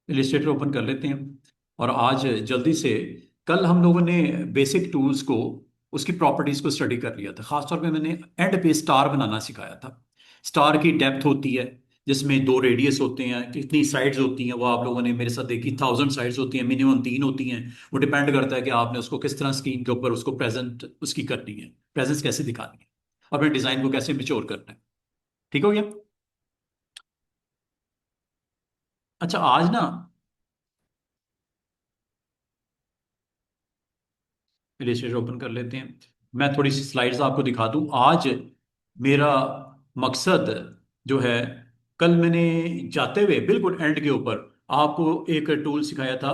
Illustrator open कर लेते हैं। और आज जल्दी से, कल हम लोगों ने बेसिक टूल्स को, उसकी प्रॉपर्टीज को स्टडी कर लिया था। खासतौर पे मैंने एंड पे स्टार बनाना सिखाया था। स्टार की डेप्थ होती है, जिसमें दो रेडियस होते हैं, कितनी साइड्स होती हैं वो आप लोगों ने मेरे साथ देखी। 1000 साइड्स होती हैं, मिनिमम 3 होती हैं। वो डिपेंड करता है कि आपने उसको किस तरह स्क्रीन के ऊपर उसको प्रेजेंट उसकी करनी है, प्रेजेंस कैसे दिखानी है, और अपने डिजाइन को कैसे मिच्योर करना है। ठीक हो गया? अच्छा, आज ना रजिस्ट्रेशन ओपन कर लेते हैं। मैं थोड़ी सी स्लाइड्स आपको दिखा दूं। आज मेरा मकसद जो है, कल मैंने जाते हुए बिल्कुल एंड के ऊपर आपको एक टूल सिखाया था।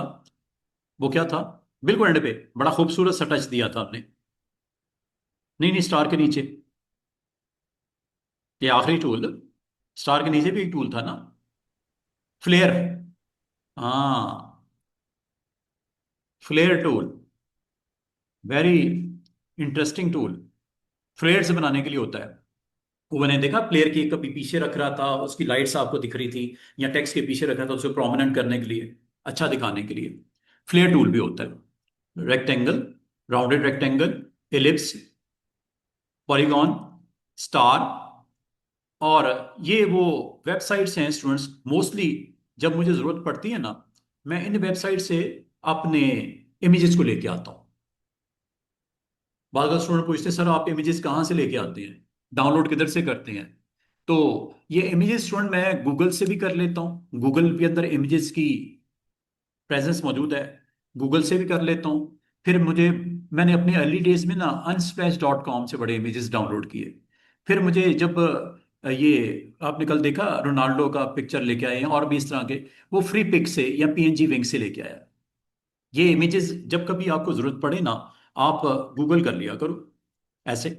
वो क्या था? बिल्कुल एंड पे बड़ा खूबसूरत सा टच दिया था आपने। नहीं नहीं, स्टार के नीचे, ये आखिरी टूल। स्टार के नीचे भी एक टूल था ना, फ्लेयर। हाँ, flyer tool, very interesting tool. Flyers बनाने के लिए होता है। वो मैंने देखा, प्लेयर की कभी पीछे रख रहा था, उसकी लाइट्स आपको दिख रही थी, या टेक्स्ट के पीछे रख रहा था उसे प्रोमिनेंट करने के लिए, अच्छा दिखाने के लिए। फ्लेयर टूल भी होता है। Rectangle, rounded rectangle, ellipse, polygon, star. और ये वो वेबसाइट्स हैं स्टूडेंट्स, मोस्टली जब मुझे जरूरत पड़ती है ना, मैं इन वेबसाइट से अपने इमेजेस को लेके आता हूँ। बाद स्टूडेंट पूछते हैं, सर आप इमेजेस कहाँ से लेके आते हैं, डाउनलोड किधर से करते हैं? तो ये इमेजेस स्टूडेंट मैं गूगल से भी कर लेता हूँ। गूगल के अंदर इमेजेस की प्रेजेंस मौजूद है, गूगल से भी कर लेता हूँ। फिर मुझे, मैंने अपने अर्ली डेज में ना unsplash.com से बड़े इमेजेस डाउनलोड किए। फिर मुझे जब ये आपने कल देखा रोनाल्डो का पिक्चर लेके आए हैं और भी इस तरह के, वो फ्री पिक से या पीएनजी विंग से लेके आया। ये इमेजेस जब कभी आपको जरूरत पड़े ना, आप गूगल कर लिया करो ऐसे।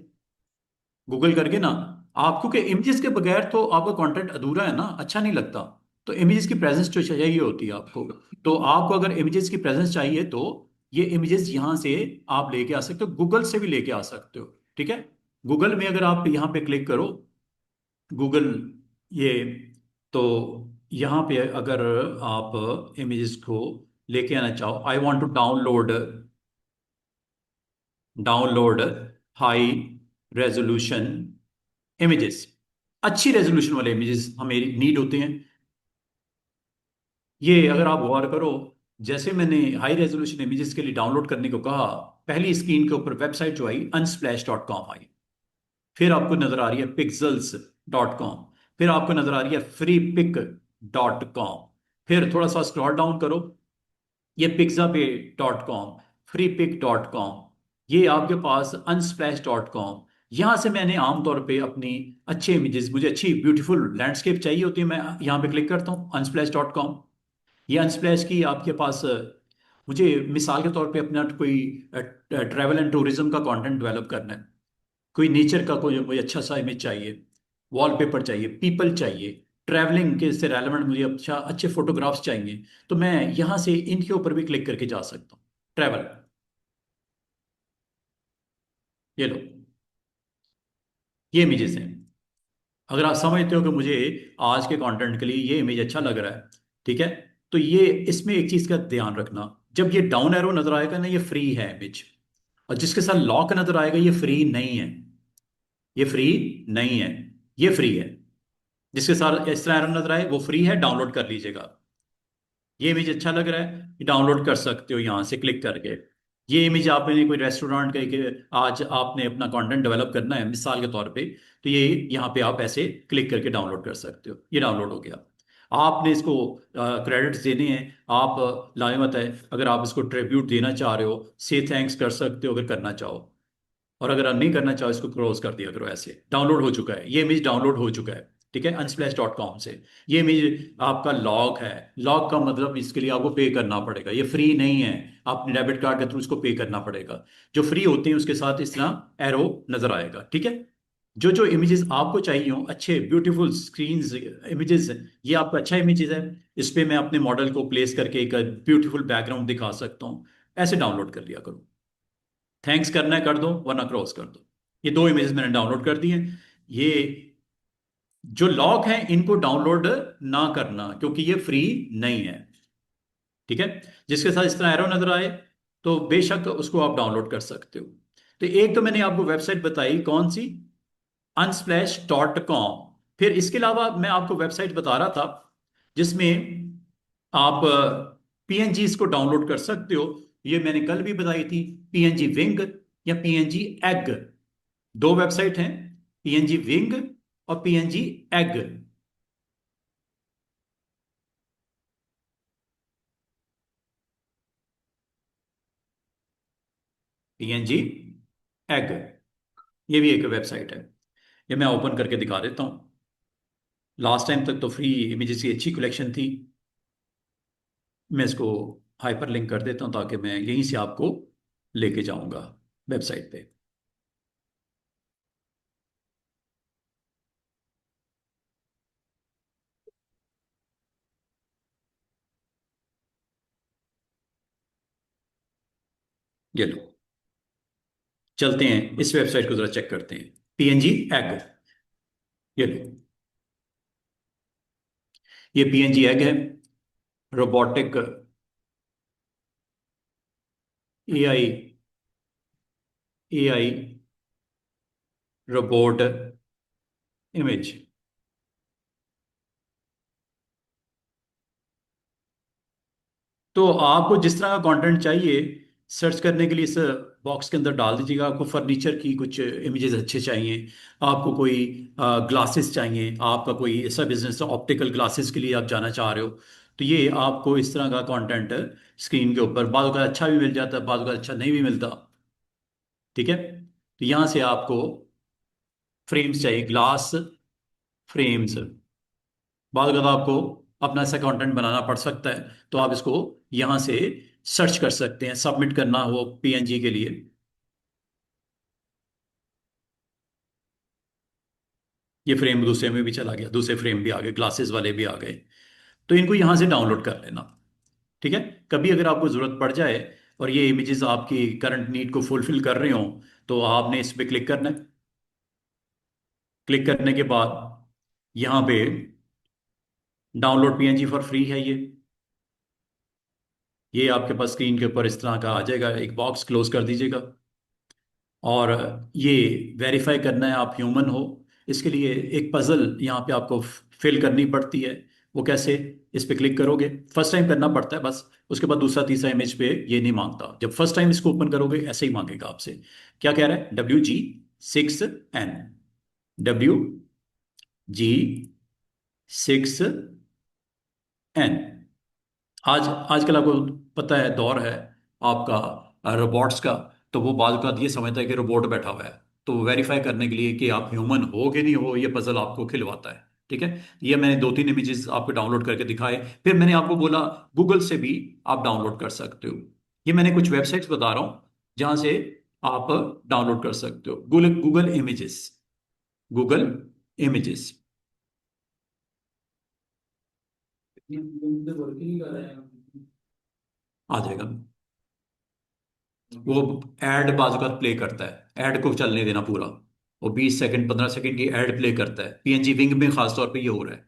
गूगल करके ना आप, क्योंकि इमेजेस के बगैर तो आपका कंटेंट अधूरा है ना, अच्छा नहीं लगता। तो इमेजेस की प्रेजेंस तो चाहिए होती है आपको। तो आपको अगर इमेजेस की प्रेजेंस चाहिए तो ये इमेजेस यहाँ से आप लेके आ सकते हो, गूगल से भी लेके आ सकते हो। ठीक है? गूगल में अगर आप यहाँ पे क्लिक करो, गूगल, ये, तो यहाँ पे अगर आप इमेजेस को लेके आना चाहो, I want to download, download high resolution images, अच्छी रेजोल्यूशन वाले इमेजेस हमें नीड होते हैं। ये अगर आप गौर करो, जैसे मैंने हाई रेजोल्यूशन इमेजेस के लिए डाउनलोड करने को कहा, पहली स्क्रीन के ऊपर वेबसाइट जो आई unsplash.com आई। फिर आपको नजर आ रही है pixels.com। फिर आपको नजर आ रही है freepic.com। फिर थोड़ा सा स्क्रॉल डाउन करो, ये pixabay.com, freepic.com, ये आपके पास unsplash.com। यहां से मैंने आमतौर पे अपनी अच्छे इमेजेस, मुझे अच्छी ब्यूटीफुल लैंडस्केप चाहिए होती है, मैं यहाँ पे क्लिक करता हूँ unsplash.com। ये अनस्प्लैश की आपके पास, मुझे मिसाल के तौर पे अपना कोई ट्रैवल एंड टूरिज्म का कंटेंट डेवलप करना है, कोई नेचर का कोई कोई अच्छा सा इमेज चाहिए, वॉलपेपर चाहिए, पीपल चाहिए, ट्रैवलिंग के से रेलेवेंट मुझे अच्छा अच्छे फोटोग्राफ्स चाहिए, तो मैं यहाँ से इनके ऊपर भी क्लिक करके जा सकता हूँ। ट्रैवल, ये लो, ये इमेजेस हैं। अगर आप समझते हो कि मुझे आज के कंटेंट के लिए ये इमेज अच्छा लग रहा है, ठीक है, तो ये, इसमें एक चीज का ध्यान रखना, जब ये डाउन एरो नजर आएगा ना, ये फ्री है इमेज। और जिसके साथ लॉक नजर आएगा, ये फ्री नहीं है, ये फ्री नहीं है, ये फ्री है। जिसके साथ इस तरह एरो नजर आए वो फ्री है, डाउनलोड कर लीजिएगा। ये इमेज अच्छा लग रहा है, डाउनलोड कर सकते हो यहाँ से क्लिक करके। ये इमेज आपने कोई रेस्टोरेंट का कि आज आपने अपना कंटेंट डेवलप करना है मिसाल के तौर पे, तो ये यहाँ पे आप ऐसे क्लिक करके डाउनलोड कर सकते हो। ये डाउनलोड हो गया। आपने इसको क्रेडिट्स देने हैं, आप लाजमत है, अगर आप इसको ट्रिब्यूट देना चाह रहे हो, से थैंक्स कर सकते हो अगर करना चाहो। और अगर आप नहीं करना चाहो, इसको क्लोज कर दिया करो। ऐसे डाउनलोड हो चुका है, ये इमेज डाउनलोड हो चुका है। ठीक है, unsplash.com से। ये इमेज आपका लॉग है। लॉग का मतलब इसके लिए आपको पे करना पड़ेगा, ये फ्री नहीं है। आपने डेबिट कार्ड के थ्रू इसको पे करना पड़ेगा। जो फ्री होते हैं उसके साथ इस तरह एरो नजर आएगा। ठीक है? जो जो इमेजेस आपको चाहिए हो, अच्छे ब्यूटीफुल स्क्रीन्स इमेजेस, ये आपका अच्छा इमेजेस है। इस पे मैं अपने मॉडल को प्लेस करके एक ब्यूटीफुल बैकग्राउंड दिखा सकता हूँ। ऐसे डाउनलोड कर लिया करो। थैंक्स करना है कर दो, वरना क्रॉस कर दो। ये दो इमेजेस मैंने डाउनलोड कर दिए। ये जो लॉक है इनको डाउनलोड ना करना, क्योंकि ये फ्री नहीं है। ठीक है। जिसके साथ इस तरह एरो नजर आए तो बेशक उसको आप डाउनलोड कर सकते हो। तो एक तो मैंने आपको वेबसाइट बताई कौन सी, unsplash.com। फिर इसके अलावा मैं आपको वेबसाइट बता रहा था जिसमें आप पीएनजी को डाउनलोड कर सकते हो। ये मैंने कल भी बताई थी, पीएनजी विंग या पीएनजी एग। दो वेबसाइट हैं, पीएनजी विंग और पीएनजी एग। पीएनजी एग, ये भी एक वेबसाइट है। ये मैं ओपन करके दिखा देता हूँ। लास्ट टाइम तक तो फ्री इमेजेस की अच्छी कलेक्शन थी। मैं इसको हाइपर लिंक कर देता हूँ ताकि मैं यहीं से आपको लेके जाऊंगा वेबसाइट पे। ये लो, चलते हैं इस वेबसाइट को जरा चेक करते हैं। पीएनजी एग, ये लो, ये पीएनजी एग है। Robotic AI, AI robot image. तो आपको जिस तरह का कंटेंट चाहिए सर्च करने के लिए इस बॉक्स के अंदर डाल दीजिएगा। आपको फर्नीचर की कुछ इमेजेस अच्छे चाहिए, आपको कोई ग्लासेस चाहिए, आपका कोई ऐसा बिजनेस ऑप्टिकल ग्लासेस के लिए आप जाना चाह रहे हो, तो ये आपको इस तरह का कंटेंट स्क्रीन के ऊपर बाद का अच्छा भी मिल जाता है, बाद का अच्छा नहीं भी मिलता। ठीक है। तो यहाँ से आपको फ्रेम्स चाहिए, ग्लास फ्रेम्स। बाद अगर आपको अपना ऐसा कंटेंट बनाना पड़ सकता है तो आप इसको यहाँ से सर्च कर सकते हैं, सबमिट करना हो पीएनजी के लिए। ये फ्रेम दूसरे में भी चला गया, दूसरे फ्रेम भी आ गए, ग्लासेस वाले भी आ गए। तो इनको यहाँ से डाउनलोड कर लेना। ठीक है। कभी अगर आपको ज़रूरत पड़ जाए और ये इमेजेस आपकी करंट नीड को फुलफिल कर रहे हो तो आपने इस पर क्लिक करना है। क्लिक करने के बाद यहाँ पे डाउनलोड पीएनजी फॉर फ्री है ये आपके पास स्क्रीन के ऊपर इस तरह का आ जाएगा, एक बॉक्स क्लोज कर दीजिएगा। और ये वेरीफाई करना है आप ह्यूमन हो, इसके लिए एक पजल यहाँ पे आपको फिल करनी पड़ती है। वो कैसे, इस पे क्लिक करोगे, फर्स्ट टाइम करना पड़ता है बस, उसके बाद दूसरा तीसरा इमेज पे ये नहीं मांगता। जब फर्स्ट टाइम इसको ओपन करोगे ऐसे ही मांगेगा आपसे। क्या कह रहा है, WG6N, WG6N। आज आजकल आपको पता है दौर है आपका रोबोट्स का, तो वो बाल का ये समझता है कि रोबोट बैठा हुआ है। तो वेरीफाई करने के लिए कि आप ह्यूमन हो कि नहीं हो, ये पजल आपको खिलवाता है। ठीक है। ये मैंने दो तीन इमेजेस आपको डाउनलोड करके दिखाए। फिर मैंने आपको बोला गूगल से भी आप डाउनलोड कर सकते हो। ये मैंने कुछ वेबसाइट्स बता रहा हूँ जहां से आप डाउनलोड कर सकते हो। Google, Google images, Google images आ जाएगा। वो एड बाजू का प्ले करता है, एड को चलने देना पूरा। वो 20 सेकंड 15 सेकंड की एड प्ले करता है। पीएनजी विंग में खासतौर पे ये हो रहा है।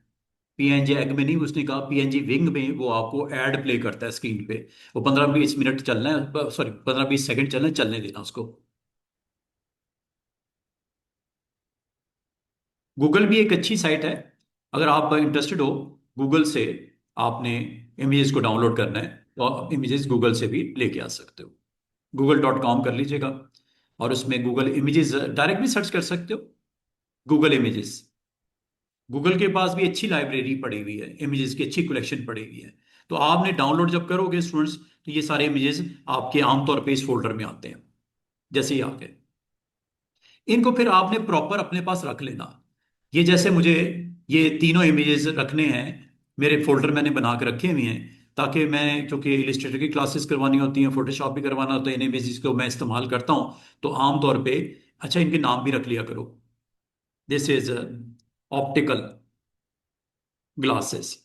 पीएनजी एग में नहीं, उसने कहा पीएनजी विंग में वो आपको एड प्ले करता है स्क्रीन पे। वो 15-20 मिनट चलना है, सॉरी 15-20 सेकंड चलना है, चलने देना उसको। गूगल भी एक अच्छी साइट है, अगर आप इंटरेस्टेड हो गूगल से, आपने इमेजेस को डाउनलोड करना है तो इमेजेस गूगल से भी लेके आ सकते हो। google.com कर लीजिएगा और उसमें गूगल इमेजेस डायरेक्ट भी सर्च कर सकते हो। गूगल इमेजेस, गूगल के पास भी अच्छी लाइब्रेरी पड़ी हुई है, इमेजेस की अच्छी कलेक्शन पड़ी हुई है। तो आपने डाउनलोड जब करोगे स्टूडेंट्स, तो ये सारे इमेजेस आपके आमतौर पे इस फोल्डर में आते हैं। जैसे ही आ गए, इनको फिर आपने प्रॉपर अपने पास रख लेना। ये जैसे मुझे ये तीनों इमेजेस रखने हैं, मेरे फोल्डर मैंने बना के रखे हुए हैं, ताकि मैं, क्योंकि इलिस्ट्रेटर की क्लासेस करवानी होती हैं, फोटोशॉप भी करवाना होता है, इन इमेजेस को मैं इस्तेमाल करता हूँ। तो आमतौर पे अच्छा इनके नाम भी रख लिया करो। दिस इज ऑप्टिकल ग्लासेस,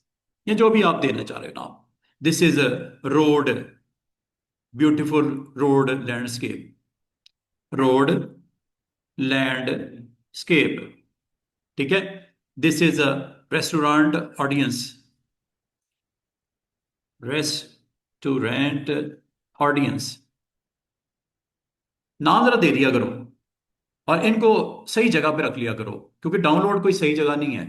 या जो भी आप देना चाह रहे हो नाम। This is road, beautiful road landscape, road landscape. ठीक है। This is a restaurant audience, restaurant audience, नाम जरा दे दिया करो और इनको सही जगह पे रख लिया करो, क्योंकि डाउनलोड कोई सही जगह नहीं है।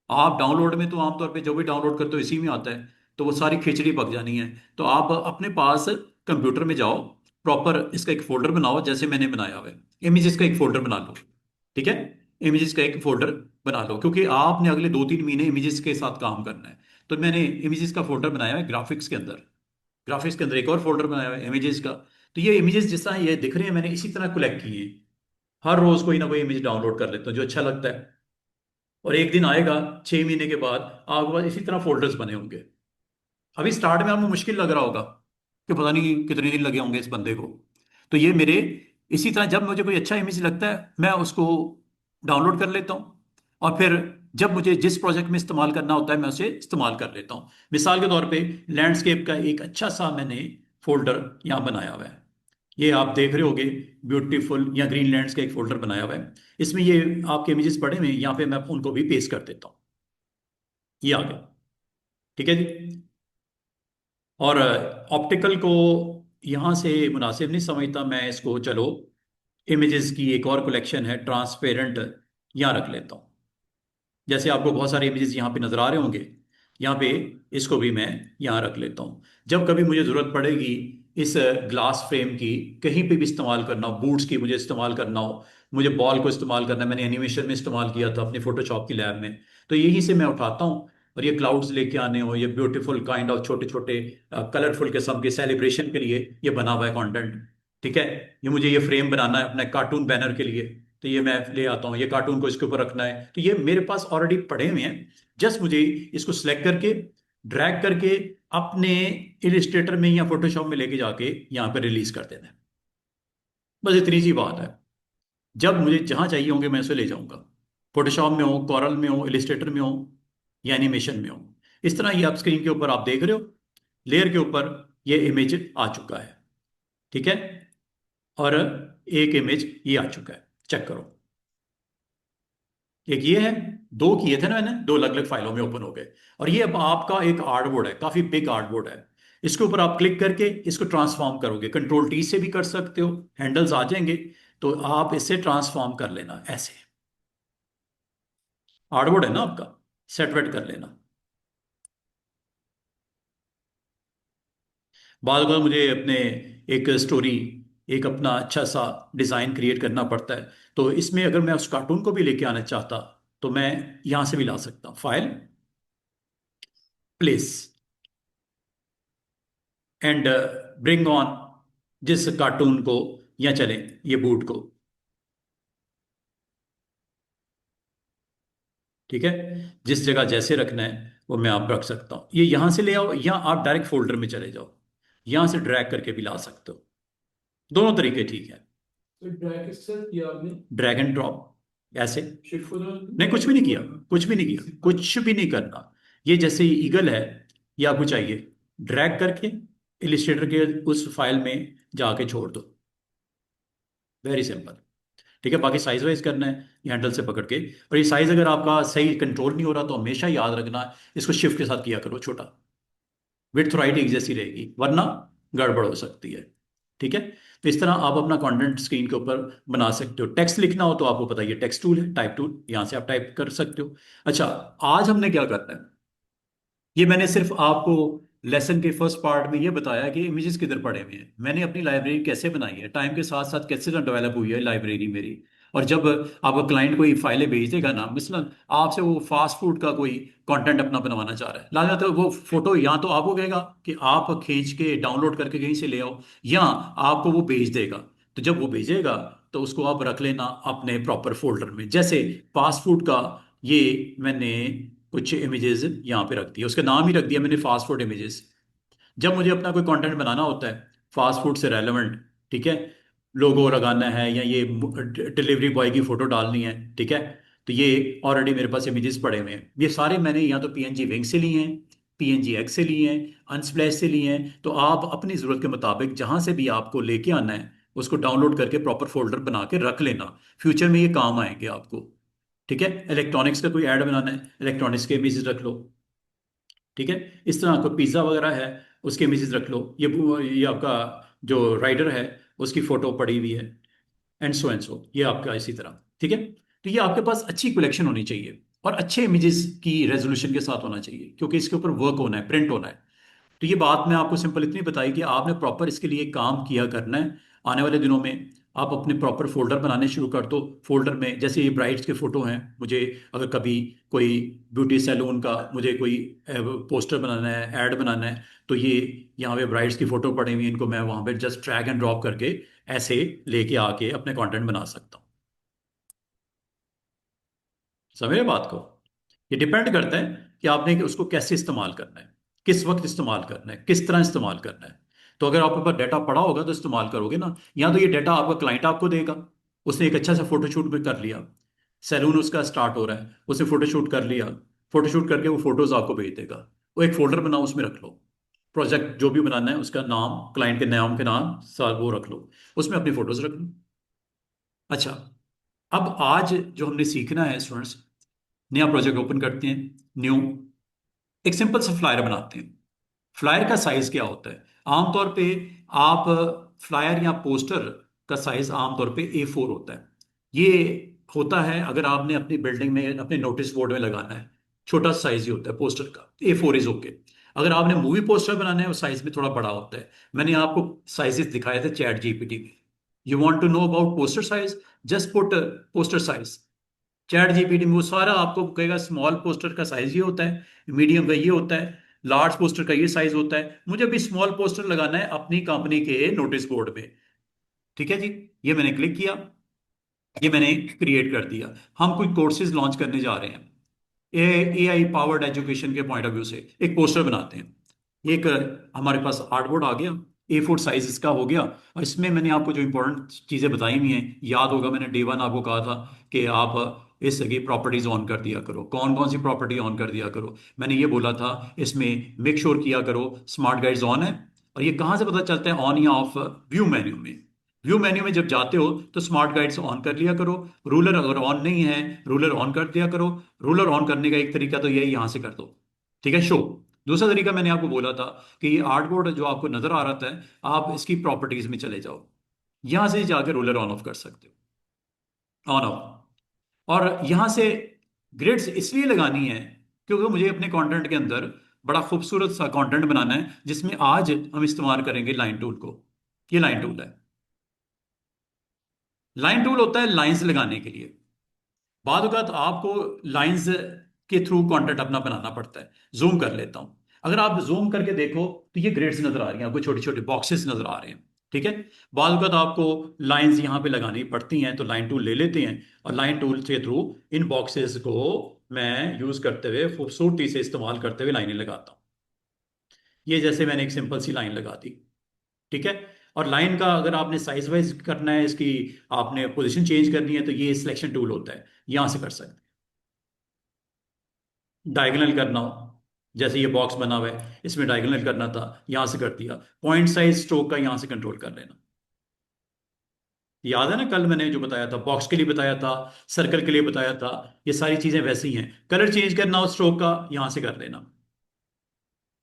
आप डाउनलोड में तो आमतौर पे जो भी डाउनलोड करते हो इसी में आता है, तो वो सारी खिचड़ी पक जानी है। तो आप अपने पास कंप्यूटर में जाओ, प्रॉपर इसका एक फोल्डर बनाओ जैसे मैंने बनाया हुआ है, इमेजेस का एक फोल्डर बना लो। ठीक है, इमेजेस का एक फोल्डर बना लो, क्योंकि आपने अगले 2-3 महीने इमेजेस के साथ काम करना है। तो मैंने इमेजेस का फोल्डर बनाया है ग्राफिक्स के अंदर, ग्राफिक्स के अंदर एक और फोल्डर बनाया हुआ है इमेजेस का। तो ये इमेजेस जिस तरह ये दिख रहे हैं मैंने इसी तरह कलेक्ट किए हैं। हर रोज कोई ना कोई इमेज डाउनलोड कर लेता हूँ जो अच्छा लगता है, और एक दिन आएगा 6 महीने के बाद आपके पास इसी तरह फोल्डर्स बने होंगे। अभी स्टार्ट में आपको मुश्किल लग रहा होगा कि पता नहीं कितने दिन लगे होंगे इस बंदे को। तो ये मेरे इसी तरह जब मुझे कोई अच्छा इमेज लगता है मैं उसको डाउनलोड कर लेता हूँ, और फिर जब मुझे जिस प्रोजेक्ट में इस्तेमाल करना होता है मैं उसे इस्तेमाल कर लेता हूँ। मिसाल के तौर पे लैंडस्केप का एक अच्छा सा मैंने फोल्डर यहाँ बनाया हुआ है, ये आप देख रहे होगे, ब्यूटीफुल या ग्रीनलैंड्स का एक फोल्डर बनाया हुआ है। इसमें ये आपके इमेजेस पड़े हुए हैं, यहाँ पे मैं उनको भी पेस्ट कर देता हूँ, ये आ गया। ठीक है जी। और ऑप्टिकल को यहाँ से मुनासिब नहीं समझता मैं इसको, चलो इमेजेस की एक और कलेक्शन है ट्रांसपेरेंट, यहाँ रख लेता हूँ। जैसे आपको बहुत सारे इमेजेस यहाँ पे नजर आ रहे होंगे, यहाँ पे इसको भी मैं यहाँ रख लेता हूँ। जब कभी मुझे ज़रूरत पड़ेगी इस ग्लास फ्रेम की, कहीं पे भी इस्तेमाल करना हो, बूट्स की मुझे इस्तेमाल करना हो, मुझे बॉल को इस्तेमाल करना है, मैंने एनिमेशन में इस्तेमाल किया था अपनी फोटोशॉप की लैब में, तो यहीं से मैं उठाता हूँ। और ये क्लाउड्स लेके आने हो, ये ब्यूटीफुल काइंड ऑफ छोटे छोटे कलरफुल किस्म के सेलिब्रेशन के लिए ये बना हुआ है कंटेंट। ठीक है, ये मुझे ये फ्रेम बनाना है अपने कार्टून बैनर के लिए, तो ये मैं ले आता हूँ, ये कार्टून को इसके ऊपर रखना है, तो ये मेरे पास ऑलरेडी पड़े हुए हैं। जस्ट मुझे इसको सिलेक्ट करके ड्रैग करके अपने इलिस्ट्रेटर में या फोटोशॉप में लेके जाके यहाँ पे रिलीज कर देना है। बस इतनी सी बात है। जब मुझे जहां चाहिए होंगे मैं उसे ले जाऊंगा, फोटोशॉप में हो, कॉरल में हो, इलिस्ट्रेटर में हो, या एनिमेशन में हो। इस तरह ये आप स्क्रीन के ऊपर आप देख रहे हो, लेयर के ऊपर ये इमेज आ चुका है। ठीक है, और एक इमेज ये आ चुका है, चेक करो। एक ये है, दो किए थे ना मैंने, दो अलग अलग फाइलों में ओपन हो गए। और ये अब आपका एक आर्टबोर्ड है, काफी बिग आर्टबोर्ड है। इसके ऊपर आप क्लिक करके इसको ट्रांसफॉर्म करोगे, कंट्रोल टी से भी कर सकते हो, हैंडल्स आ जाएंगे, तो आप इसे ट्रांसफॉर्म कर लेना ऐसे। आर्टबोर्ड है ना आपका, सेट वेट कर लेना। बाद में मुझे अपने एक स्टोरी, एक अपना अच्छा सा डिजाइन क्रिएट करना पड़ता है, तो इसमें अगर मैं उस कार्टून को भी लेके आना चाहता तो मैं यहां से भी ला सकता हूँ, file, place, and bring on जिस कार्टून को, या चले ये बूट को। ठीक है, जिस जगह जैसे रखना है वो मैं आप रख सकता हूँ। ये यहां से ले आओ या आप डायरेक्ट फोल्डर में चले जाओ, यहां से ड्रैग करके भी ला सकते हो। दोनों तरीके ठीक है। तो ड्रैग किस तरह किया आपने? ड्रैग एंड ड्रॉप ऐसे। शिफ्ट को नहीं, कुछ भी नहीं किया, कुछ भी नहीं किया, कुछ भी नहीं करना। ये जैसे ईगल है, ये आपको चाहिए, ड्रैग करके इलिस्ट्रेटर के उस फाइल में जाके छोड़ दो, वेरी सिंपल। ठीक है, बाकी साइज वाइज करना है ये हैंडल से पकड़ के। और ये साइज अगर आपका सही कंट्रोल नहीं हो रहा तो हमेशा याद रखना इसको शिफ्ट के साथ किया करो छोटा, विड्थ राइट एक जैसी रहेगी, वरना गड़बड़ हो सकती है। ठीक है, तो इस तरह आप अपना कंटेंट स्क्रीन के ऊपर बना सकते हो। टेक्स्ट लिखना हो तो आपको पता है ये टेक्स्ट टूल है, टाइप टूल, यहाँ से आप टाइप कर सकते हो। अच्छा, आज हमने क्या करना है, ये मैंने सिर्फ आपको लेसन के फर्स्ट पार्ट में ये बताया कि इमेजेस किधर पड़े हुए हैं, मैंने अपनी लाइब्रेरी कैसे बनाई है, टाइम के साथ साथ कैसे डेवलप हुई है लाइब्रेरी मेरी। और जब आपका क्लाइंट कोई फाइलें भेज देगा ना, मिसलन आपसे वो फास्ट फूड का कोई कंटेंट अपना बनवाना चाह रहा है, लाना तो वो फोटो या तो आपको कहेगा कि आप खींच के डाउनलोड करके कहीं से ले आओ, या आपको वो भेज देगा। तो जब वो भेजेगा तो उसको आप रख लेना अपने प्रॉपर फोल्डर में। जैसे फास्ट फूड का, ये मैंने कुछ इमेजेस यहाँ पे रख दिए, उसका नाम ही रख दिया मैंने फास्ट फूड इमेजेस। जब मुझे अपना कोई कंटेंट बनाना होता है फास्ट फूड से रेलेवेंट, ठीक है, लोगो लगाना है या ये डिलीवरी बॉय की फोटो डालनी है, ठीक है, तो ये ऑलरेडी मेरे पास इमेजेस पड़े हुए हैं। ये सारे मैंने या तो पीएनजी विंग से लिए हैं, पीएनजी एक्स से लिए हैं, अनस्प्लैश से लिए हैं। तो आप अपनी ज़रूरत के मुताबिक जहाँ से भी आपको लेके आना है उसको डाउनलोड करके प्रॉपर फोल्डर बना के रख लेना, फ्यूचर में ये काम आएंगे आपको। ठीक है, इलेक्ट्रॉनिक्स का कोई ऐड बनाना है, इलेक्ट्रॉनिक्स के इमेजेस रख लो। ठीक है, इस तरह कोई पिज्ज़ा वगैरह है, उसके इमेजेस रख लो, ये आपका जो राइडर है उसकी फोटो पड़ी हुई है, एंड सो ये आपका इसी तरह। ठीक है, तो ये आपके पास अच्छी कलेक्शन होनी चाहिए और अच्छे इमेजेस की रेजोल्यूशन के साथ होना चाहिए, क्योंकि इसके ऊपर वर्क होना है, प्रिंट होना है। तो ये बात मैं आपको सिंपल इतनी बताई कि आपने प्रॉपर इसके लिए काम किया करना है। आने वाले दिनों में आप अपने प्रॉपर फोल्डर बनाने शुरू कर दो। फोल्डर में जैसे ये ब्राइड्स के फोटो हैं, मुझे अगर कभी कोई ब्यूटी सैलून का मुझे कोई पोस्टर बनाना है, ऐड बनाना है, तो ये यहाँ पे ब्राइड्स की फोटो पड़ी हुई है, इनको मैं वहाँ पे जस्ट ड्रैग एंड ड्रॉप करके ऐसे लेके आके अपने कंटेंट बना सकता हूँ। समझ रहे बात को? ये डिपेंड करता है कि आपने उसको कैसे इस्तेमाल करना है, किस वक्त इस्तेमाल करना है, किस तरह इस्तेमाल करना है। तो अगर आपके पास डाटा पड़ा होगा तो इस्तेमाल करोगे ना। या तो ये डाटा आपका क्लाइंट आपको देगा, उसने एक अच्छा सा फोटोशूट भी कर लिया, सैलून उसका स्टार्ट हो रहा है, उसने फोटोशूट कर लिया, फोटोशूट करके वो फोटोज आपको भेज देगा। वो एक फोल्डर बनाओ, उसमें रख लो, प्रोजेक्ट जो भी बनाना है उसका नाम, क्लाइंट के नाम के नाम साथ वो रख लो, उसमें अपनी फोटोज रख लो। अच्छा, अब आज जो हमने सीखना है स्टूडेंट्स, नया प्रोजेक्ट ओपन करते हैं, न्यू, एक सिंपल सा फ्लायर बनाते हैं। फ्लायर का साइज क्या होता है? आमतौर पे आप फ्लायर या पोस्टर का साइज आमतौर पे A4 होता है। ये होता है अगर आपने अपनी बिल्डिंग में, अपने नोटिस बोर्ड में लगाना है, छोटा साइज ही होता है पोस्टर का, A4 इज ओके। अगर आपने मूवी पोस्टर बनाना है, वो साइज में थोड़ा बड़ा होता है। मैंने आपको साइजेस दिखाए थे चैट जीपीटी में। You want to know about poster size, just put poster size. ChatGPT में वो सारा आपको कहेगा स्मॉल पोस्टर का साइज ये होता है, मीडियम का ये होता है, लार्ज पोस्टर का ये साइज होता है। मुझे भी स्मॉल पोस्टर लगाना है अपनी कंपनी के नोटिस बोर्ड में। ठीक है जी, ये मैंने क्लिक किया, ये मैंने क्रिएट कर दिया। हम कुछ कोर्सेज लॉन्च करने जा रहे हैं, AI पावर्ड एजुकेशन के पॉइंट ऑफ व्यू से एक पोस्टर बनाते हैं। एक हमारे पास आर्टबोर्ड आ गया, A4 साइज इसका हो गया, और इसमें मैंने आपको जो इंपॉर्टेंट चीज़ें बताई हुई हैं, याद होगा मैंने डे वन आपको कहा था कि आप इस की प्रॉपर्टीज ऑन कर दिया करो। कौन कौन सी प्रॉपर्टी ऑन कर दिया करो? मैंने ये बोला था इसमें मेक श्योर किया करो स्मार्ट गाइड्स ऑन है। और ये कहाँ से पता चलता है ऑन या ऑफ? व्यू मेन्यू में। व्यू मेन्यू में जब जाते हो तो स्मार्ट गाइड्स ऑन कर लिया करो। रूलर अगर ऑन नहीं है, रूलर ऑन कर दिया करो। रूलर ऑन करने का एक तरीका तो यही, यहां से कर दो। ठीक है, शो। दूसरा तरीका मैंने आपको बोला था कि ये आर्टबोर्ड जो आपको नजर आ रहा था, आप इसकी प्रॉपर्टीज में चले जाओ, यहां से जाकर रूलर ऑन ऑफ कर सकते हो, ऑन ऑफ। और यहां से ग्रिड्स इसलिए लगानी है क्योंकि मुझे अपने कंटेंट के अंदर बड़ा खूबसूरत सा कंटेंट बनाना है, जिसमें आज हम इस्तेमाल करेंगे लाइन टूल को। ये लाइन टूल है। लाइन टूल होता है लाइंस लगाने के लिए। बाद वक़्त आपको लाइंस के थ्रू कंटेंट अपना बनाना पड़ता है। जूम कर लेता हूं। अगर आप जूम करके देखो तो ये ग्रेड्स नजर आ रही हैं आपको, छोटे छोटे बॉक्सेस नजर आ रहे हैं। ठीक है, बाद वक़्त आपको लाइंस यहां पे लगानी पड़ती हैं, तो लाइन टूल ले लेते हैं, और लाइन टूल के थ्रू इन बॉक्सेस को मैं यूज करते हुए, खूबसूरती से इस्तेमाल करते हुए लाइनें लगाता हूँ। ये जैसे मैंने एक सिंपल सी लाइन लगा दी। ठीक है, और लाइन का अगर आपने साइज वाइज करना है, इसकी आपने पोजीशन चेंज करनी है, तो ये सिलेक्शन टूल होता है, यहां से कर सकते हैं। डायगोनल करना हो, जैसे ये बॉक्स बना हुआ है, इसमें डायगोनल करना था, यहां से कर दिया। पॉइंट साइज स्ट्रोक का यहां से कंट्रोल कर लेना। याद है ना कल मैंने जो बताया था, बॉक्स के लिए बताया था, सर्कल के लिए बताया था, ये सारी चीजें वैसी ही हैं। कलर चेंज करना हो स्ट्रोक का, यहां से कर लेना।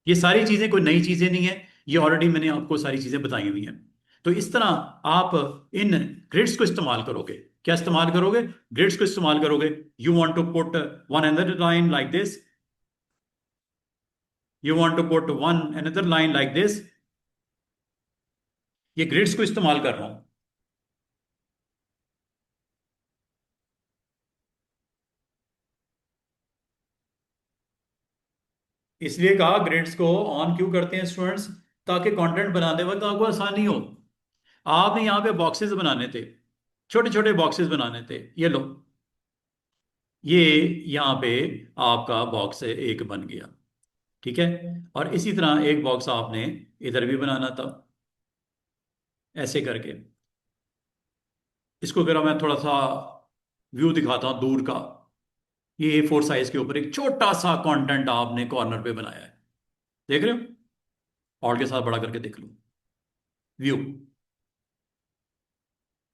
ये सारी चीजें कोई नई चीजें नहीं है, ये ऑलरेडी मैंने आपको सारी चीजें बताई हुई हैं। तो इस तरह आप इन ग्रिड्स को इस्तेमाल करोगे। क्या इस्तेमाल करोगे? ग्रिड्स को इस्तेमाल करोगे। You want to put one another line like this, you want to put one another line like this. ये ग्रिड्स को इस्तेमाल कर रहा हूं। इसलिए कहा ग्रिड्स को ऑन क्यों करते हैं स्टूडेंट्स, ताकि कंटेंट बनाते वक्त आपको आसानी हो। आपने यहाँ पे बॉक्सेस बनाने थे, छोटे छोटे बॉक्सेस बनाने थे, ये लो, ये यहाँ पे आपका बॉक्स एक बन गया। ठीक है, और इसी तरह एक बॉक्स आपने इधर भी बनाना था, ऐसे करके। इसको अगर मैं थोड़ा सा व्यू दिखाता हूं दूर का, ये A4 साइज के ऊपर एक छोटा सा कंटेंट आपने कॉर्नर पे बनाया है, देख रहे हो? और के साथ बड़ा करके देख लो व्यू,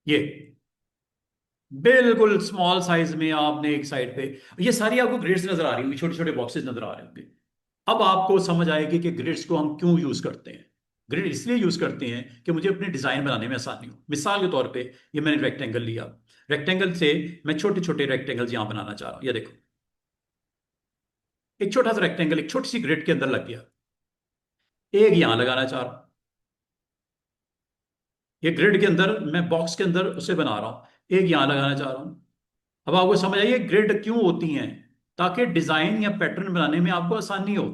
ये बिल्कुल स्मॉल साइज में आपने एक साइड पे, ये सारी आपको ग्रेड्स नजर आ रही होंगी, छोटे छोटे बॉक्सेस नजर आ रहे होंगे। अब आपको समझ आएगी कि ग्रिड्स को हम क्यों यूज करते हैं। ग्रिड इसलिए यूज करते हैं कि मुझे अपने डिजाइन बनाने में आसानी हो। मिसाल के तौर पे ये मैंने रेक्टेंगल लिया, रेक्टेंगल से मैं छोटे छोटे रेक्टेंगल्स यहां बनाना चाह रहा हूं। ये देखो, एक छोटा सा रेक्टेंगल एक छोटी सी ग्रिड के अंदर लग गया। एक यहां लगाना चाह रहा हूं, ये ग्रिड के अंदर मैं बॉक्स के अंदर उसे बना रहा हूं, एक यहां लगाना चाह रहा हूं। अब आपको समझ आइए ग्रिड क्यों होती हैं, ताकि डिजाइन या पैटर्न बनाने में आपको आसानी हो।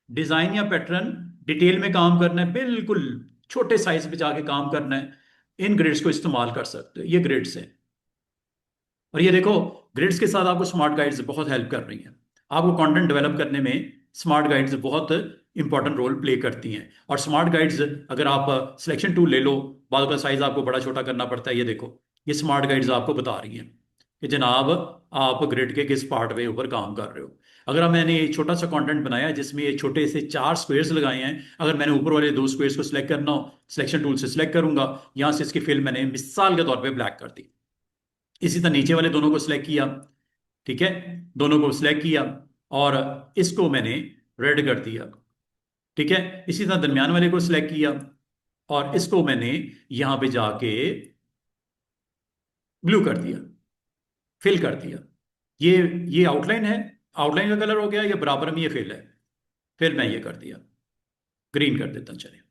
डिजाइन या पैटर्न डिटेल में काम करना है, बिल्कुल छोटे साइज पे जाके काम करना है, इन ग्रिड्स को इस्तेमाल कर सकते हो। ये ग्रिड्स हैं। और ये देखो, ग्रिड्स के साथ आपको स्मार्ट गाइड्स बहुत हेल्प कर रही हैं। आपको कंटेंट डेवलप करने में स्मार्ट गाइड्स बहुत इंपॉर्टेंट रोल प्ले करती हैं। और स्मार्ट गाइड्स अगर आप सिलेक्शन टूल ले लो, बाद का साइज आपको बड़ा छोटा करना पड़ता है। ये देखो, ये स्मार्ट गाइड्स आपको बता रही हैं कि जनाब आप ग्रिड के किस पार्ट में ऊपर काम कर रहे हो। अगर अब मैंने एक छोटा सा कंटेंट बनाया है जिसमें ये छोटे से 4 स्क्वेयर्स लगाए हैं, अगर मैंने ऊपर वाले 2 स्क्वेयर्स को सिलेक्ट करना हो, सिलेक्शन टूल से सिलेक्ट करूंगा, यहां से इसकी फिल मैंने मिसाल के तौर पे ब्लैक कर दी। इसी तरह नीचे वाले दोनों को सिलेक्ट किया, ठीक है, दोनों को सिलेक्ट किया और इसको मैंने रेड कर दिया, ठीक है। इसी तरह दरमियान वाले को सिलेक्ट किया और इसको मैंने यहां पे जाके ब्लू कर दिया, फिल कर दिया। ये ये आउटलाइन है, आउटलाइन का कलर हो गया, ये बराबर में ये फिल है, फिर मैं ये कर दिया, ग्रीन कर देता हूं। चलिए,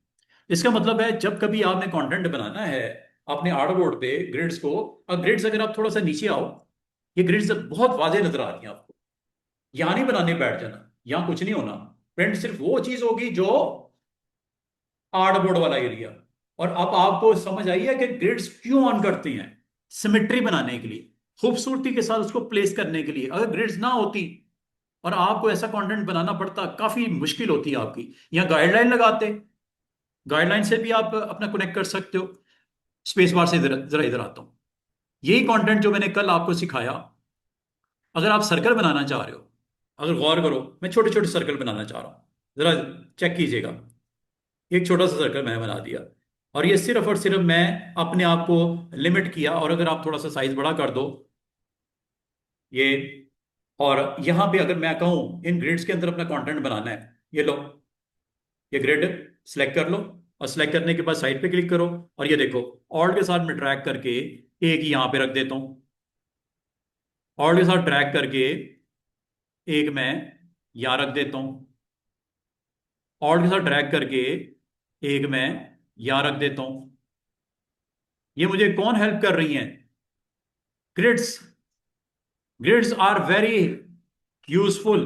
इसका मतलब है जब कभी आपने कंटेंट बनाना है अपने आर्टबोर्ड पे ग्रिड्स को, और ग्रिड्स अगर आप थोड़ा सा नीचे आओ, ये ग्रिड्स बहुत वाजे नजर आ रही हैं आपको। यहां नहीं बनाने बैठ जाना, यहां कुछ नहीं होना। प्रिंट सिर्फ वो चीज होगी जो आर्टबोर्ड वाला एरिया। और अब आपको समझ आई है कि ग्रिड्स क्यों ऑन करती हैं, सिमेट्री बनाने के लिए, खूबसूरती के साथ उसको प्लेस करने के लिए। अगर ग्रिड्स ना होती और आपको ऐसा कंटेंट बनाना पड़ता, काफी मुश्किल होती है आपकी। यहाँ गाइडलाइन लगाते, गाइडलाइन से भी आप अपना कनेक्ट कर सकते हो। स्पेस बार से जरा इधर आता हूं। यही कंटेंट जो मैंने कल आपको सिखाया, अगर आप सर्कल बनाना चाह रहे हो, अगर गौर करो, मैं छोटे छोटे सर्कल बनाना चाह रहा हूं, जरा चेक कीजिएगा। एक छोटा सा सर्कल मैंने बना दिया, और ये सिर्फ और सिर्फ मैं अपने आप को लिमिट किया। और अगर आप थोड़ा सा साइज बड़ा कर दो ये, और यहां पे अगर मैं कहूं इन ग्रिड्स के अंदर अपना कंटेंट बनाना है, ये लो, ये ग्रिड सिलेक्ट कर लो, और सिलेक्ट करने के बाद साइड पे क्लिक करो, और ये देखो, ऑल्ट के साथ मैं ड्रैग करके एक यहां पे रख देता हूं, ऑल्ट के साथ ड्रैग करके एक मैं यहां रख देता हूं, ऑल्ट के साथ ड्रैग करके एक मैं यहां रख देता हूं। ये मुझे कौन हेल्प कर रही हैं? Grids. Grids are very useful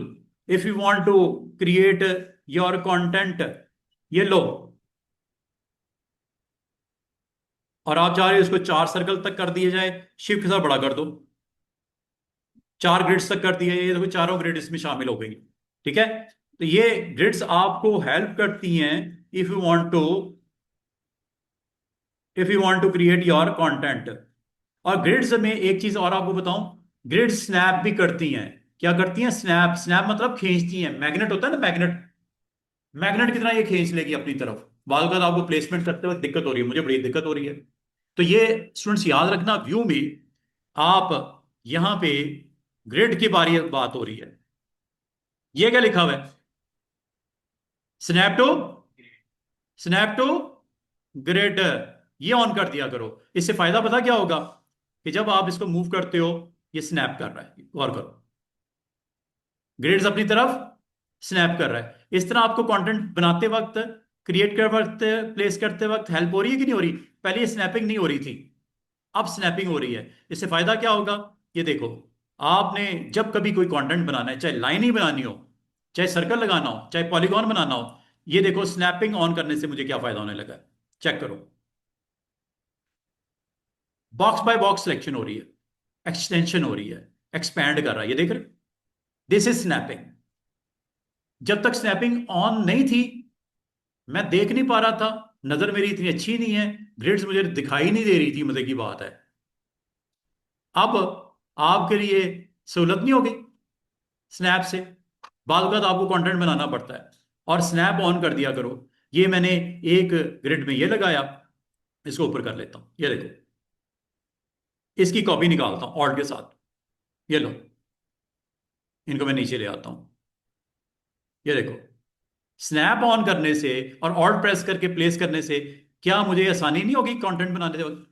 if you want to create your content। ये लो, और आप चाह रहे हो इसको 4 सर्कल तक कर दिया जाए, शिफ्ट के साथ बड़ा कर दो, 4 ग्रिड्स तक कर दिया, ये देखो चारों ग्रिड इसमें शामिल हो गई, ठीक है। तो ये ग्रिड्स आपको हेल्प करती हैं if you want to, if you want to create your content. और ग्रिड्स में एक चीज और आपको बताऊं, ग्रिड स्नैप भी करती हैं। क्या करती हैं? स्नैप। स्नैप मतलब खींचती हैं, मैग्नेट होता है ना, मैग्नेट, मैग्नेट की तरह ये खींच लेगी अपनी तरफ। बाद में आपको प्लेसमेंट करते वक्त दिक्कत हो रही है, मुझे बड़ी दिक्कत हो रही है। तो ये स्टूडेंट्स याद रखना, व्यू में आप यहां पे ग्रिड की बारी बात हो रही है। ये क्या लिखा हुआ है? Snap to, snap to grid, ये ऑन कर दिया करो। इससे फायदा पता क्या होगा, कि जब आप इसको मूव करते हो, ये स्नैप कर रहा है, गौर करो, ग्रिड्स अपनी तरफ स्नैप कर रहा है। इस तरह आपको कंटेंट बनाते वक्त, क्रिएट कर वक्त, प्लेस करते वक्त हेल्प हो रही है कि नहीं हो रही? पहले ये स्नैपिंग नहीं हो रही थी, अब स्नैपिंग हो रही है। इससे फायदा क्या होगा? ये देखो, आपने जब कभी कोई कंटेंट बनाना है, चाहे लाइन ही बनानी हो, चाहे सर्कल लगाना हो, चाहे पॉलीगॉन बनाना हो, ये देखो स्नैपिंग ऑन करने से मुझे क्या फायदा होने लगा है, चेक करो। बॉक्स बाय बॉक्स सिलेक्शन हो रही है, एक्सटेंशन हो रही है, एक्सपैंड कर रहा है, ये देख रहे, दिस इज स्नैपिंग। जब तक स्नैपिंग ऑन नहीं थी, मैं देख नहीं पा रहा था, नजर मेरी इतनी अच्छी नहीं है, ग्रिड्स मुझे दिखाई नहीं दे रही थी, मजे की बात है। अब आपके लिए सहूलत नहीं होगी स्नैप से, बाद वक्त आपको कंटेंट बनाना पड़ता है, और स्नैप ऑन कर दिया करो। ये मैंने एक ग्रिड में ये लगाया, इसको ऊपर कर लेता हूं, ये देखो, इसकी कॉपी निकालता हूं ऑल्ट के साथ, ये लो, इनको मैं नीचे ले आता हूं, ये देखो, स्नैप ऑन करने से और ऑल्ट प्रेस करके प्लेस करने से क्या मुझे आसानी नहीं होगी कंटेंट बनाने वक्त?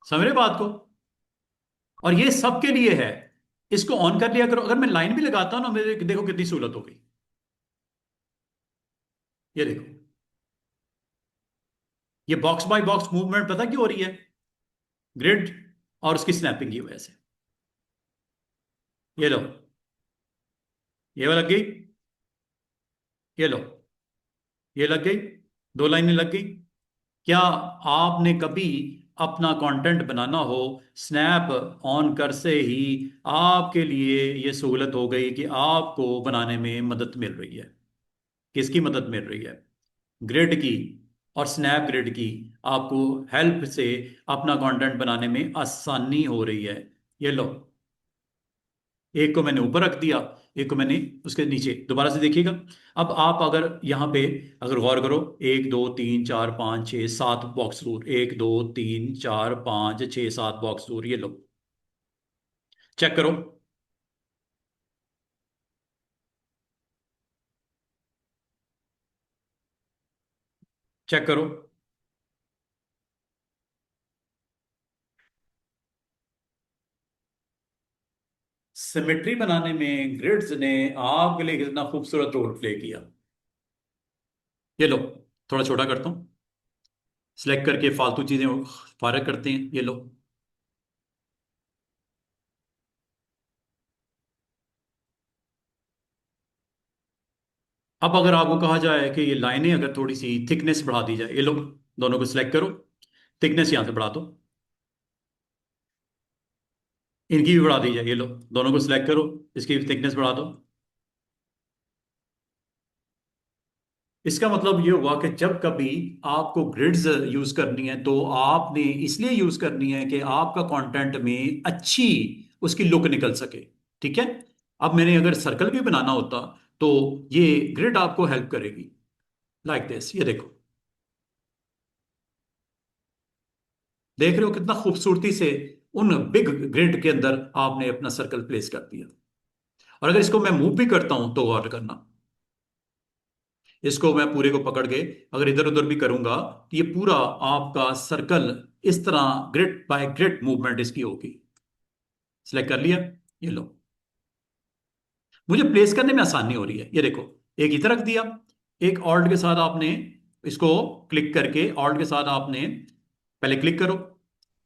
समझ रहे बात को? और ये सबके लिए है। इसको ऑन कर लिया करो। अगर मैं लाइन भी लगाता हूं ना, मेरे देखो कितनी सहूलत हो गई। ये देखो, ये बॉक्स बाय बॉक्स मूवमेंट पता क्यों हो रही है? ग्रिड और उसकी स्नैपिंग की वजह से। ये लो, ये लग गई। ये लो, ये लग गई। दो लाइनें लग गई। क्या आपने कभी अपना कंटेंट बनाना हो, स्नैप ऑन कर से ही आपके लिए ये सहूलत हो गई कि आपको बनाने में मदद मिल रही है? किसकी मदद मिल रही है? ग्रिड की और स्नैप ग्रिड की। आपको हेल्प से अपना कंटेंट बनाने में आसानी हो रही है। ये लो, एक को मैंने ऊपर रख दिया, एक को मैंने उसके नीचे। दोबारा से देखिएगा। अब आप अगर यहाँ पे अगर गौर करो, 1 2 3 4 5 6 7 बॉक्स दूर, 1 2 3 4 5 6 7 बॉक्स दूर। ये लो, चेक करो। चेक करो। सिमेट्री बनाने में ग्रिड्स ने आपके लिए कितना खूबसूरत रोल प्ले किया। ये लो, थोड़ा छोटा करता हूँ। सिलेक्ट करके फालतू चीजें फारग करते हैं। ये लो। अब अगर आपको कहा जाए कि ये लाइनें अगर थोड़ी सी थिकनेस बढ़ा दी जाए, ये लो, दोनों को सिलेक्ट करो, थिकनेस यहां से बढ़ा दो, इनकी भी बढ़ा दी जाए। ये लो, दोनों को सिलेक्ट करो, इसकी भी थिकनेस बढ़ा दो। इसका मतलब ये हुआ कि जब कभी आपको ग्रिड्स यूज करनी है तो आपने इसलिए यूज करनी है कि आपका कंटेंट में अच्छी उसकी लुक निकल सके। ठीक है। अब मैंने अगर सर्कल भी बनाना होता तो ये ग्रिड आपको हेल्प करेगी। लाइक दिस, ये देखो। देख रहे हो कितना खूबसूरती से उन बिग ग्रिड के अंदर आपने अपना सर्कल प्लेस कर दिया। और अगर इसको मैं मूव भी करता हूं तो गौर करना, इसको मैं पूरे को पकड़ के अगर इधर उधर भी करूंगा तो ये पूरा आपका सर्कल इस तरह ग्रिड बाय ग्रिड मूवमेंट इसकी होगी। सिलेक्ट कर लिया। ये लो, मुझे प्लेस करने में आसानी हो रही है। ये देखो, एक इधर रख दिया, एक ऑल्ट के साथ आपने इसको क्लिक करके, ऑल्ट के साथ आपने पहले क्लिक करो,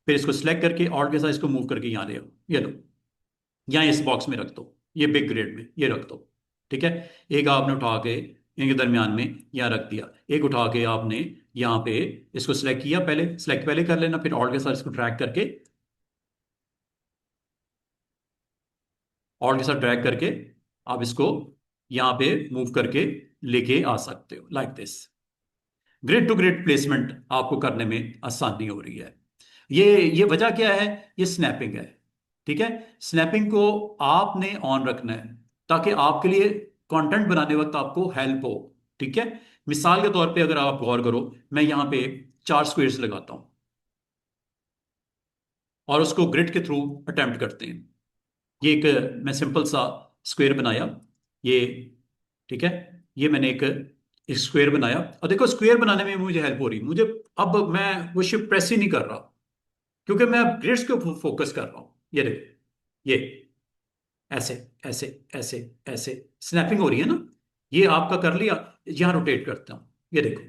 फिर इसको सिलेक्ट करके ऑल्ट के साथ इसको मूव करके यहां ले आओ। ये लो, यहाँ इस बॉक्स में रख दो, ये बिग ग्रिड में ये रख दो। ठीक है। एक आपने उठा के इनके दरमियान में यहाँ रख दिया, एक उठा के आपने यहाँ पे इसको सिलेक्ट किया, पहले सिलेक्ट पहले कर लेना, फिर ऑल्ट के साथ इसको ड्रैग करके, ऑल्ट के साथ ड्रैग करके आप इसको यहाँ पे मूव करके लेके आ सकते हो। Like this, grid to grid placement आपको करने में आसानी हो रही है। ये वजह क्या है? ये स्नैपिंग है। ठीक है। स्नैपिंग को आपने ऑन रखना है ताकि आपके लिए कंटेंट बनाने वक्त आपको हेल्प हो। ठीक है। मिसाल के तौर पे अगर आप गौर करो, मैं यहां पे 4 स्क्वेयर्स लगाता हूं और उसको ग्रिड के थ्रू अटेम्प्ट करते हैं। ये एक मैं सिंपल सा स्क्वेयर बनाया। ये ठीक है। ये मैंने एक स्क्वेयर बनाया और देखो स्क्वेयर बनाने में मुझे हेल्प हो रही मुझे। अब मैं वो शिफ्ट प्रेस ही नहीं कर रहा क्योंकि मैं ग्रिड्स के ऊपर फोकस कर रहा हूं। ये देखो, ये ऐसे ऐसे ऐसे ऐसे स्नैपिंग हो रही है ना। ये आपका कर लिया। यहां रोटेट करता हूं, ये देखो,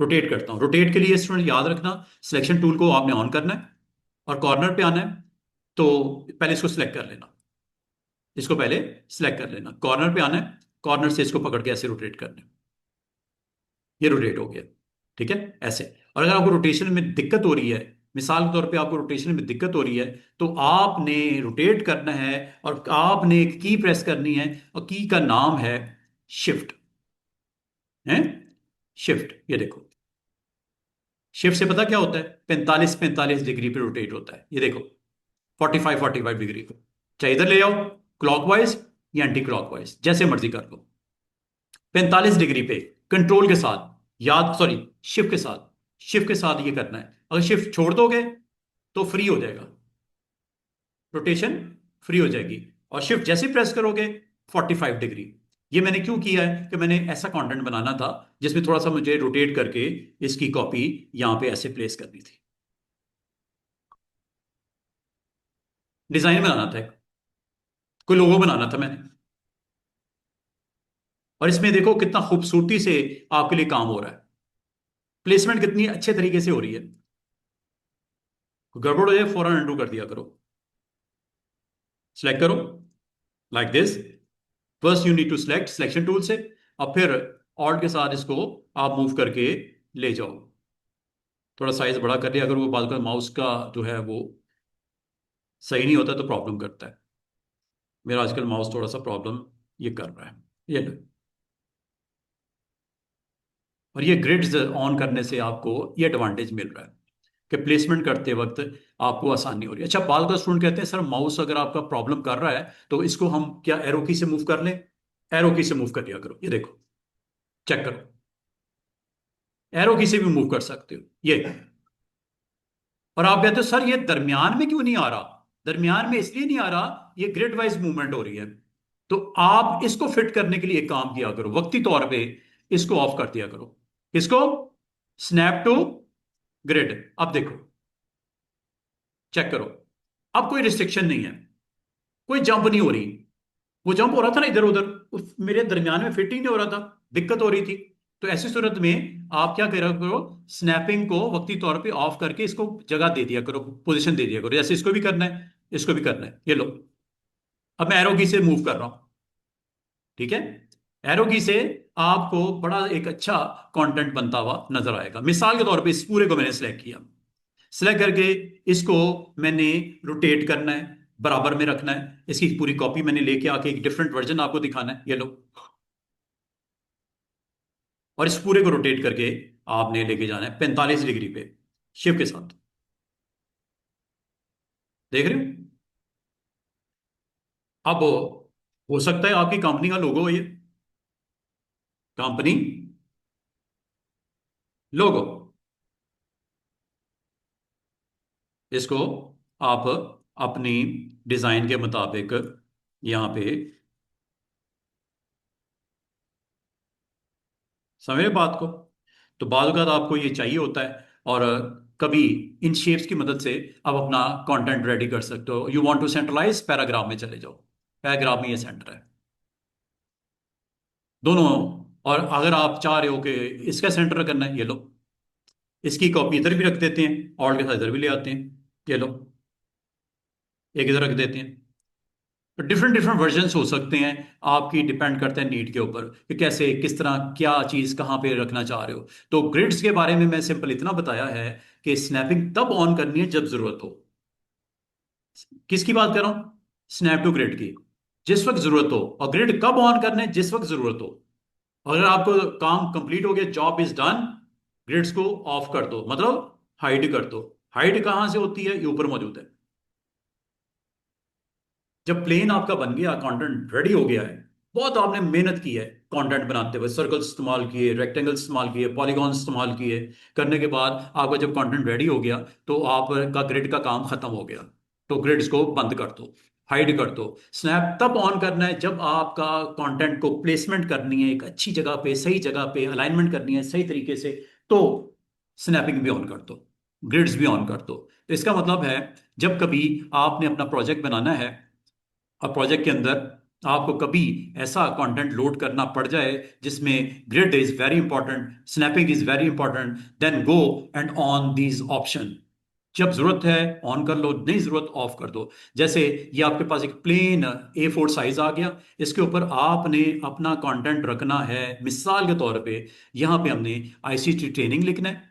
रोटेट करता हूं। रोटेट के लिए स्टूडेंट याद रखना, सिलेक्शन टूल को आपने ऑन करना है और कॉर्नर पे आना है। तो पहले इसको सिलेक्ट कर लेना, इसको पहले सिलेक्ट कर लेना, कॉर्नर पे आना है, कॉर्नर से इसको पकड़ के ऐसे रोटेट करना है। ये रोटेट हो गया। ठीक है, ऐसे। और अगर आपको रोटेशन में दिक्कत हो रही है, मिसाल के तौर पे आपको रोटेशन में दिक्कत हो रही है, तो आपने रोटेट करना है और आपने एक की प्रेस करनी है और की का नाम है शिफ्ट। है शिफ्ट। ये देखो, शिफ्ट से पता क्या होता है? 45 45 डिग्री पे रोटेट होता है। ये देखो, 45 45 डिग्री पे, चाहे इधर ले जाओ क्लॉकवाइज या एंटी क्लॉकवाइज, जैसे मर्जी कर लो। 45 डिग्री पे कंट्रोल के साथ, याद सॉरी, शिफ्ट के साथ, शिफ्ट के साथ ये करना है। अगर शिफ्ट छोड़ दोगे तो फ्री हो जाएगा, रोटेशन फ्री हो जाएगी। और शिफ्ट जैसे प्रेस करोगे 45 डिग्री। ये मैंने क्यों किया है कि मैंने ऐसा कंटेंट बनाना था जिसमें थोड़ा सा मुझे रोटेट करके इसकी कॉपी यहां पे ऐसे प्लेस करनी थी, डिजाइन बनाना था, कोई लोगो बनाना था मैंने। और इसमें देखो कितना खूबसूरती से आपके लिए काम हो रहा है, प्लेसमेंट कितनी अच्छे तरीके से हो रही है। गड़बड़ हो जाए फौरन अंडू कर दिया करो, सिलेक्ट करो like this. First you need to select selection tool से, और फिर ऑल्ट के साथ इसको आप मूव करके ले जाओ। थोड़ा साइज बड़ा कर लिया, अगर वो बाद का माउस का जो है वो सही नहीं होता तो प्रॉब्लम करता है। मेरा आजकल माउस थोड़ा सा प्रॉब्लम ये कर रहा है, ये लो। और ये ग्रिड्स ऑन करने से आपको ये एडवांटेज मिल रहा है कि प्लेसमेंट करते वक्त आपको आसानी हो रही है। अच्छा, बाल का स्टूडेंट कहते हैं सर माउस अगर आपका प्रॉब्लम कर रहा है तो इसको हम क्या एरो की से मूव कर लें? एरो की से मूव कर लिया करो, ये देखो, चेक करो, एरो की से भी मूव कर सकते हो ये। और आप कहते हो सर ये दरमियान में क्यों नहीं आ रहा? दरमियान में इसलिए नहीं आ रहा, ये ग्रिड वाइज मूवमेंट हो रही है। तो आप इसको फिट करने के लिए एक काम किया करो, वक्ती तौर पे इसको ऑफ कर दिया करो। इसको स्नैप टू ग्रिड, अब देखो, चेक करो, अब कोई रिस्ट्रिक्शन नहीं है, कोई जंप नहीं हो रही। वो जंप हो रहा था ना इधर उधर, उस मेरे दरमियान में फिट ही नहीं हो रहा था, दिक्कत हो रही थी। तो ऐसी सूरत में आप क्या करा करो, स्नैपिंग को वक्ती तौर पे ऑफ करके इसको जगह दे दिया करो, पोजीशन दे दिया करो। जैसे इसको भी करना है, इसको भी करना है, ये लो। अब मैं एरो की से मूव कर रहा हूं, ठीक है। एरो की से आपको बड़ा एक अच्छा कंटेंट बनता हुआ नजर आएगा। मिसाल के तौर पे इस पूरे को मैंने सेलेक्ट किया, सेलेक्ट करके इसको मैंने रोटेट करना है, बराबर में रखना है। इसकी पूरी कॉपी मैंने लेके आके एक डिफरेंट वर्जन आपको दिखाना है, ये लो। और इस पूरे को रोटेट करके आपने लेके जाना है 45 डिग्री पे शिफ्ट के साथ, देख रहे हो? अब हो सकता है आपकी कंपनी का लोगो हो ये, कंपनी लोगो, इसको आप अपनी डिजाइन के मुताबिक यहां पे, समझ रहे बात को? तो बाद का आपको ये चाहिए होता है, और कभी इन शेप्स की मदद से आप अपना कंटेंट रेडी कर सकते हो। You want to centralize, paragraph में चले जाओ, पैराग्राफ में ये सेंटर है दोनों। और अगर आप चाह रहे हो कि इसका सेंटर करना है, ये लो, इसकी कॉपी इधर भी रख देते हैं, ऑल्ट के साथ इधर भी ले आते हैं, ये लो, एक इधर रख देते हैं। तो डिफरेंट डिफरेंट वर्जन्स हो सकते हैं, आपकी डिपेंड करता है नीड के ऊपर कि कैसे किस तरह क्या चीज़ कहाँ पे रखना चाह रहे हो। तो ग्रिड्स के बारे में मैं सिंपल इतना बताया है कि स्नैपिंग तब ऑन करनी है जब जरूरत हो। किसकी बात कर रहा हूं? स्नैप टू ग्रिड की, जिस वक्त जरूरत हो। और ग्रिड कब ऑन करना है? जिस वक्त जरूरत हो। अगर आपको काम कंप्लीट हो गया, जॉब इज डन, ग्रिड्स को ऑफ कर दो, मतलब हाइड कर दो। हाइड कहां से होती है? ये ऊपर मौजूद है। जब प्लेन आपका बन गया, कंटेंट रेडी हो गया है, बहुत आपने मेहनत की है कंटेंट बनाते हुए, सर्कल इस्तेमाल किए, रेक्टेंगल इस्तेमाल किए, पॉलीगॉन इस्तेमाल किए, करने के बाद आपका जब कंटेंट रेडी हो गया तो आपका ग्रिड का काम खत्म हो गया। तो ग्रिड्स को बंद कर दो, हाइड कर दो। स्नैप तब ऑन करना है जब आपका कंटेंट को प्लेसमेंट करनी है एक अच्छी जगह पे, सही जगह पे अलाइनमेंट करनी है सही तरीके से, तो स्नैपिंग भी ऑन कर दो, ग्रिड्स भी ऑन कर दो। तो इसका मतलब है जब कभी आपने अपना प्रोजेक्ट बनाना है और प्रोजेक्ट के अंदर आपको कभी ऐसा कंटेंट लोड करना पड़ जाए जिसमें grid is very important, snapping is very important, then go and on these option. जब जरूरत है ऑन कर लो, नहीं जरूरत ऑफ कर दो। जैसे ये आपके पास एक प्लेन A4 साइज आ गया, इसके ऊपर आपने अपना कंटेंट रखना है। मिसाल के तौर पे यहाँ पे हमने ICT ट्रेनिंग लिखना है,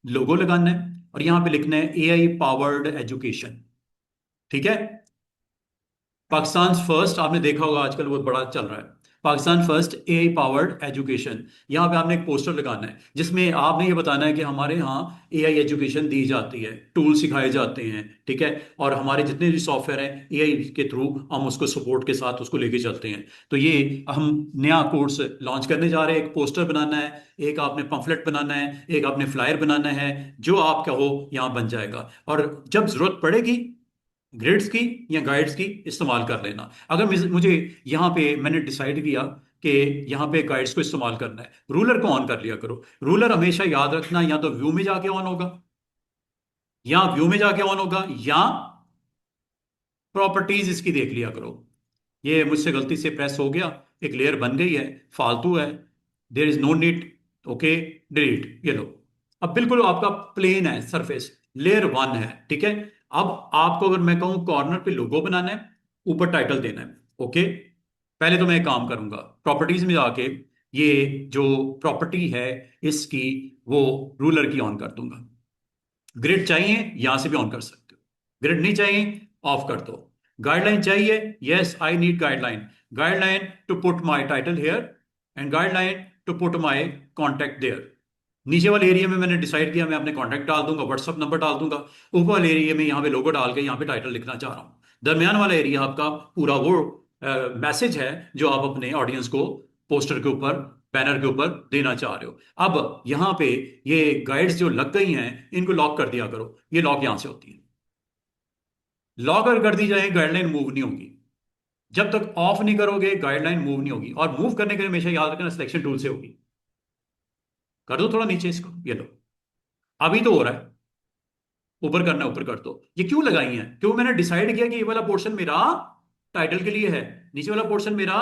लोगो लगाना है, और यहाँ पे लिखना है AI पावर्ड एजुकेशन, ठीक है। पाकिस्तान फर्स्ट, आपने देखा होगा आजकल वो बड़ा चल रहा है, Pakistan first AI powered education. यहाँ पे आपने एक पोस्टर लगाना है जिसमें आपने ये बताना है कि हमारे यहाँ AI एजुकेशन दी जाती है, टूल सिखाए जाते हैं, ठीक है। और हमारे जितने भी सॉफ्टवेयर हैं AI के थ्रू हम उसको सपोर्ट के साथ उसको लेके चलते हैं। तो ये हम नया कोर्स लॉन्च करने जा रहे हैं। एक पोस्टर बनाना है, एक आपने पम्फलेट बनाना है, एक आपने फ्लायर बनाना है, जो आपका हो यहाँ बन जाएगा। और जब जरूरत पड़ेगी ग्रिड्स की या गाइड्स की इस्तेमाल कर लेना। अगर मुझे यहाँ पे मैंने डिसाइड किया कि यहाँ पे गाइड्स को इस्तेमाल करना है, रूलर को ऑन कर लिया करो। रूलर हमेशा याद रखना या तो व्यू में जाके ऑन होगा, या व्यू में जाके ऑन होगा, या प्रॉपर्टीज इसकी देख लिया करो। ये मुझसे गलती से प्रेस हो गया, एक लेयर बन गई है, फालतू है, there is no need, okay, delete. ये लो, अब बिल्कुल आपका प्लेन है सरफेस, लेयर वन है, ठीक है। अब आपको अगर मैं कहूं कॉर्नर पे लोगो बनाना है, ऊपर टाइटल देना है, ओके। पहले तो मैं एक काम करूंगा, प्रॉपर्टीज में जाके ये जो प्रॉपर्टी है इसकी, वो रूलर की ऑन कर दूंगा। ग्रिड चाहिए यहां से भी ऑन कर सकते हो, ग्रिड नहीं चाहिए ऑफ कर दो। गाइडलाइन चाहिए, yes I need guideline, guideline to put my title here and guideline to put my contact there. नीचे वाले एरिया में मैंने डिसाइड किया मैं अपने कॉन्टेक्ट डाल दूंगा, व्हाट्सअप नंबर डाल दूंगा। ऊपर वाले एरिया में यहाँ पे लोगो डाल के यहाँ पे टाइटल लिखना चाह रहा हूँ। दरमियान वाला एरिया आपका पूरा वो मैसेज है जो आप अपने ऑडियंस को पोस्टर के ऊपर, बैनर के ऊपर देना चाह रहे हो। अब यहाँ पे ये गाइड्स जो लग गई हैं इनको लॉक कर दिया करो, ये लॉक यहां से होती है। लॉक अगर कर दी जाए गाइडलाइन मूव नहीं होगी, जब तक ऑफ नहीं करोगे गाइडलाइन मूव नहीं होगी। और मूव करने के लिए हमेशा याद रखना सिलेक्शन टूल से होगी। कर दो थोड़ा नीचे इसको, ये लो, अभी तो हो रहा है, ऊपर करना है ऊपर कर दो। ये क्यों लगाई है? क्यों? मैंने डिसाइड किया कि ये वाला पोर्शन मेरा टाइटल के लिए है, नीचे वाला पोर्शन मेरा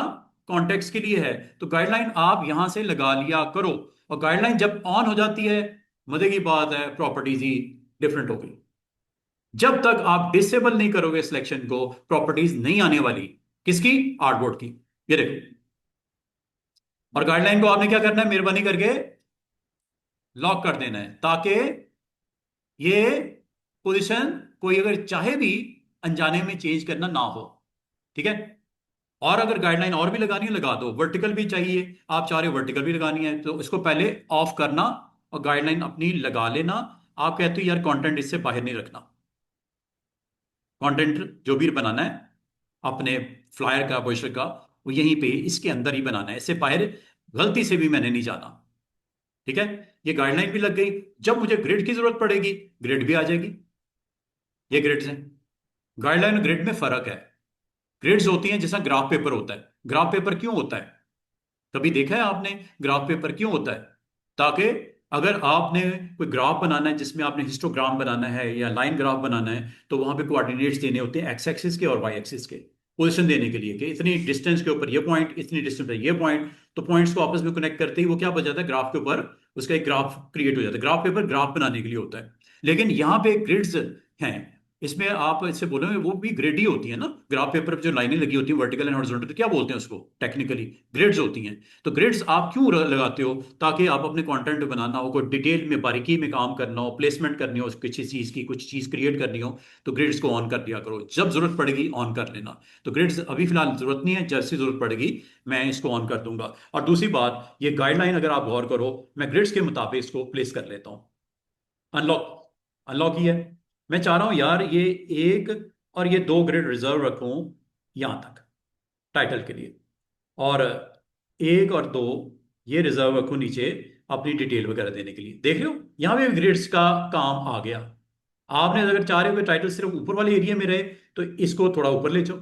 कॉन्टेक्स्ट के लिए है। तो गाइडलाइन आप यहां से लगा लिया करो। और गाइडलाइन जब ऑन हो जाती है, मजे की बात है, प्रॉपर्टीज ही डिफरेंट हो गई। जब तक आप डिसेबल नहीं करोगे सिलेक्शन को, प्रॉपर्टीज नहीं आने वाली। किसकी? आर्टबोर्ड की। ये देखो, और गाइडलाइन को आपने क्या करना है, मेहरबानी करके लॉक कर देना है, ताकि ये पोजीशन कोई अगर चाहे भी अनजाने में चेंज करना ना हो, ठीक है। और अगर गाइडलाइन और भी लगानी है लगा दो, वर्टिकल भी चाहिए, आप चाह रहे हो वर्टिकल भी लगानी है तो इसको पहले ऑफ करना और गाइडलाइन अपनी लगा लेना। आप कहते हो यार कंटेंट इससे बाहर नहीं रखना, कंटेंट जो भी बनाना है अपने फ्लायर का, पोस्टर का, वो यहीं पे इसके अंदर ही बनाना है, इससे बाहर गलती से भी मैंने नहीं जाना, ठीक है। ये गाइडलाइन भी लग गई। जब मुझे ग्रिड की जरूरत पड़ेगी, ग्रिड भी आ जाएगी। ये ग्रिड्स हैं। गाइडलाइन और ग्रिड में फर्क है। ग्रिड्स होती हैं जैसा ग्राफ पेपर होता है। ग्राफ पेपर क्यों होता है? कभी देखा है आपने ग्राफ पेपर क्यों होता है? ताकि अगर आपने कोई ग्राफ बनाना है जिसमें आपने हिस्टोग्राम बनाना है या लाइन ग्राफ बनाना है, तो वहां पे कोऑर्डिनेट्स देने होते हैं, एक्स एक्सिस के और वाई एक्सिस के, पोजीशन देने के लिए कि इतनी डिस्टेंस के ऊपर ये पॉइंट, इतनी डिस्टेंस पे ये पॉइंट। तो पॉइंट्स को आपस में कनेक्ट करते ही वो क्या बच जाता है, ग्राफ के ऊपर उसका एक ग्राफ क्रिएट हो जाता है। ग्राफ पेपर ग्राफ बनाने के लिए होता है। लेकिन यहाँ पे ग्रिड्स हैं, इसमें आप इससे बोलोगे वो भी ग्रिड ही होती है ना। ग्राफ पेपर पे जो लाइनें लगी होती है वर्टिकल एंड हॉरिजॉन्टल, तो क्या बोलते हैं उसको टेक्निकली? ग्रिड्स होती हैं। तो ग्रिड्स आप क्यों लगाते हो? ताकि आप अपने कंटेंट बनाना हो, कोई डिटेल में बारीकी में काम करना हो, प्लेसमेंट करनी हो किसी चीज की, कुछ चीज क्रिएट करनी हो, तो ग्रिड्स को ऑन कर दिया करो। जब जरूरत पड़ेगी ऑन कर लेना। तो ग्रिड्स अभी फिलहाल जरूरत नहीं है, जैसी जरूरत पड़ेगी मैं इसको ऑन कर दूंगा। और दूसरी बात, ये गाइडलाइन अगर आप गौर करो, मैं ग्रिड्स के मुताबिक इसको प्लेस कर लेता हूँ। अनलॉक, अनलॉक ही है। मैं चाह रहा हूं यार ये एक और ये दो ग्रिड रिजर्व रखूं यहां तक टाइटल के लिए, और एक और दो ये रिजर्व रखूं नीचे अपनी डिटेल वगैरह देने के लिए। देख रहे हो यहां पे ग्रिड्स का काम आ गया। आपने अगर चाह रहे हो कि टाइटल सिर्फ ऊपर वाले एरिया में रहे, तो इसको थोड़ा ऊपर ले जाओ,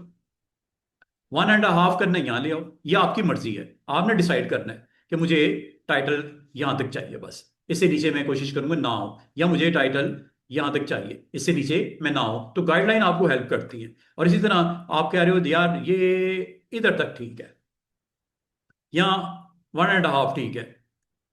1.5 करना है, यहां ले आओ। ये आपकी मर्जी है, आपने डिसाइड करना है कि मुझे टाइटल यहां तक चाहिए बस, इससे नीचे मैं कोशिश करूंगा ना हो, या मुझे टाइटल यहां तक चाहिए इससे नीचे मैं ना हो। तो गाइडलाइन आपको हेल्प करती है। और इसी तरह आप कह रहे हो यार ये इधर तक ठीक है, यहाँ 1.5 ठीक है,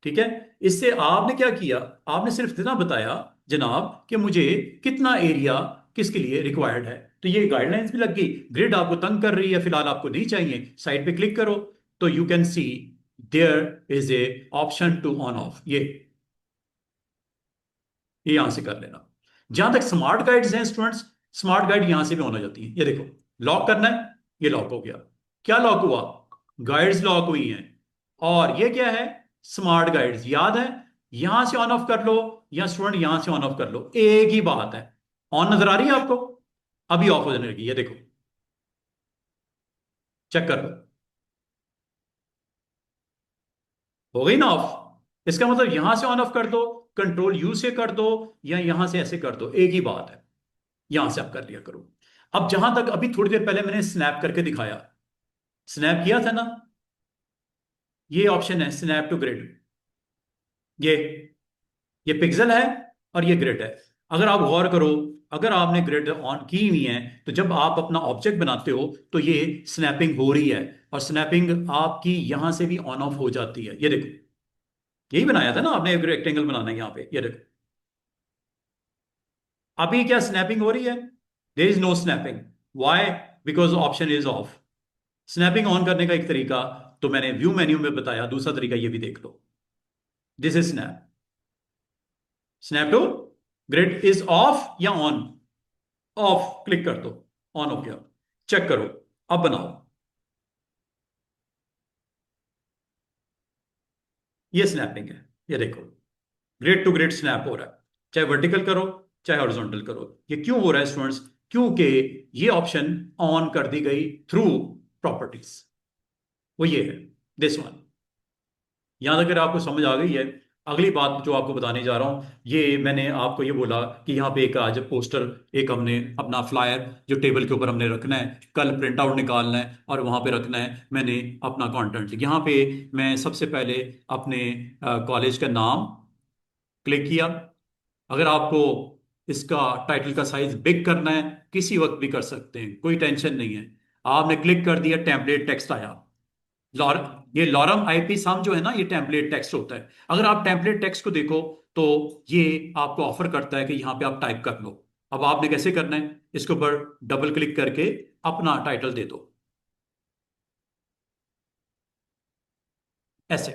ठीक है। इससे आपने क्या किया, आपने सिर्फ इतना बताया जनाब कि मुझे कितना एरिया किसके लिए रिक्वायर्ड है। तो ये गाइडलाइंस भी लग गई। ग्रिड आपको तंग कर रही है, फिलहाल आपको नहीं चाहिए, साइड पे क्लिक करो तो you can see there is a option to on off. ये यहां से कर लेना। जहां तक स्मार्ट गाइड्स हैं स्टूडेंट्स, स्मार्ट गाइड यहां से भी ऑन हो जाती है। ये देखो, लॉक करना है, ये लॉक हो गया। क्या लॉक हुआ? गाइड्स लॉक हुई हैं। और ये क्या है? Smart guides. याद है, यहां से ऑन ऑफ कर लो या स्टूडेंट यहां से ऑन ऑफ कर लो, एक ही बात है। ऑन नजर आ रही है आपको? अभी ऑफ हो जाने लगी, ये देखो, चेक कर लो, हो गई ना ऑफ। इसका मतलब यहां से ऑन ऑफ कर दो, कंट्रोल यू से कर दो, या यहां से ऐसे कर दो, एक ही बात है। यहां से आप कर लिया करो। अब जहां तक अभी थोड़ी देर पहले मैंने स्नैप करके दिखाया, स्नैप किया था ना, ये ऑप्शन है स्नैप टू ग्रिड। ये ये पिक्सल है और ये ग्रिड है। अगर आप गौर करो, अगर आपने ग्रिड ऑन की हुई है तो जब आप अपना ऑब्जेक्ट बनाते हो तो ये स्नैपिंग हो रही है, और स्नैपिंग आपकी यहां से भी ऑन ऑफ हो जाती है। ये देखो, यही बनाया था ना आपने, एक रेक्टेंगल बनाना है यहां पे, ये देखो। अभी क्या स्नैपिंग हो रही है? There is no snapping. Why? Because option is off. Snapping on करने का एक तरीका तो मैंने व्यू मेन्यू में बताया, दूसरा तरीका ये भी देख लो। This is snap. Snap to grid is off या ऑन? ऑफ क्लिक कर दो, ऑन हो गया। चेक करो, अब बनाओ। ये स्नैपिंग है, ये देखो, ग्रिड टू ग्रिड स्नैप हो रहा है, चाहे वर्टिकल करो चाहे हॉरिजॉन्टल करो। ये क्यों हो रहा है स्टूडेंट्स? क्योंकि ये ऑप्शन ऑन कर दी गई थ्रू प्रॉपर्टीज। वो ये है, दिस वन। यहां तक अगर आपको समझ आ गई है, अगली बात जो आपको बताने जा रहा हूं, ये मैंने आपको ये बोला कि यहाँ पे एक आज पोस्टर, एक हमने अपना फ्लायर जो टेबल के ऊपर हमने रखना है, कल प्रिंट आउट निकालना है और वहां पे रखना है। मैंने अपना कंटेंट यहाँ पे, मैं सबसे पहले अपने कॉलेज का नाम क्लिक किया। अगर आपको इसका टाइटल का साइज बिग करना है, किसी वक्त भी कर सकते हैं, कोई टेंशन नहीं है। आपने क्लिक कर दिया, टेम्पलेट टेक्स्ट आया। लॉर ये लॉरम आईपी सम जो है ना, ये टेम्पलेट टेक्स्ट होता है। अगर आप टेम्पलेट टेक्स्ट को देखो तो ये आपको ऑफर करता है कि यहाँ पे आप टाइप कर लो। अब आपने कैसे करना है, इसके ऊपर डबल क्लिक करके अपना टाइटल दे दो, ऐसे।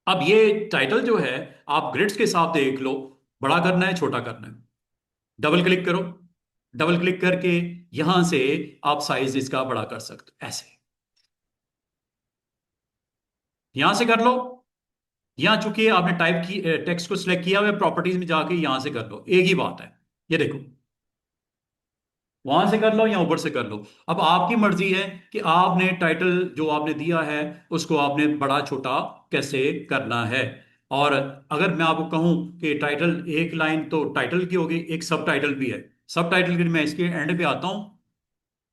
अब ये टाइटल जो है, आप ग्रिड्स के साथ देख लो, बड़ा करना है छोटा करना है, डबल क्लिक करो। डबल क्लिक करके यहां से आप साइज इसका बड़ा कर सकते हो, ऐसे। यहां से कर लो। यहां चूंकि आपने टाइप की टेक्स्ट को सिलेक्ट किया हुआ है, प्रॉपर्टीज में जाके यहां से कर लो, एक ही बात है। ये देखो, वहां से कर लो या ऊपर से कर लो। अब आपकी मर्जी है कि आपने टाइटल जो आपने दिया है उसको आपने बड़ा छोटा कैसे करना है। और अगर मैं आपको कहूं कि टाइटल, एक लाइन तो टाइटल की होगी, एक सब टाइटल भी है। सब टाइटल के लिए मैं इसके एंड पे आता हूं,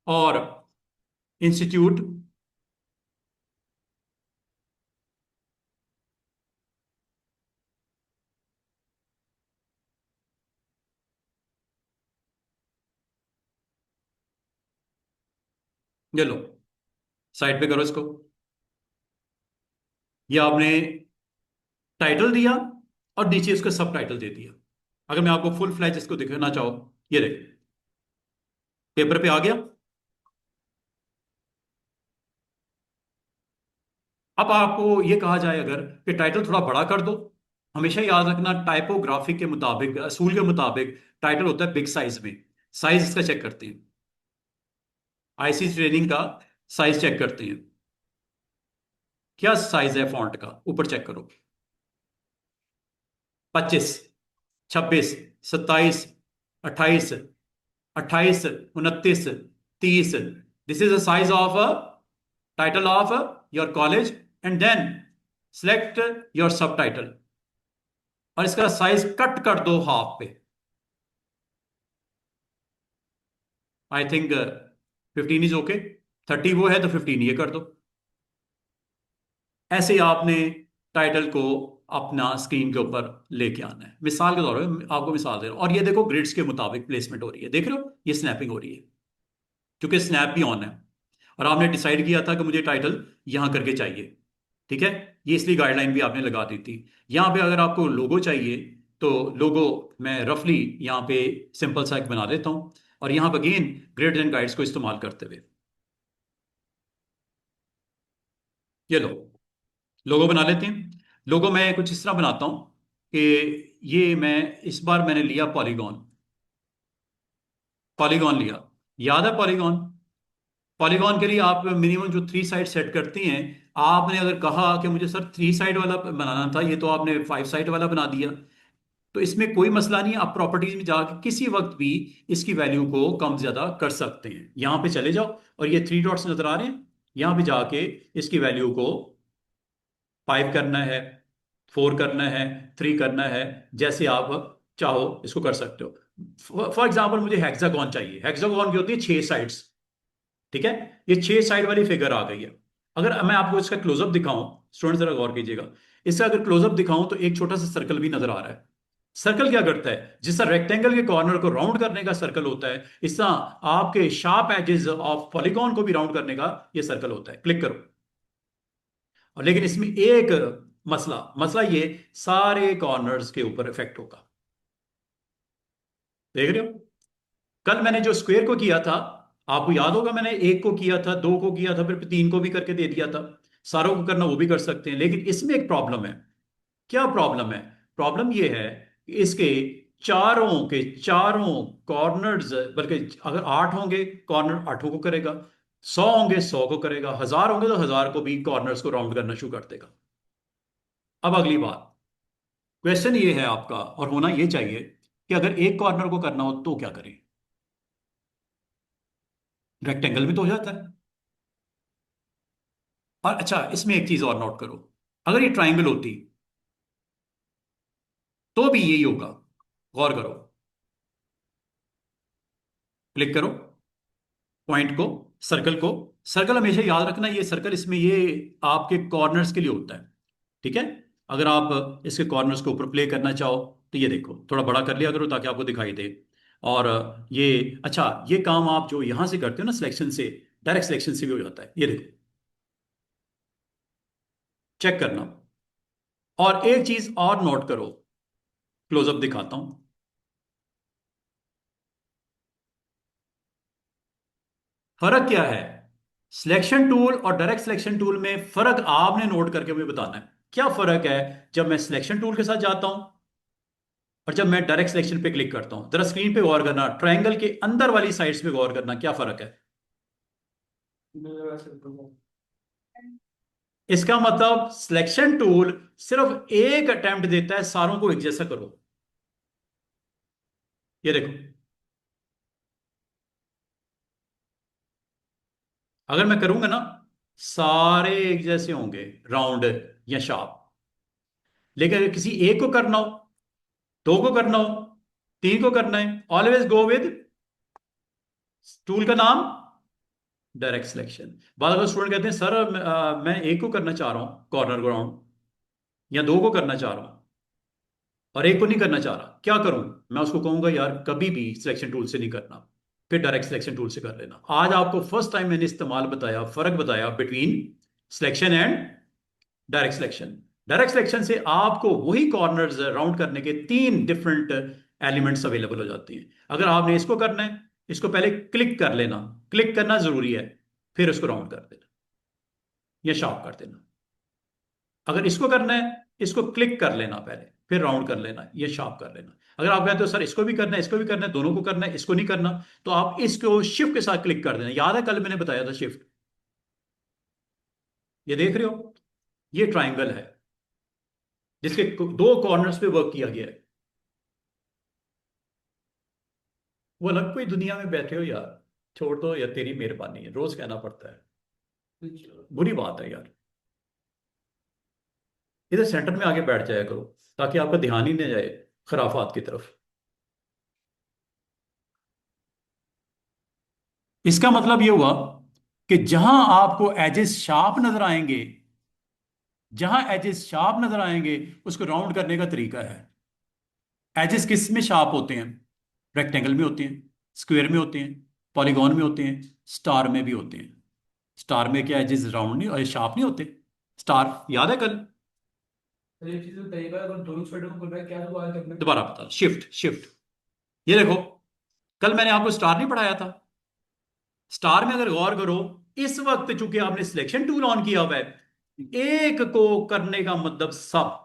और इंस्टीट्यूट, ये लो, साइड पे करो इसको। ये आपने टाइटल दिया और नीचे उसका सब टाइटल दे दिया। अगर मैं आपको फुल फ्लैज इसको दिखाना चाहो, ये देख, पेपर पे आ गया। अब आपको ये कहा जाए अगर कि टाइटल थोड़ा बड़ा कर दो, हमेशा याद रखना टाइपोग्राफी के मुताबिक, असूल के मुताबिक टाइटल होता है बिग साइज में। साइज इसका चेक करते हैं, आईसी ट्रेनिंग का साइज चेक करते हैं। क्या साइज है फॉन्ट का, ऊपर चेक करो। 25, 26, 27, 28, 28, 29, 30। This is the size of a title of your college, and then select your sub title, और इसका साइज कट कर दो हाफ पे। I think 15 is okay. 30 वो है तो 15 ये कर दो। ऐसे आपने टाइटल को अपना स्क्रीन के ऊपर लेके आना है। मिसाल के तौर पे आपको मिसाल दे रहा हूं, और ये देखो ग्रिड्स के मुताबिक प्लेसमेंट हो रही है, देख रहे हो, ये स्नैपिंग हो रही है क्योंकि स्नैप भी ऑन है। और आपने डिसाइड किया था कि मुझे टाइटल यहां करके चाहिए, ठीक है। ये इसलिए गाइडलाइन भी आपने लगा दी थी। यहां पे अगर आपको लोगो चाहिए तो लोगो मैं रफली यहां पे सिंपल सा एक बना देता हूं, और यहां पर अगेन ग्रिड्स एंड गाइड्स को इस्तेमाल करते हुए, ये लो, लोगो बना लेते हैं। लोगो मैं कुछ इस तरह बनाता हूं कि ये मैं, इस बार मैंने लिया पॉलीगॉन। पॉलीगॉन लिया, याद है पॉलीगॉन? पॉलीगॉन के लिए आप मिनिमम जो 3 साइड सेट करती हैं, आपने अगर कहा कि मुझे सर 3 साइड वाला बनाना था, ये तो आपने 5 साइड वाला बना दिया। तो इसमें कोई मसला नहीं है, आप प्रॉपर्टीज में जाके किसी वक्त भी इसकी वैल्यू को कम ज्यादा कर सकते हैं। यहां पे चले जाओ, और ये 3 डॉट्स नजर आ रहे हैं, यहां पे जाके इसकी वैल्यू को 5 करना है, 4 करना है, 3 करना है, जैसे आप चाहो इसको कर सकते हो। फॉर एग्जाम्पल मुझे हेक्सागोन चाहिए। हेक्सागोन की होती है 6 साइड्स, ठीक है। ये 6 साइड वाली फिगर आ गई है। अगर मैं आपको इसका क्लोजअप दिखाऊं, स्टूडेंट जरा गौर कीजिएगा, इसका अगर क्लोजअप दिखाऊं तो एक छोटा सा सर्कल भी नजर आ रहा है। सर्कल क्या करता है? जिस तरह रेक्टेंगल के कॉर्नर को राउंड करने का सर्कल होता है, इस तरह आपके शार्प एजेस ऑफ पॉलीगॉन को भी राउंड करने का ये सर्कल होता है। क्लिक करो। और लेकिन इसमें एक मसला मसला ये, सारे कॉर्नर्स के ऊपर इफेक्ट होगा। देख रहे हो? कल मैंने जो स्क्वायर को किया था, आपको याद होगा, मैंने एक को किया था, दो को किया था, फिर तीन को भी करके दे दिया था। सारों को करना वो भी कर सकते हैं, लेकिन इसमें एक प्रॉब्लम है। क्या प्रॉब्लम है? प्रॉब्लम ये है कि इसके चारों के चारों कॉर्नर्स, बल्कि अगर 8 होंगे कॉर्नर, आठों को करेगा। 100 होंगे 100 को करेगा। 1000 होंगे तो 1000 को भी कॉर्नर्स को राउंड करना शुरू कर देगा। अब अगली बात, क्वेश्चन ये है आपका, और होना ये चाहिए कि अगर एक कॉर्नर को करना हो तो क्या करें? रेक्टेंगल में तो हो जाता है। और अच्छा, इसमें एक चीज और नोट करो, अगर ये ट्राइंगल होती तो भी यही होगा। गौर करो। क्लिक करो पॉइंट को, सर्कल को। सर्कल हमेशा याद रखना, ये सर्कल इसमें ये आपके कॉर्नर्स के लिए होता है। ठीक है? अगर आप इसके कॉर्नर्स को ऊपर प्ले करना चाहो तो ये देखो, थोड़ा बड़ा कर लिया करो ताकि आपको दिखाई दे। और ये, अच्छा, ये काम आप जो यहां से करते हो ना, सिलेक्शन से, डायरेक्ट सिलेक्शन से भी हो जाता है। ये देखो, चेक करना। और एक चीज और नोट करो, क्लोजअप दिखाता हूं। फर्क क्या है? सिलेक्शन टूल और डायरेक्ट सिलेक्शन टूल में फर्क आपने नोट करके मुझे बताना है। क्या फर्क है जब मैं सिलेक्शन टूल के साथ जाता हूं और जब मैं डायरेक्ट सिलेक्शन पे क्लिक करता हूं? जरा स्क्रीन पे गौर करना, ट्रायंगल के अंदर वाली साइड्स पे गौर करना, क्या फर्क है? इसका मतलब सिलेक्शन टूल सिर्फ एक अटेम्प्ट देता है सारों को एक जैसा करो। ये देखो, अगर मैं करूंगा ना, सारे एक जैसे होंगे, राउंड या शार्प। लेकिन अगर किसी एक को करना हो, दो को करना हो, तीन को करना है, ऑलवेज गो विद टूल का नाम डायरेक्ट सिलेक्शन। बाद अगर स्टूडेंट कहते हैं सर मैं एक को करना चाह रहा हूं कॉर्नर को राउंड, या दो को करना चाह रहा हूं और एक को नहीं करना चाह रहा, क्या करूं? मैं उसको कहूंगा यार कभी भी सिलेक्शन टूल से नहीं करना, फिर डायरेक्ट सिलेक्शन टूल से कर लेना। आज आपको फर्स्ट टाइम मैंने इस्तेमाल बताया, फर्क बताया between selection and direct selection. Direct selection से आपको वही कॉर्नर्स राउंड करने के तीन डिफरेंट एलिमेंट्स अवेलेबल हो जाते हैं। अगर आपने इसको करना है, इसको पहले क्लिक कर लेना, क्लिक करना जरूरी है, फिर उसको राउंड कर देना या शार्प कर देना। अगर इसको करना है, इसको क्लिक कर लेना पहले, फिर राउंड कर लेना या शार्प कर लेना। अगर आप कहते हो सर इसको भी करना है, इसको भी करना है, दोनों को करना है, इसको नहीं करना, तो आप इसको शिफ्ट के साथ क्लिक कर देना। याद है कल मैंने बताया था शिफ्ट? ये देख रहे हो, ये ट्राइंगल है जिसके दो कॉर्नर्स पे वर्क किया गया है। वो अलग कोई दुनिया में बैठे हो यार, छोड़ दो यार, तेरी मेहरबानी है, रोज कहना पड़ता है, बुरी बात है यार। इधर सेंटर में आके बैठ जाया करो ताकि आपका ध्यान ही नहीं जाए खराफात की तरफ। इसका मतलब ये हुआ कि जहां आपको एजेस शार्प नजर आएंगे, जहां एजेस शार्प नजर आएंगे, उसको राउंड करने का तरीका है। एजेस किस में शार्प होते हैं? रेक्टेंगल में होते हैं, स्क्वायर में होते हैं, पॉलीगॉन में होते हैं, स्टार में भी होते हैं। स्टार में क्या एजेस राउंड नहीं और शार्प नहीं होते? स्टार याद है कल? तो ये चीज बताइए, अगर दोनों साइडों को करना है क्या दोबारा करना है? दोबारा बता, शिफ्ट शिफ्ट। ये देखो, कल मैंने आपको स्टार नहीं पढ़ाया था? स्टार में अगर गौर करो, इस वक्त चूंकि आपने सिलेक्शन टूल ऑन किया हुआ है, एक को करने का मतलब सब।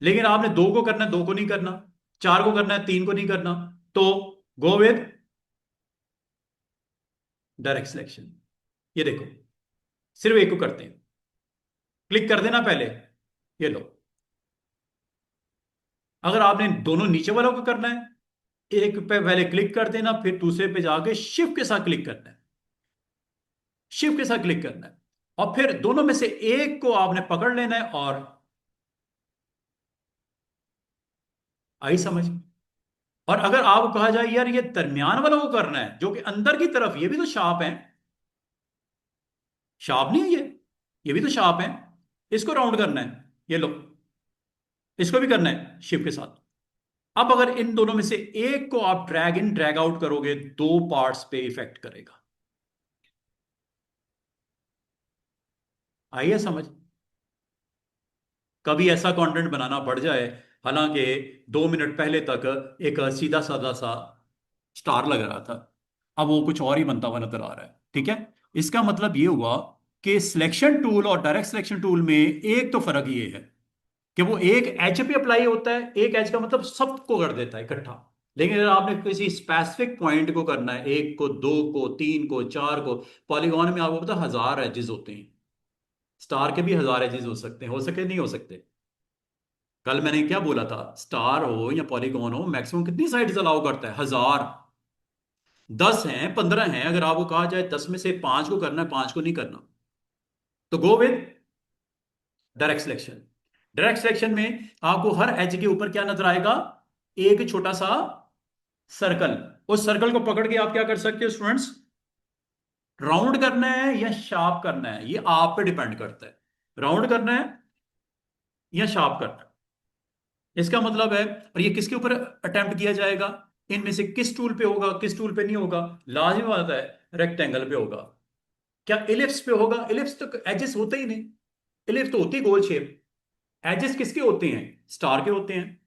लेकिन आपने दो को करना है, दो को नहीं करना, चार को करना है, तीन को नहीं करना, तो गो विद डायरेक्ट सिलेक्शन। ये देखो, सिर्फ एक को करते हैं, क्लिक कर देना पहले। ये लो, अगर आपने दोनों नीचे वालों को करना है, एक पे पहले क्लिक कर देना, फिर दूसरे पे जाके शिफ्ट के साथ क्लिक करना है, शिफ्ट के साथ क्लिक करना है, और फिर दोनों में से एक को आपने पकड़ लेना है। और आई समझ? और अगर आपको कहा जाए यार ये दरमियान वाला को करना है जो कि अंदर की तरफ, ये भी तो शार्प है, शार्प नहीं है ये भी तो शार्प है, इसको राउंड करना है, ये लो, इसको भी करना है शिफ्ट के साथ। अब अगर इन दोनों में से एक को आप ड्रैग इन ड्रैग आउट करोगे, दो पार्ट्स पे इफेक्ट करेगा। आइए समझ। कभी ऐसा कंटेंट बनाना पड़ जाए, हालांकि 2 मिनट पहले तक एक सीधा साधा सा स्टार लग रहा था, अब वो कुछ और ही बनता हुआ नजर आ रहा है। ठीक है, इसका मतलब ये हुआ कि सिलेक्शन टूल और डायरेक्ट सिलेक्शन टूल में एक तो फर्क ये है कि वो एक एज पे अप्लाई होता है, एक एज का मतलब सबको कर देता है इकट्ठा। लेकिन अगर आपने किसी स्पेसिफिक पॉइंट को करना है, एक को, दो को, तीन को, चार को, पॉलीगॉन में आपको पता 1000 एजेस होते हैं, स्टार के भी 1000 एजेस हो सकते हैं, हो सके नहीं हो सकते। कल मैंने क्या बोला था, स्टार हो या पॉलीगॉन हो, मैक्सिमम कितनी साइड्स अलाउ करता है? 1000। 10 हैं, 15 हैं, अगर आपको कहा जाए 10 में से 5 को करना है, 5 को नहीं करना, तो go with direct selection. Direct selection में आपको हर एज के ऊपर क्या नजर आएगा? एक छोटा सा सर्कल। उस सर्कल को पकड़ के आप क्या कर सकते हो स्टूडेंट्स? राउंड करना है या शार्प करना है, ये आप पे डिपेंड करता है। राउंड करना है या शार्प करना है, इसका मतलब है। और ये किसके ऊपर अटेम्प्ट किया जाएगा? इनमें से किस टूल पे होगा, किस टूल पे नहीं होगा? लाजमी बात है, रेक्टेंगल पे होगा। क्या इलिप्स पे होगा? इलिप्स तो एजेस होते ही नहीं, इलिप्स तो होती है गोल शेप। एजेस किसके होते हैं? स्टार के होते हैं,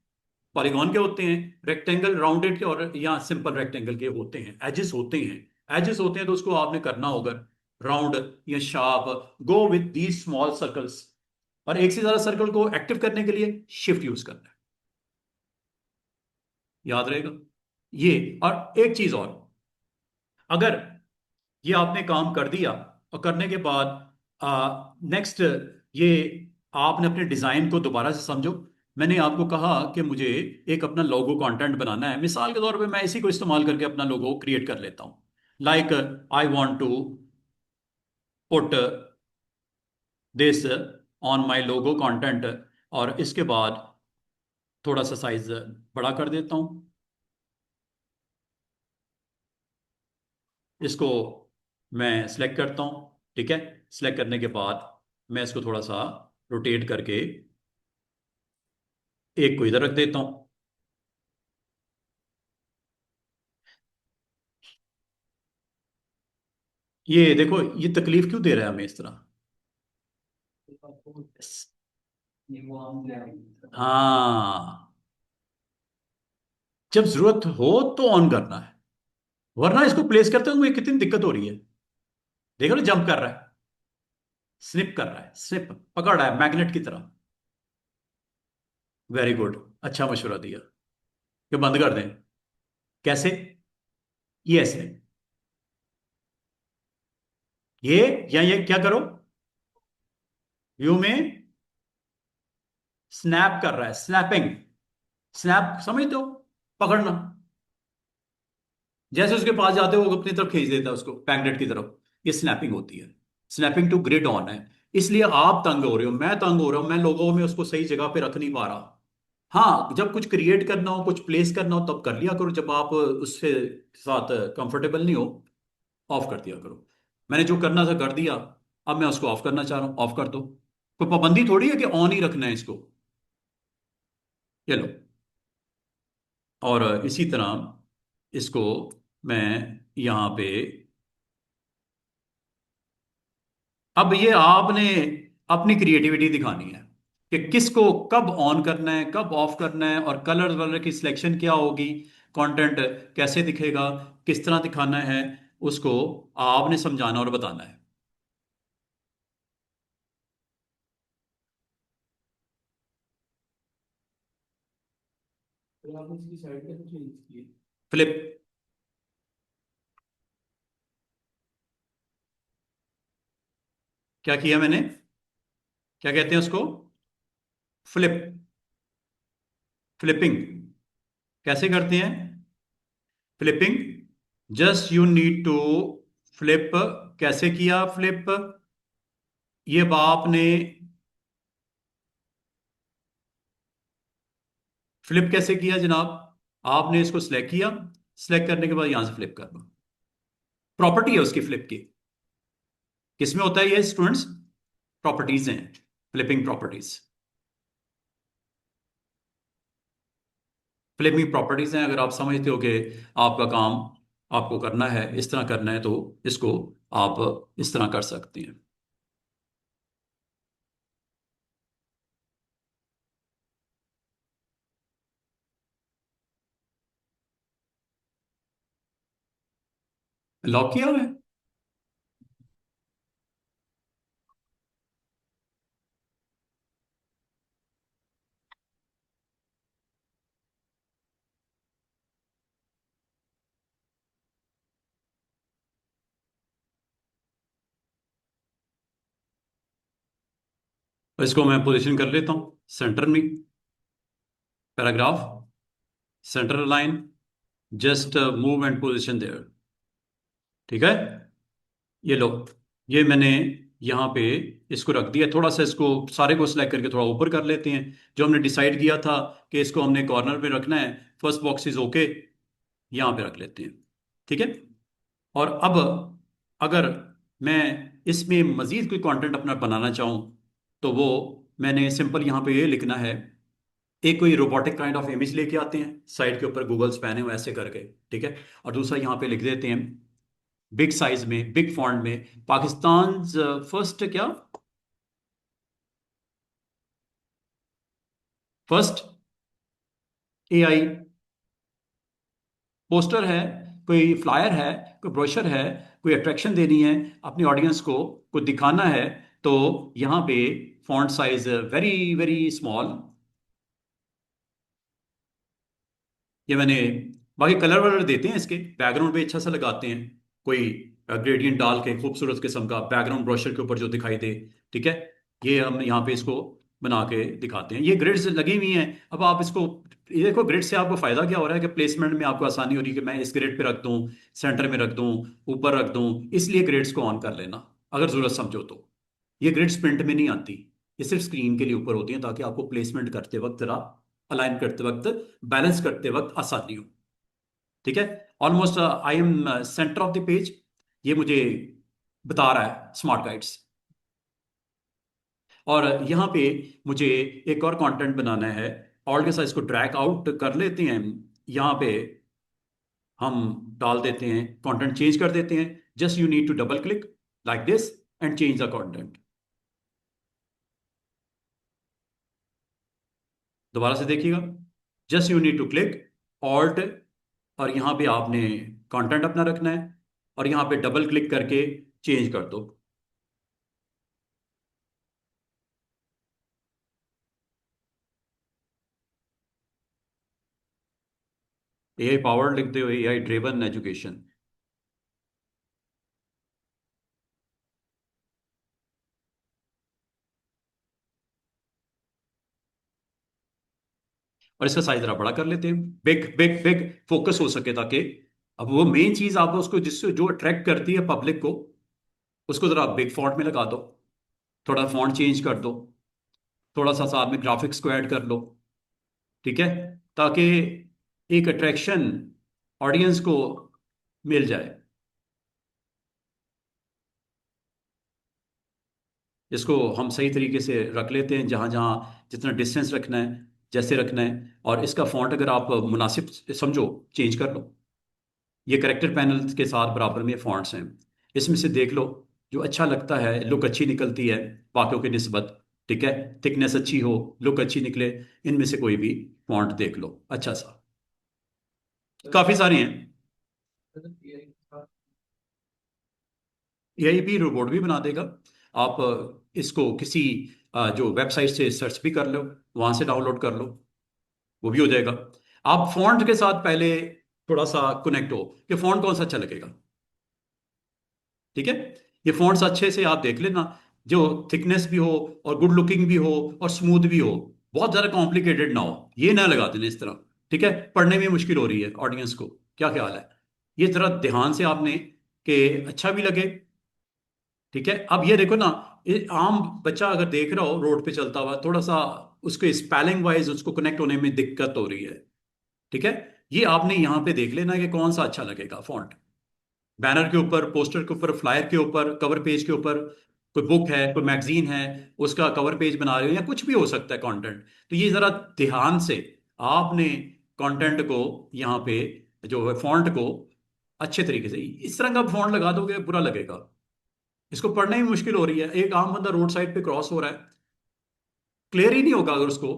पॉलीगॉन के होते हैं, रेक्टेंगल राउंडेड के और या सिंपल रेक्टेंगल के होते हैं, एजेस होते हैं। एजेस होते हैं तो उसको आपने करना होगा राउंड या sharp. Go with these small circles. और एक से ज्यादा सर्कल को एक्टिव करने के लिए शिफ्ट यूज करना है, याद रहेगा ये। और एक चीज और, अगर ये आपने काम कर दिया और करने के बाद नेक्स्ट, ये आपने अपने डिजाइन को दोबारा से समझो। मैंने आपको कहा कि मुझे एक अपना लोगो कंटेंट बनाना है, मिसाल के तौर पे मैं इसी को इस्तेमाल करके अपना लोगो क्रिएट कर लेता हूं। Like I want to put this on my logo content, और इसके बाद थोड़ा सा साइज बड़ा कर देता हूं, इसको मैं सिलेक्ट करता हूं। ठीक है, सिलेक्ट करने के बाद मैं इसको थोड़ा सा रोटेट करके एक को इधर रख देता हूं। ये देखो, ये तकलीफ क्यों दे रहा है हमें इस तरह? हाँ, जब जरूरत हो तो ऑन करना है, वरना इसको प्लेस करते हुए मुझे कितनी दिक्कत हो रही है। देखो ना, जंप कर रहा है, स्निप कर रहा है, स्निप पकड़ रहा है मैग्नेट की तरह। वेरी गुड, अच्छा मशवरा दिया कि बंद कर दें। कैसे? ये ऐसे, ये या ये क्या करो, व्यू में स्नैप कर रहा है, स्नैपिंग। स्नैप समझते हो? पकड़ना। जैसे उसके पास जाते हो वो अपनी तरफ खींच देता है उसको मैग्नेट की तरफ, ये स्नैपिंग होती है। स्नैपिंग टू ग्रिड ऑन है। इसलिए आप तंग हो रहे हो, मैं तंग हो रहा हूं, मैं लोगों में उसको सही जगह पे रख नहीं पा रहा। हाँ, जब कुछ क्रिएट करना हो, कुछ प्लेस करना हो, तब कर लिया करो, जब आप उससे साथ कंफर्टेबल नहीं हो, ऑफ कर दिया करो। मैंने जो करना था कर दिया, अब मैं उसको ऑफ करना चाह रहा हूं, ऑफ कर दो। कोई पाबंदी थोड़ी है कि ऑन ही रखना है इसको। ये लो, और इसी तरह इसको मैं यहाँ पे, अब ये आपने अपनी क्रिएटिविटी दिखानी है कि किसको कब ऑन करना है, कब ऑफ करना है, और कलर वलर की सिलेक्शन क्या होगी, कंटेंट कैसे दिखेगा, किस तरह दिखाना है, उसको आपने समझाना और बताना है। तो आपने इसकी साइड कैसे चेंज की? फ्लिप, क्या किया मैंने? क्या कहते हैं उसको? Flip, flipping. कैसे करते हैं flipping? Just you need to flip. कैसे किया फ्लिप? ये बाप ने फ्लिप कैसे किया जनाब? आपने इसको सिलेक्ट किया, सिलेक्ट करने के बाद यहां से फ्लिप कर दो। प्रॉपर्टी है उसकी फ्लिप की। किसमें होता है ये स्टूडेंट्स? प्रॉपर्टीज हैं, फ्लिपिंग प्रॉपर्टीज। फ्लिपिंग प्रॉपर्टीज हैं। अगर आप समझते हो कि आपका काम आपको करना है, इस तरह करना है, तो इसको आप इस तरह कर सकते हैं। लॉक किया हुआ है। और इसको मैं पोजीशन कर लेता हूं सेंटर में। Paragraph, center line, just move and position there. ठीक है, ये लो, ये मैंने यहाँ पे इसको रख दिया। थोड़ा सा इसको सारे को सिलेक्ट करके थोड़ा ऊपर कर लेते हैं। जो हमने डिसाइड किया था कि इसको हमने कॉर्नर पे रखना है, फर्स्ट बॉक्स इज ओके, यहाँ पे रख लेते हैं। ठीक है। और अब अगर मैं इसमें मजीद कोई कंटेंट अपना बनाना चाहूँ, तो वो मैंने सिंपल यहाँ पे ये लिखना है। एक कोई रोबोटिक काइंड ऑफ इमेज लेके आते हैं, साइड के ऊपर गूगल्स पहने हुए ऐसे करके। ठीक है। और दूसरा यहाँ पे लिख देते हैं बिग साइज में, बिग फॉन्ट में, पाकिस्तान फर्स्ट क्या, फर्स्ट एआई पोस्टर है, कोई फ्लायर है, कोई ब्रोशर है, कोई अट्रैक्शन देनी है अपनी ऑडियंस को, कुछ दिखाना है, तो यहाँ पे font size very very small. ये मैंने, बाकी कलर वलर देते हैं इसके, बैकग्राउंड पे अच्छा सा लगाते हैं, कोई ग्रेडियंट डाल के खूबसूरत किस्म का बैकग्राउंड ब्रोशर के ऊपर जो दिखाई दे। ठीक है। ये हम यहाँ पे इसको बना के दिखाते हैं। ये ग्रिड्स लगी हुई हैं। अब आप इसको, ये देखो ग्रिड से आपको फायदा क्या हो रहा है कि प्लेसमेंट में आपको आसानी हो रही है कि मैं इस ग्रिड पे रख दूं, सेंटर में रख दूं, ऊपर रख दूं। इसलिए ग्रिड्स को ऑन कर लेना अगर जरूरत समझो तो। ये ग्रिड्स प्रिंट में नहीं आती, ये सिर्फ स्क्रीन के लिए ऊपर होती है, ताकि आपको प्लेसमेंट करते वक्त जरा अलाइन करते वक्त, बैलेंस करते वक्त आसानी हो। ठीक है। Almost I am centre of the page, ये मुझे बता रहा है स्मार्ट गाइड्स। और यहाँ पे मुझे एक और कंटेंट बनाना है। ऑल्ट के साथ इसको ड्रैग आउट कर लेते हैं। यहाँ पे हम डाल देते हैं, कंटेंट चेंज कर देते हैं। Just you need to double click like this and change the content. दोबारा से देखिएगा, just you need to click alt, और यहाँ पे आपने कंटेंट अपना रखना है, और यहाँ पे डबल क्लिक करके चेंज कर दो। एआई पावर्ड लिखते हो, एआई ड्रिवन एजुकेशन। और इसका साइज जरा बड़ा कर लेते हैं, बिग बिग बिग, फोकस हो सके, ताकि अब वो मेन चीज आप उसको जिससे जो अट्रैक्ट करती है पब्लिक को, उसको जरा बिग फॉन्ट में लगा दो। थोड़ा फॉन्ट चेंज कर दो, थोड़ा सा साथ में ग्राफिक्स को ऐड कर लो। ठीक है, ताकि एक अट्रैक्शन ऑडियंस को मिल जाए। इसको हम सही तरीके से रख लेते हैं, जहां जहां जितना डिस्टेंस रखना है, जैसे रखना है। और इसका फॉन्ट अगर आप मुनासिब समझो, चेंज कर लो। ये करेक्टर पैनल के साथ बराबर में फॉन्ट्स हैं, इसमें से देख लो जो अच्छा लगता है, लुक अच्छी निकलती है बाकियों की निस्बत। ठीक है, थिकनेस अच्छी हो, लुक अच्छी निकले, इनमें से कोई भी फॉन्ट देख लो अच्छा सा। काफी सारे हैं। एआई भी रोबोट भी बना देगा। आप इसको किसी जो वेबसाइट से सर्च भी कर लो, वहां से डाउनलोड कर लो, वो भी हो जाएगा। आप फॉन्ट के साथ पहले थोड़ा सा कनेक्ट हो कि फॉन्ट कौन सा अच्छा लगेगा। ठीक है, ये फॉन्ट्स अच्छे से आप देख लेना, जो थिकनेस भी हो और गुड लुकिंग भी हो और स्मूथ भी हो, बहुत ज्यादा कॉम्प्लिकेटेड ना हो, ये ना लगा देना इस तरह। ठीक है, पढ़ने में मुश्किल हो रही है ऑडियंस को, क्या ख्याल है? ये जरा ध्यान से आपने, कि अच्छा भी लगे। ठीक है, अब ये देखो ना, ये आम बच्चा अगर देख रहा हो रोड पे चलता हुआ, थोड़ा सा उसके स्पेलिंग वाइज उसको कनेक्ट होने में दिक्कत हो रही है। ठीक है, ये आपने यहाँ पे देख लेना कि कौन सा अच्छा लगेगा फॉन्ट। बैनर के ऊपर, पोस्टर के ऊपर, फ्लायर के ऊपर, कवर पेज के ऊपर, कोई बुक है, कोई मैगजीन है, उसका कवर पेज बना रहे हो, या कुछ भी हो सकता है कंटेंट। तो ये जरा ध्यान से आपने कंटेंट को यहाँ पे, जो है फॉन्ट को, अच्छे तरीके से इस तरह का फॉन्ट लगा दोगे बुरा लगेगा। इसको पढ़ने में मुश्किल हो रही है, एक आम बंदा रोड साइड पे क्रॉस हो रहा है, क्लियर ही नहीं होगा अगर उसको,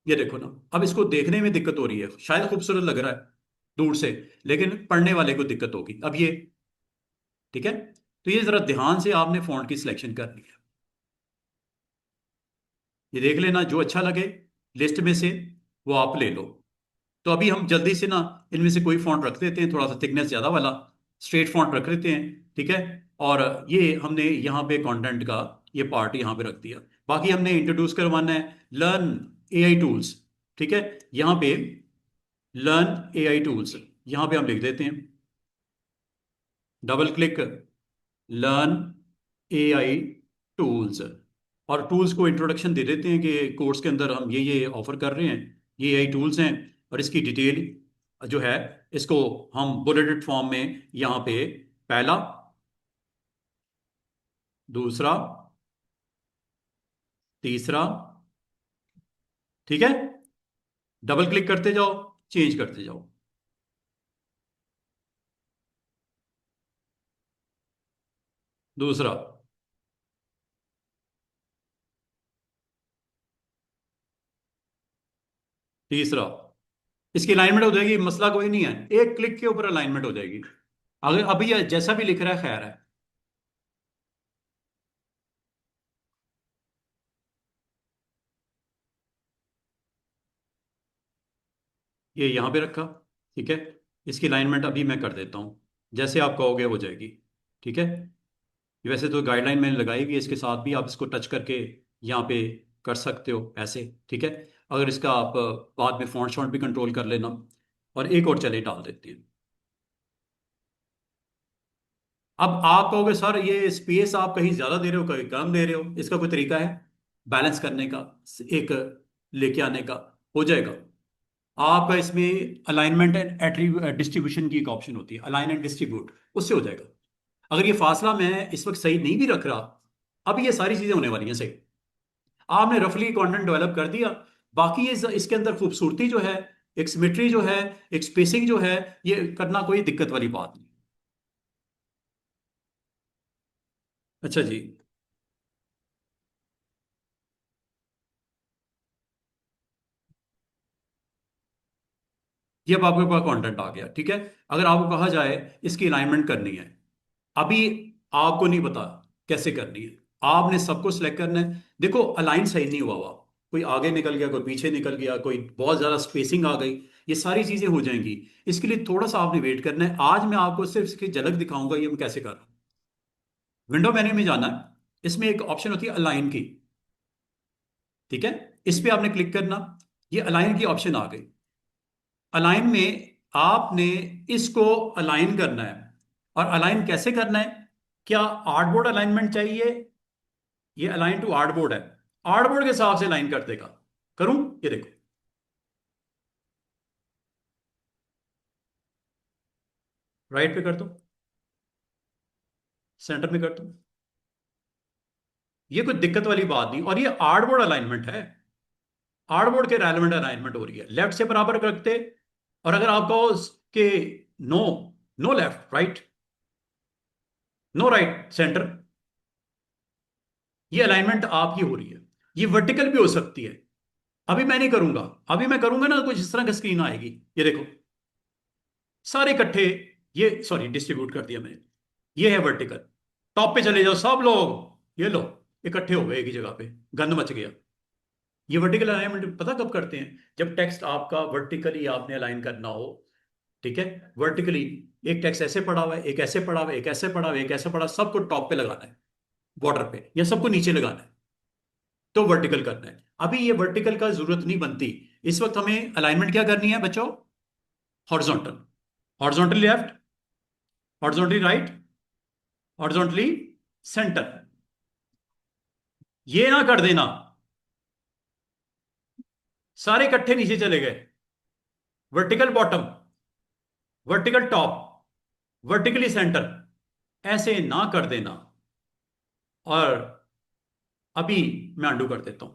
ये देखो ना, अब इसको देखने में दिक्कत हो रही है, शायद खूबसूरत लग रहा है दूर से, लेकिन पढ़ने वाले को दिक्कत होगी। अब ये ठीक है, तो ये जरा ध्यान से आपने फॉन्ट की सिलेक्शन करनी है। ये देख लेना जो अच्छा लगे लिस्ट में से वो आप ले लो। तो अभी हम जल्दी से ना इनमें से कोई फॉन्ट रख देते हैं, थोड़ा सा थिकनेस ज्यादा वाला, स्ट्रेट फॉन्ट रख देते हैं, ठीक है। और ये हमने यहाँ पे कंटेंट का ये पार्ट यहाँ पे रख दिया। बाकी हमने इंट्रोड्यूस करवाना है लर्न एआई टूल्स, ठीक है। यहाँ पे लर्न एआई टूल्स, यहाँ पे हम लिख देते हैं, double click, learn AI tools, और टूल्स को इंट्रोडक्शन दे देते हैं कि कोर्स के अंदर हम ये ऑफर कर रहे हैं, ये एआई टूल्स हैं, और इसकी डिटेल जो है इसको हम बुलेटेड फॉर्म में यहाँ पे, पहला, दूसरा, तीसरा, ठीक है, डबल क्लिक करते जाओ, चेंज करते जाओ। दूसरा, तीसरा, इसकी अलाइनमेंट हो जाएगी, मसला कोई नहीं है, एक क्लिक के ऊपर अलाइनमेंट हो जाएगी। अगर अभी ये जैसा भी लिख रहा है खैर है। ये यहां पे रखा, ठीक है। इसकी अलाइनमेंट अभी मैं कर देता हूं, जैसे आप कहोगे हो जाएगी, ठीक है। वैसे तो गाइडलाइन मैंने लगाई हुई है, इसके साथ भी आप इसको टच करके यहाँ पे कर सकते हो ऐसे, ठीक है। अगर इसका आप बाद में फॉन्ट शॉन्ट भी कंट्रोल कर लेना। और एक और चले डाल देते हैं। अब आप कहोगे सर ये स्पेस आप कहीं ज्यादा दे रहे हो कहीं कम दे रहे हो, इसका कोई तरीका है बैलेंस करने का, एक लेके आने का? हो जाएगा। आप इसमें अलाइनमेंट एंड डिस्ट्रीब्यूशन की एक ऑप्शन होती है, अलाइन एंड डिस्ट्रीब्यूट, उससे हो जाएगा। अगर ये फासला मैं इस वक्त सही नहीं भी रख रहा, अब ये सारी चीजें होने वाली हैं सही। आपने रफली कंटेंट डेवलप कर दिया, बाकी ये इसके अंदर खूबसूरती जो है, एक सिमेट्री जो है, एक स्पेसिंग जो है, ये करना कोई दिक्कत वाली बात नहीं। अच्छा जी। ये अब आपके पास कंटेंट आ गया, ठीक है। अगर आपको कहा जाए इसकी अलाइनमेंट करनी है, अभी आपको नहीं पता कैसे करनी है, आपने सबको सिलेक्ट करना है। देखो अलाइन सही नहीं हुआ कोई आगे निकल गया, कोई पीछे निकल गया, कोई बहुत ज्यादा स्पेसिंग आ गई, ये सारी चीजें हो जाएंगी। इसके लिए थोड़ा सा आपने वेट करना है। आज मैं आपको सिर्फ इसकी झलक दिखाऊंगा ये मैं कैसे कर रहा हूँ। विंडो मेन्यू में जाना है, इसमें एक ऑप्शन होती है अलाइन की, ठीक है। इस पे आपने क्लिक करना, ये अलाइन की ऑप्शन आ गई। अलाइन में आपने इसको अलाइन करना है। और अलाइन कैसे करना है? क्या आर्टबोर्ड अलाइनमेंट चाहिए? ये अलाइन टू आर्टबोर्ड है, आर्टबोर्ड के हिसाब से अलाइन कर देगा। करूं? ये देखो, राइट पे कर दो, सेंटर में कर दो, ये कोई दिक्कत वाली बात नहीं। और ये आर्टबोर्ड अलाइनमेंट है, आर्टबोर्ड के रेलेवेंट अलाइनमेंट हो रही है, लेफ्ट से बराबर रखते। और अगर आप कहो कि no, no left right, no right center, ये अलाइनमेंट आपकी हो रही है। ये वर्टिकल भी हो सकती है, अभी मैं नहीं करूंगा। अभी मैं करूंगा ना कुछ इस तरह की स्क्रीन आएगी, ये देखो सारे इकट्ठे, ये सॉरी डिस्ट्रीब्यूट कर दिया मैंने, ये है वर्टिकल। टॉप पे चले जाओ सब लोग, ये लो इकट्ठे हो गए एक ही जगह पे, गंद मच गया। ये वर्टिकल अलाइनमेंट पता कब करते हैं? जब टेक्स्ट आपका वर्टिकली आपने अलाइन करना हो, ठीक है। वर्टिकली एक टेक्स्ट ऐसे पड़ा हुआ है, एक ऐसे पड़ा हुआ है, एक ऐसे पड़ा हुआ है, एक ऐसे पड़ा, सबको टॉप पे लगाना है, बॉर्डर पे, या सबको नीचे लगाना है, तो वर्टिकल करना है। अभी ये वर्टिकल का जरूरत नहीं बनती। इस वक्त हमें अलाइनमेंट क्या करनी है बच्चों? Horizontal, horizontally left, horizontally right, horizontally centre. ये ना कर देना सारे इकट्ठे नीचे चले गए, vertical bottom, vertical top, vertically centre, ऐसे ना कर देना। और अभी मैं अंडू कर देता हूं।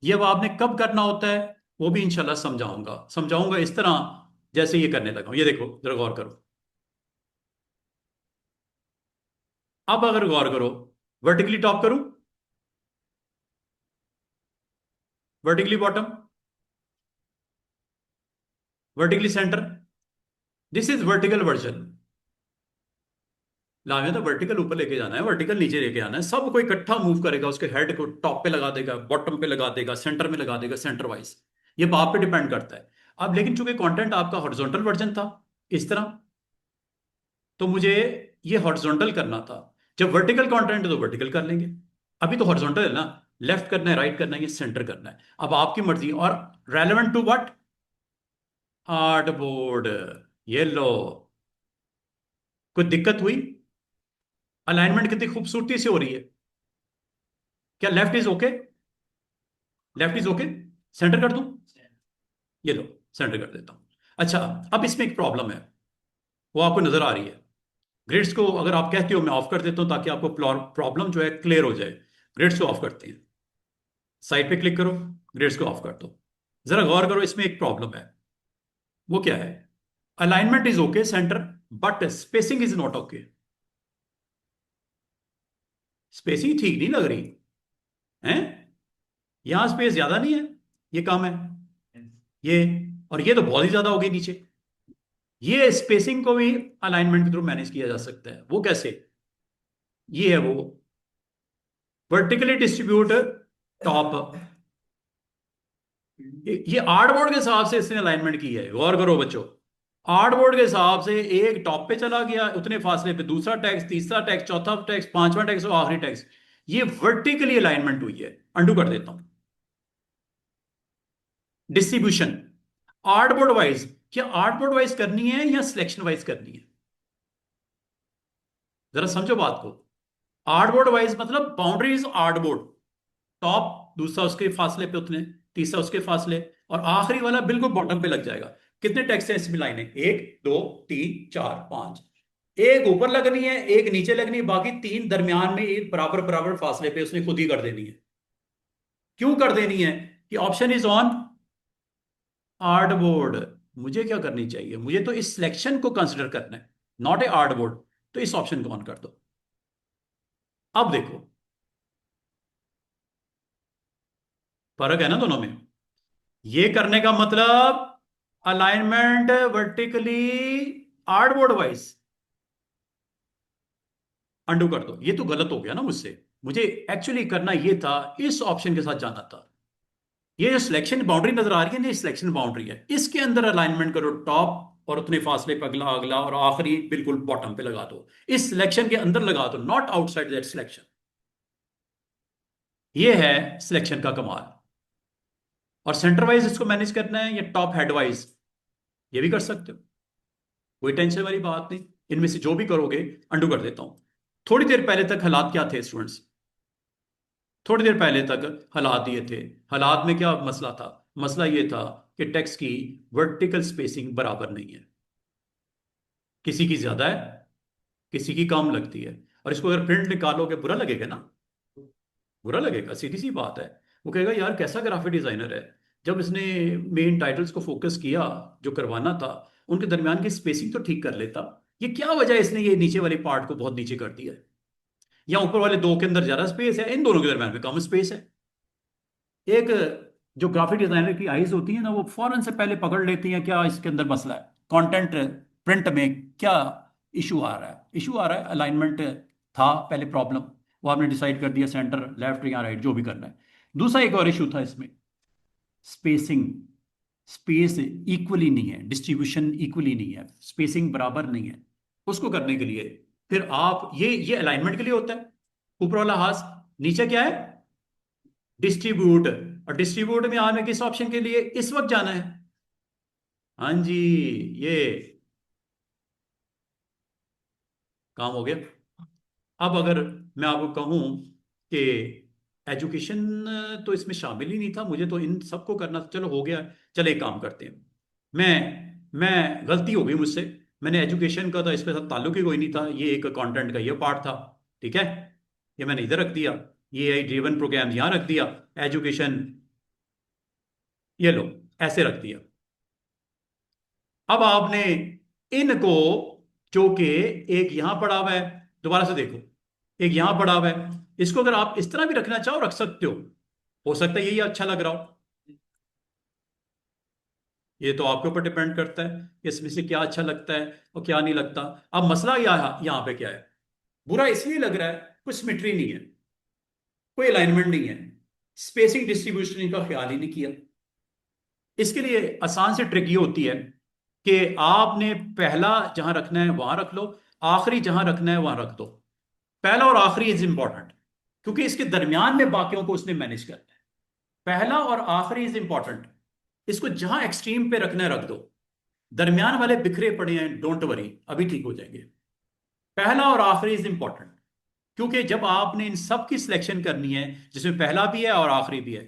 ये अब आपने कब करना होता है वो भी इंशाल्लाह समझाऊंगा, समझाऊंगा इस तरह जैसे ये करने लगा हूं। ये देखो जरा गौर करो। अब अगर गौर करो, वर्टिकली टॉप करूं, vertically bottom, vertically centre, this is vertical version. लावे तो वर्टिकल ऊपर लेके जाना है, वर्टिकल नीचे लेके आना है, सब कोई इकट्ठा मूव करेगा, उसके हेड को टॉप पे लगा देगा, बॉटम पे लगा देगा, सेंटर में लगा देगा, सेंटर वाइज। ये बाप पे डिपेंड करता है। अब लेकिन चूंकि कंटेंट आपका हॉरिजॉन्टल वर्जन था इस तरह, तो मुझे ये हॉरिजॉन्टल करना था। जब वर्टिकल कंटेंट है तो वर्टिकल कर लेंगे। अभी तो हॉरिजॉन्टल है ना, लेफ्ट करना है, राइट करना है, ये सेंटर करना है। अब आपकी मर्जी। और relevant to what? Art board. ये लो, कोई दिक्कत हुई? अलाइनमेंट कितनी खूबसूरती से हो रही है। क्या left is okay? Left is okay. Centre कर दूं? ये लो, सेंटर कर देता हूं। अच्छा, अब इसमें एक प्रॉब्लम है, वो आपको नजर आ रही है। ग्रिड्स को अगर आप कहते हो मैं ऑफ कर देता हूं ताकि आपको प्रॉब्लम जो है क्लियर हो जाए। ग्रिड्स को ऑफ करते हैं, साइड पे क्लिक करो, ग्रिड्स को ऑफ कर दो। जरा गौर करो, इसमें एक प्रॉब्लम है। वो क्या है? Alignment is okay centre, but spacing is not okay. Spacing ठीक नहीं लग रही है। यहां स्पेस ज्यादा नहीं है, ये कम है, ये, और ये तो बहुत ही ज्यादा हो गई नीचे। ये स्पेसिंग को भी अलाइनमेंट के थ्रू मैनेज किया जा सकता है। वो कैसे? ये है वो, वर्टिकली डिस्ट्रीब्यूट टॉप। ये आर्टबोर्ड के हिसाब से इसने अलाइनमेंट की है, गौर करो बच्चों। आर्टबोर्ड के हिसाब से एक टॉप पे चला गया, उतने फासले पे दूसरा टैक्स, तीसरा टैक्स, चौथा टैक्स, पांचवा टैक्स और आखिरी टैक्स। ये वर्टिकली अलाइनमेंट हुई है। अंडू कर देता हूं। डिस्ट्रीब्यूशन आर्टबोर्ड वाइज, क्या आर्टबोर्ड वाइज करनी है या सिलेक्शन वाइज करनी है? जरा समझो बात को। आर्टबोर्ड वाइज मतलब बाउंड्रीज आर्टबोर्ड, टॉप दूसरा उसके फासले पे उतने, तीसरा उसके फासले, और आखिरी वाला बिल्कुल बॉटम पे लग जाएगा। कितने टेक्स्ट हैं इसमें? लाइनें 1 2 3 4 5। एक ऊपर लगनी है, एक नीचे लगनी है, बाकी तीन दरमियान में एक बराबर बराबर फासले पे उसने खुद ही कर देनी है। क्यों कर देनी है? कि option is on art board. मुझे क्या करनी चाहिए? मुझे तो इस सिलेक्शन को कंसिडर करना है, नॉट ए आर्ट बोर्ड। तो इस ऑप्शन को ऑन कर दो। अब देखो फर्क है ना दोनों में। ये करने का मतलब alignment vertically artboard wise. Undo कर दो। ये तो गलत हो गया ना मुझसे। मुझे एक्चुअली करना ये था, इस ऑप्शन के साथ जाना था। ये जो सिलेक्शन बाउंड्री नजर आ रही है ना, सिलेक्शन बाउंड्री है, इसके अंदर अलाइनमेंट करो टॉप और उतने फासले पे अगला अगला और आखिरी बिल्कुल बॉटम पे लगा दो। इस सिलेक्शन के अंदर लगा दो, नॉट आउटसाइड दैट सिलेक्शन। ये है सिलेक्शन का कमाल। और सेंटर वाइज इसको मैनेज करना है या टॉप हेड वाइज, ये भी कर सकते हो, कोई टेंशन वाली बात नहीं। इनमें से जो भी करोगे। अंडू कर देता हूं। थोड़ी देर पहले तक हालात क्या थे स्टूडेंट्स? थोड़ी देर पहले तक हालात ये थे। हालात में क्या मसला था? मसला ये था कि टेक्स्ट की वर्टिकल स्पेसिंग बराबर नहीं है। किसी की ज्यादा है, किसी की कम लगती है। और इसको अगर प्रिंट निकालोगे बुरा लगेगा ना, बुरा लगेगा, सीधी सी बात है। वो कहेगा यार कैसा ग्राफिक डिजाइनर है, जब इसने मेन टाइटल्स को फोकस किया जो करवाना था, उनके दरमियान की स्पेसिंग तो ठीक कर लेता। ये क्या वजह है इसने ये नीचे वाले पार्ट को बहुत नीचे कर दिया है? या ऊपर वाले दो के अंदर ज्यादा स्पेस है, इन दोनों के दरमियान में कम स्पेस है। एक जो ग्राफिक डिजाइनर की आईज होती है ना, वो फौरन से पहले पकड़ लेती हैं क्या इसके अंदर मसला है, कंटेंट प्रिंट में क्या इशू आ रहा है। इशू आ रहा है, अलाइनमेंट था पहले प्रॉब्लम, वो आपने डिसाइड कर दिया सेंटर लेफ्ट या राइट जो भी करना है। दूसरा एक और इशू था इसमें, स्पेसिंग। स्पेस इक्वली नहीं है, डिस्ट्रीब्यूशन इक्वली नहीं है, स्पेसिंग बराबर नहीं है। उसको करने के लिए फिर आप ये अलाइनमेंट के लिए होता है ऊपर वाला हाथ, नीचे क्या है? डिस्ट्रीब्यूट। और डिस्ट्रीब्यूट में आने किस ऑप्शन के लिए इस वक्त जाना है? हाँ जी, ये काम हो गया। अब अगर मैं आपको कहूं कि एजुकेशन तो इसमें शामिल ही नहीं था, मुझे तो इन सबको करना था, चलो हो गया। चलो एक काम करते हैं, मैं गलती हो गई मुझसे। मैंने एजुकेशन का तो इस पे साथ ताल्लुक ही कोई नहीं था, ये एक कंटेंट का ये पार्ट था। ठीक है, ये मैंने इधर रख दिया, ये आई ड्रिवन प्रोग्राम यहां रख दिया, एजुकेशन ये लो ऐसे रख दिया। अब आपने इनको, जो कि एक यहां पड़ा हुआ है, दोबारा से देखो, एक यहां पड़ा हुआ है, इसको अगर आप इस तरह भी रखना चाहो रख सकते हो सकता है यही अच्छा लग रहा हो। ये तो आपके ऊपर डिपेंड करता है इसमें से क्या अच्छा लगता है और क्या नहीं लगता। अब मसला यहाँ पे क्या है, बुरा इसलिए लग रहा है कोई सिमेट्री नहीं है, कोई अलाइनमेंट नहीं है, स्पेसिंग डिस्ट्रीब्यूशन का ख्याल ही नहीं किया। इसके लिए आसान से ट्रिक ये होती है कि आपने पहला जहां रखना है वहां रख लो, आखिरी जहां रखना है वहां रख दो। पहला और आखिरी इज इंपॉर्टेंट, क्योंकि इसके दरमियान में बाकियों को उसने मैनेज करना है। पहला और आखिरी इज इंपॉर्टेंट, इसको जहां एक्सट्रीम पे रखना है रख दो। दरमियान वाले बिखरे पड़े हैं, डोंट वरी, अभी ठीक हो जाएंगे। पहला और आखिरी इज इंपॉर्टेंट, क्योंकि जब आपने इन सब की सिलेक्शन करनी है जिसमें पहला भी है और आखिरी भी है,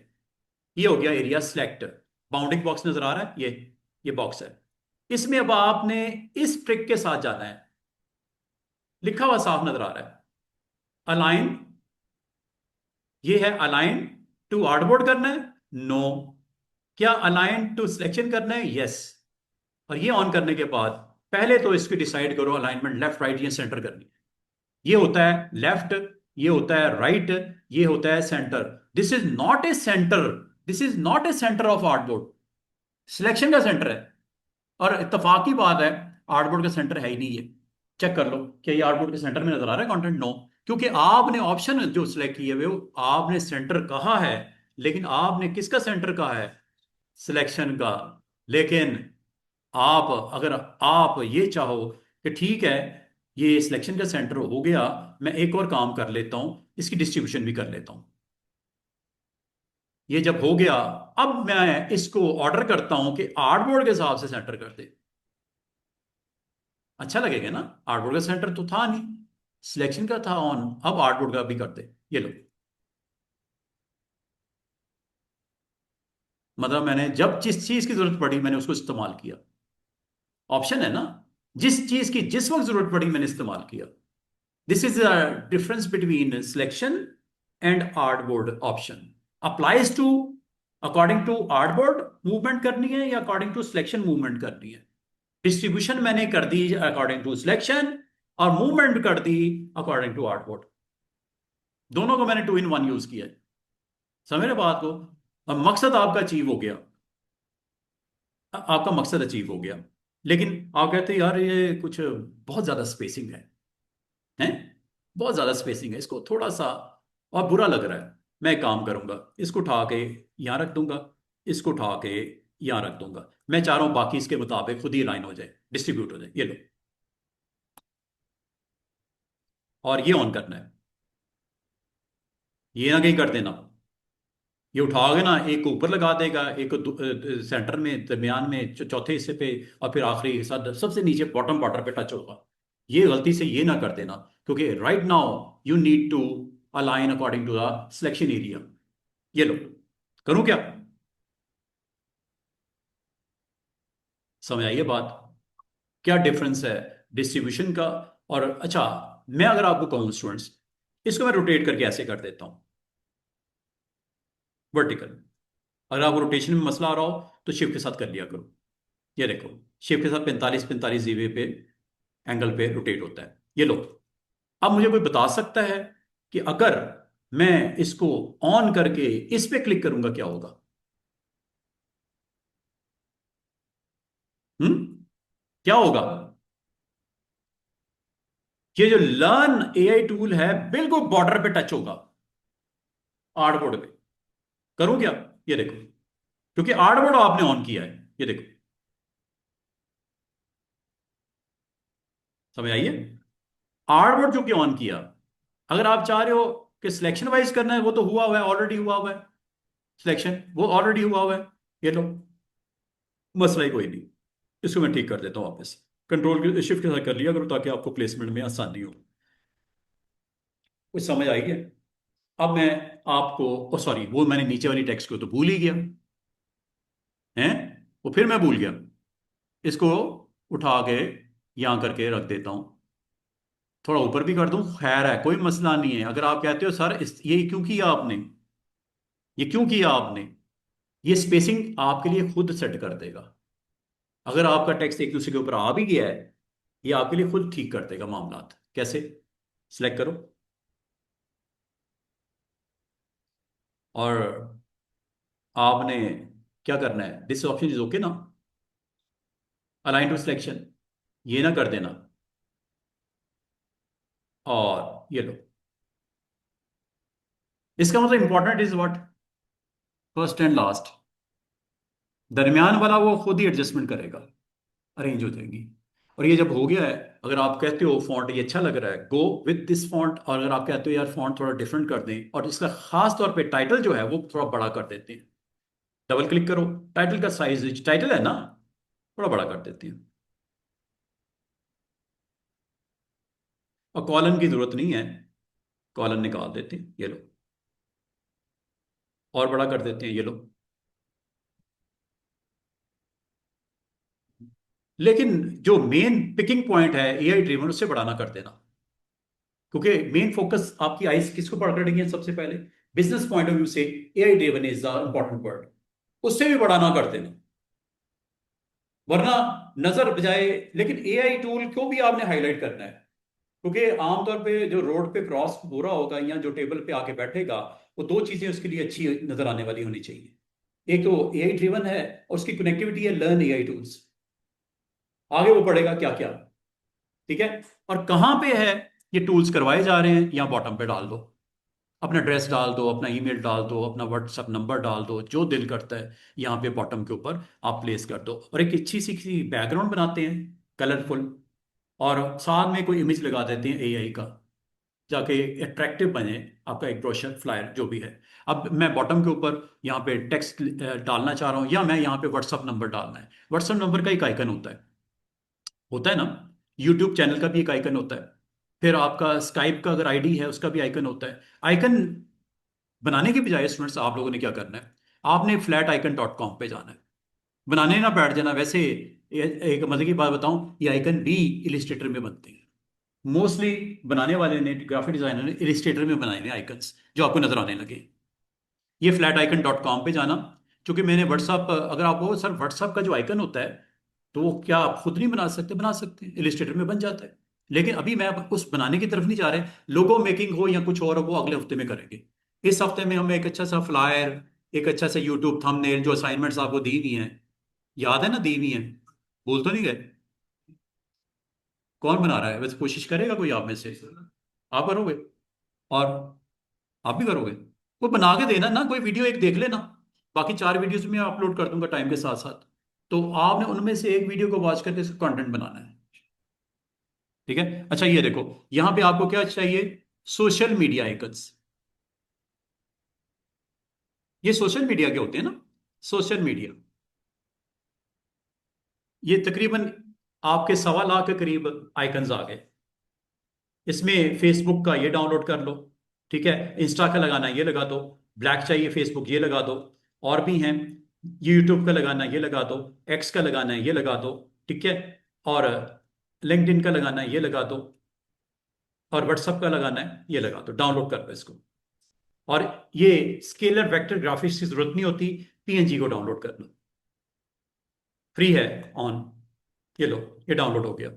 ये हो गया एरिया सिलेक्ट। बाउंडिंग बॉक्स नजर आ रहा है, ये बॉक्स है। इसमें अब आपने इस ट्रिक के साथ जाना है, लिखा हुआ साफ नजर आ रहा है अलाइन, ये है अलाइन टू आर्टबोर्ड करना है, नो। क्या अलाइन टू सिलेक्शन करना है, यस। और ये ऑन करने के बाद पहले तो इसकी डिसाइड करो अलाइनमेंट लेफ्ट राइट या सेंटर करनी है। ये होता है लेफ्ट, ये होता है राइट, ये होता है centre. This is not a centre, this is not a centre of artboard, selection का सेंटर है। और इत्तेफाक की बात है, आर्टबोर्ड का सेंटर है ही नहीं है। चेक कर लो क्या ये आर्टबोर्ड के सेंटर में नजर आ रहा है कंटेंट, नो। क्योंकि आपने ऑप्शन जो सिलेक्ट किए हुए वो आपने सेंटर कहा है, लेकिन आपने किसका सेंटर कहा है, सिलेक्शन का। लेकिन आप अगर आप ये चाहो कि ठीक है ये सिलेक्शन का सेंटर हो गया, मैं एक और काम कर लेता हूं, इसकी डिस्ट्रीब्यूशन भी कर लेता हूं। ये जब हो गया, अब मैं इसको ऑर्डर करता हूं कि आर्टबोर्ड के हिसाब से सेंटर कर दे। अच्छा लगेगा ना, आर्टबोर्ड का सेंटर तो था नहीं, सिलेक्शन का था ऑन, अब आर्टबोर्ड का भी कर दे। ये लो, मतलब मैंने जब जिस चीज की जरूरत पड़ी मैंने उसको इस्तेमाल किया। ऑप्शन है ना, जिस चीज की जिस वक्त जरूरत पड़ी मैंने इस्तेमाल किया। This is the difference between selection and artboard option. Applies to, according to artboard movement करनी है या अकॉर्डिंग टू सिलेक्शन मूवमेंट करनी है। डिस्ट्रीब्यूशन मैंने कर दी अकॉर्डिंग टू सिलेक्शन, और मूवमेंट कर दी अकॉर्डिंग टू आर्टबोर्ड। दोनों को मैंने टू इन वन यूज किया है, समझ रहे बात को। अब मकसद आपका अचीव हो गया, आपका मकसद अचीव हो गया। लेकिन आप कहते हैं यार ये कुछ बहुत ज्यादा स्पेसिंग है बहुत ज्यादा स्पेसिंग है, इसको थोड़ा सा और बुरा लग रहा है। मैं एक काम करूंगा, इसको उठा के यहां रख दूंगा, इसको उठा के यहां रख दूंगा। मैं चाह रहा हूं बाकी इसके मुताबिक खुद ही लाइन हो जाए, डिस्ट्रीब्यूट हो जाए। ये लो, और ये ऑन करना है, ये ना कहीं कर देना। ये उठाओगे ना, एक को ऊपर लगा देगा, एक को सेंटर में, दरमियान में, चौथे हिस्से पे, और फिर आखिरी हिस्सा सबसे नीचे बॉटम बॉर्डर पे टच होगा। ये गलती से ये ना कर देना, क्योंकि right now you need to align according to the selection area. ये लो, करूं क्या, समझ आइए बात, क्या डिफरेंस है डिस्ट्रीब्यूशन का। और अच्छा, मैं अगर आपको कहूं स्टूडेंट्स, इसको मैं रोटेट करके ऐसे कर देता हूं, वर्टिकल। अगर आपको रोटेशन में मसला आ रहा हो तो शिफ्ट के साथ कर लिया करो। ये देखो, शिफ्ट के साथ 45 45 जीवे पे एंगल पे रोटेट होता है। ये लो, अब मुझे कोई बता सकता है कि अगर मैं इसको ऑन करके इस पे क्लिक करूंगा क्या होगा। क्या होगा, ये जो लर्न एआई टूल है बिल्कुल बॉर्डर पे टच होगा, आर्टबोर्ड पे। करूं क्या, ये देखो, क्योंकि आर्टबोर्ड आपने ऑन किया है। ये देखो, समझ आइए, आर्टबोर्ड जो कि ऑन किया। अगर आप चाह रहे हो कि सिलेक्शन वाइज करना है, वो तो हुआ हुआ है, ऑलरेडी हुआ हुआ है, सिलेक्शन वो ऑलरेडी हुआ हुआ है। ये लो, मसला ही कोई नहीं, इसको मैं ठीक कर देता हूँ वापस। कंट्रोल शिफ्ट के साथ कर लिया करो ताकि आपको प्लेसमेंट में आसानी हो। कुछ समझ आई है। अब मैं आपको, ओ सॉरी, वो मैंने नीचे वाली टेक्स्ट को तो भूल ही गया है, वो फिर मैं भूल गया। इसको उठा के यहाँ करके रख देता हूँ, थोड़ा ऊपर भी कर दूं, खैर है, कोई मसला नहीं है। अगर आप कहते हो सर ये क्यों किया आपने, ये क्यों किया आपने, ये स्पेसिंग आपके लिए खुद सेट कर देगा। अगर आपका टेक्स्ट एक दूसरे के ऊपर आ भी गया है, ये आपके लिए खुद ठीक कर देगा मामला। कैसे? सिलेक्ट करो और आपने क्या करना है, दिस ऑप्शन इज ओके ना, अलाइन टू सिलेक्शन, ये ना कर देना। और ये लो, इसका मतलब important is what, first and last, दरमियान वाला वो खुद ही एडजस्टमेंट करेगा, अरेंज हो जाएगी। और ये जब हो गया है, अगर आप कहते हो फॉन्ट ये अच्छा लग रहा है, गो विद दिस फॉन्ट, और अगर आप कहते हो यार फॉन्ट थोड़ा डिफरेंट कर दें, और इसका खास तौर पे टाइटल जो है वो थोड़ा बड़ा कर देते हैं, डबल क्लिक करो, टाइटल का साइज, टाइटल है ना, थोड़ा बड़ा कर देते हैं। और कॉलन की जरूरत नहीं है, कॉलन निकाल देते हैं, ये लो, और बड़ा कर देते हैं, ये लो। लेकिन जो मेन पिकिंग पॉइंट है एआई ड्रिवन, उससे बड़ा ना कर देना, क्योंकि मेन फोकस आपकी आईज किसको पकड़ रही है सबसे पहले, बिजनेस पॉइंट ऑफ व्यू से AI driven is the important word, उससे भी बड़ा ना कर देना, वरना नजर बजाए। लेकिन एआई टूल को भी आपने हाईलाइट करना है, क्योंकि आमतौर पे जो रोड पे क्रॉस हो रहा होगा या जो टेबल पे आके बैठेगा, वो दो चीजें उसके लिए अच्छी नजर आने वाली होनी चाहिए। एक तो एआई ड्रिवन है और उसकी कनेक्टिविटी है लर्न एआई टूल्स, आगे वो पढ़ेगा क्या क्या, ठीक है। और कहाँ पे है ये टूल्स करवाए जा रहे हैं, या बॉटम पे डाल दो, अपना एड्रेस डाल दो, अपना ईमेल डाल दो, अपना व्हाट्सएप नंबर डाल दो, जो दिल करता है यहाँ पे बॉटम के ऊपर आप प्लेस कर दो। और एक अच्छी सी बैकग्राउंड बनाते हैं कलरफुल, और साथ में कोई इमेज लगा देते हैं एआई का, जाके अट्रैक्टिव बने आपका एक ब्रोशर फ्लायर जो भी है। अब मैं बॉटम के ऊपर यहाँ पे टेक्स्ट डालना चाह रहा हूँ, या मैं यहाँ पे व्हाट्सअप नंबर डालना है, व्हाट्सअप नंबर का एक आइकन होता है ना, यूट्यूब चैनल का भी एक आइकन होता है, फिर आपका स्काइप का अगर आईडी है उसका भी आइकन होता है। आइकन बनाने के बजाय स्टूडेंट्स आप लोगों ने क्या करना है, आपने फ्लैट आइकन डॉट कॉम पे जाना है, बनाने ना बैठ जाना। वैसे एक मजे की बात बताऊं, ये आइकन भी इलिस्ट्रेटर में बनते हैं, मोस्टली बनाने वाले ने, ग्राफिक डिजाइनर ने इलिस्ट्रेटर में बनाए हुए आइकन्स जो आपको नजर आने लगे। ये फ्लैट आइकन डॉट कॉम पे जाना, क्योंकि मैंने व्हाट्सअप, अगर आप वो सर व्हाट्सअप का जो आइकन होता है, तो वो क्या आप खुद नहीं बना सकते, बना सकते हैं, इलिस्ट्रेटर में बन जाता है। लेकिन अभी मैं उस बनाने की तरफ नहीं जा रहे, लोगो मेकिंग हो या कुछ और हो, वो अगले हफ्ते में करेंगे। इस हफ्ते में हम एक अच्छा सा फ्लायर, एक अच्छा सा यूट्यूब थंबनेल, जो असाइनमेंट्स आपको दी हुई हैं, याद है ना, दी हुई हैं, भूल तो नहीं गए? कौन बना रहा है वैसे, कोशिश करेगा कोई आप में से? आप करोगे? और आप भी करोगे? वो बना के देना ना, कोई वीडियो एक देख लेना, बाकी चार वीडियोस में अपलोड कर दूंगा टाइम के साथ साथ, तो आपने उनमें से एक वीडियो को वॉच करके इसका कंटेंट बनाना है, ठीक है। अच्छा ये देखो, यहां पे आपको क्या चाहिए, सोशल मीडिया आइकन्स। ये सोशल मीडिया के होते हैं ना, सोशल मीडिया, ये तकरीबन आपके 1.25 लाख के करीब आइकन्स आ गए। इसमें फेसबुक का ये डाउनलोड कर लो, ठीक है, इंस्टा का लगाना है ये लगा दो, ब्लैक चाहिए फेसबुक ये लगा दो, और भी हैं, यूट्यूब का लगाना है ये लगा दो, एक्स का लगाना है ये लगा दो, ठीक है, और लिंक्डइन का लगाना है ये लगा दो, और व्हाट्सअप का लगाना है ये लगा दो, डाउनलोड कर लो इसको। और ये स्केलर वेक्टर ग्राफिक्स की जरूरत नहीं होती, पीएनजी को डाउनलोड कर लो, फ्री है, ऑन, ये लो, ये डाउनलोड हो गया।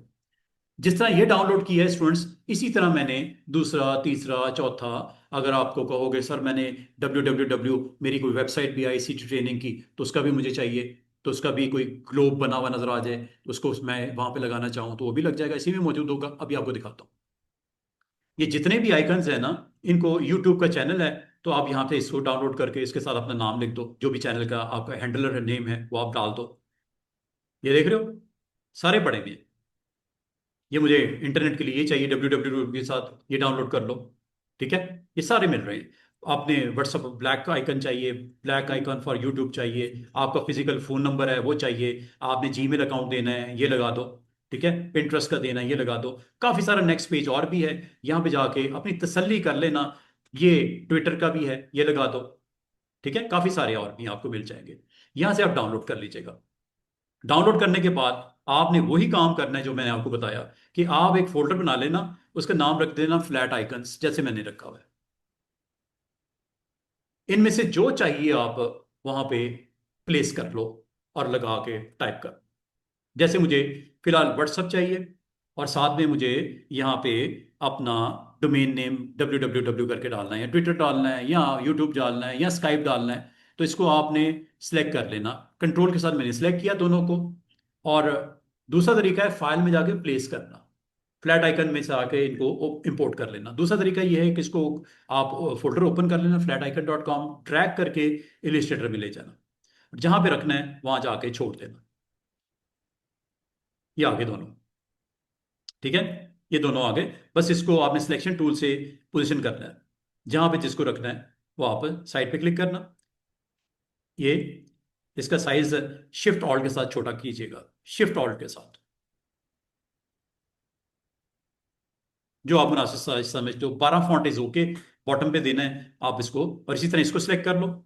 जिस तरह ये डाउनलोड किया है स्टूडेंट्स, इसी तरह मैंने दूसरा, तीसरा, चौथा, अगर आपको कहोगे सर मैंने www, मेरी कोई वेबसाइट भी आई सीटी ट्रेनिंग की, तो उसका भी मुझे चाहिए, तो उसका भी कोई ग्लोब बना हुआ नजर आ जाए, तो उसको मैं वहां पे लगाना चाहूँ तो वो भी लग जाएगा, इसी में मौजूद होगा। अभी आपको दिखाता हूँ, ये जितने भी आइकन्स है ना, इनको, यूट्यूब का चैनल है, तो आप यहाँ पे इसको डाउनलोड करके इसके साथ अपना नाम लिख दो, जो भी चैनल का आपका हैंडलर नेम है वो आप डाल दो। ये देख रहे हो, सारे पड़े हुए हैं। ये मुझे इंटरनेट के लिए ये चाहिए, www के साथ ये डाउनलोड कर लो, ठीक है, ये सारे मिल रहे हैं। आपने व्हाट्सअप ब्लैक का आइकन चाहिए, ब्लैक आइकन फॉर यूट्यूब चाहिए, आपका फिजिकल फोन नंबर है वो चाहिए, आपने जीमेल अकाउंट देना है ये लगा दो, ठीक है, पिंटरेस्ट का देना है ये लगा दो, काफी सारा नेक्स्ट पेज और भी है, यहाँ पे जाके अपनी तसल्ली कर लेना। ये ट्विटर का भी है ये लगा दो, ठीक है, काफी सारे और भी आपको मिल जाएंगे, यहाँ से आप डाउनलोड कर लीजिएगा। डाउनलोड करने के बाद आपने वही काम करना है जो मैंने आपको बताया, कि आप एक फोल्डर बना लेना, उसका नाम रख देना फ्लैट आइकन्स, जैसे मैंने रखा हुआ है। इनमें से जो चाहिए आप वहां पे प्लेस कर लो और लगा के टाइप कर। जैसे मुझे फिलहाल व्हाट्सअप चाहिए, और साथ में मुझे यहाँ पे अपना डोमेन नेम www करके डालना है, या ट्विटर डालना है, या यूट्यूब डालना है, या स्काइप डालना है। तो इसको आपने सिलेक्ट कर लेना, कंट्रोल के साथ मैंने सिलेक्ट किया दोनों को। और दूसरा तरीका है फाइल में जाके प्लेस करना, फ्लैट आइकन में से आके इनको इंपोर्ट कर लेना। दूसरा तरीका यह है कि इसको आप फोल्डर ओपन कर लेना flaticon.com, ड्रैग करके इलिस्ट्रेटर में ले जाना, जहां पे रखना है वहां जाके छोड़ देना। ये आगे दोनों, ठीक है, ये दोनों आगे। बस इसको आपने सिलेक्शन टूल से पोजीशन करना है, जहां पे जिसको रखना है वो आप साइड पे क्लिक करना। ये इसका साइज शिफ्ट ऑल्ट के साथ छोटा कीजिएगा, शिफ्ट ऑल्ट के साथ, जो आप मुनासिब साइज समझते हो। 12 फॉन्ट इज ओके, बॉटम पे देना है आप इसको, और इसी तरह इसको सिलेक्ट कर लो,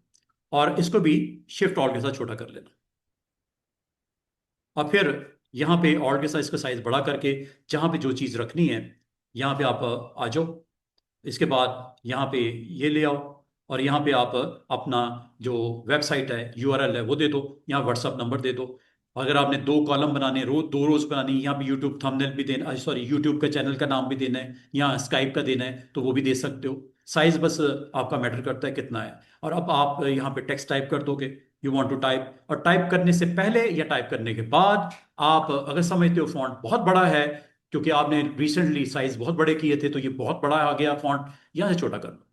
और इसको भी शिफ्ट ऑल्ट के साथ छोटा कर लेना। और फिर यहाँ पे ऑल्ट के साथ इसका साइज बड़ा करके, जहां पे जो चीज़ रखनी है यहाँ पे आप आ जाओ। इसके बाद यहाँ पे ये ले आओ, और यहाँ पे आप अपना जो वेबसाइट है यूआरएल है वो दे दो, यहाँ व्हाट्सअप नंबर दे दो। अगर आपने 2 कॉलम बनाने, दो रोज बनानी है, यहाँ पे यूट्यूब थंबनेल भी देना, सॉरी यूट्यूब का चैनल का नाम भी देना है, यहाँ स्काइप का देना है, तो वो भी दे सकते हो। साइज बस आपका मैटर करता है कितना है। और अब आप यहाँ पे टेक्स्ट टाइप कर दोगे, यू वांट टू टाइप, और टाइप करने से पहले या टाइप करने के बाद आप अगर समझते हो फॉन्ट बहुत बड़ा है, क्योंकि आपने रिसेंटली साइज बहुत बड़े किए थे तो ये बहुत बड़ा आ गया फॉन्ट, यहां से छोटा कर लो।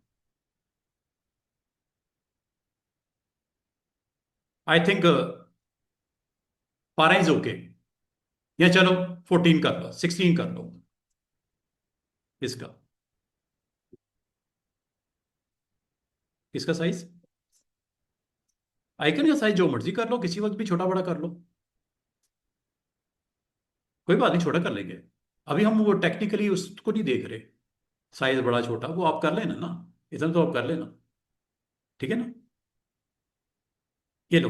आई थिंक 12 इज ओके, या चलो 14 कर लो, 16 कर लो इसका। इसका साइज, आइकन का साइज जो मर्जी कर लो, किसी वक्त भी छोटा बड़ा कर लो, कोई बात नहीं, छोटा कर लेंगे। अभी हम वो टेक्निकली उसको नहीं देख रहे, साइज बड़ा छोटा वो आप कर लेना ना, इतना तो आप कर लेना, ठीक है ना। ये लो,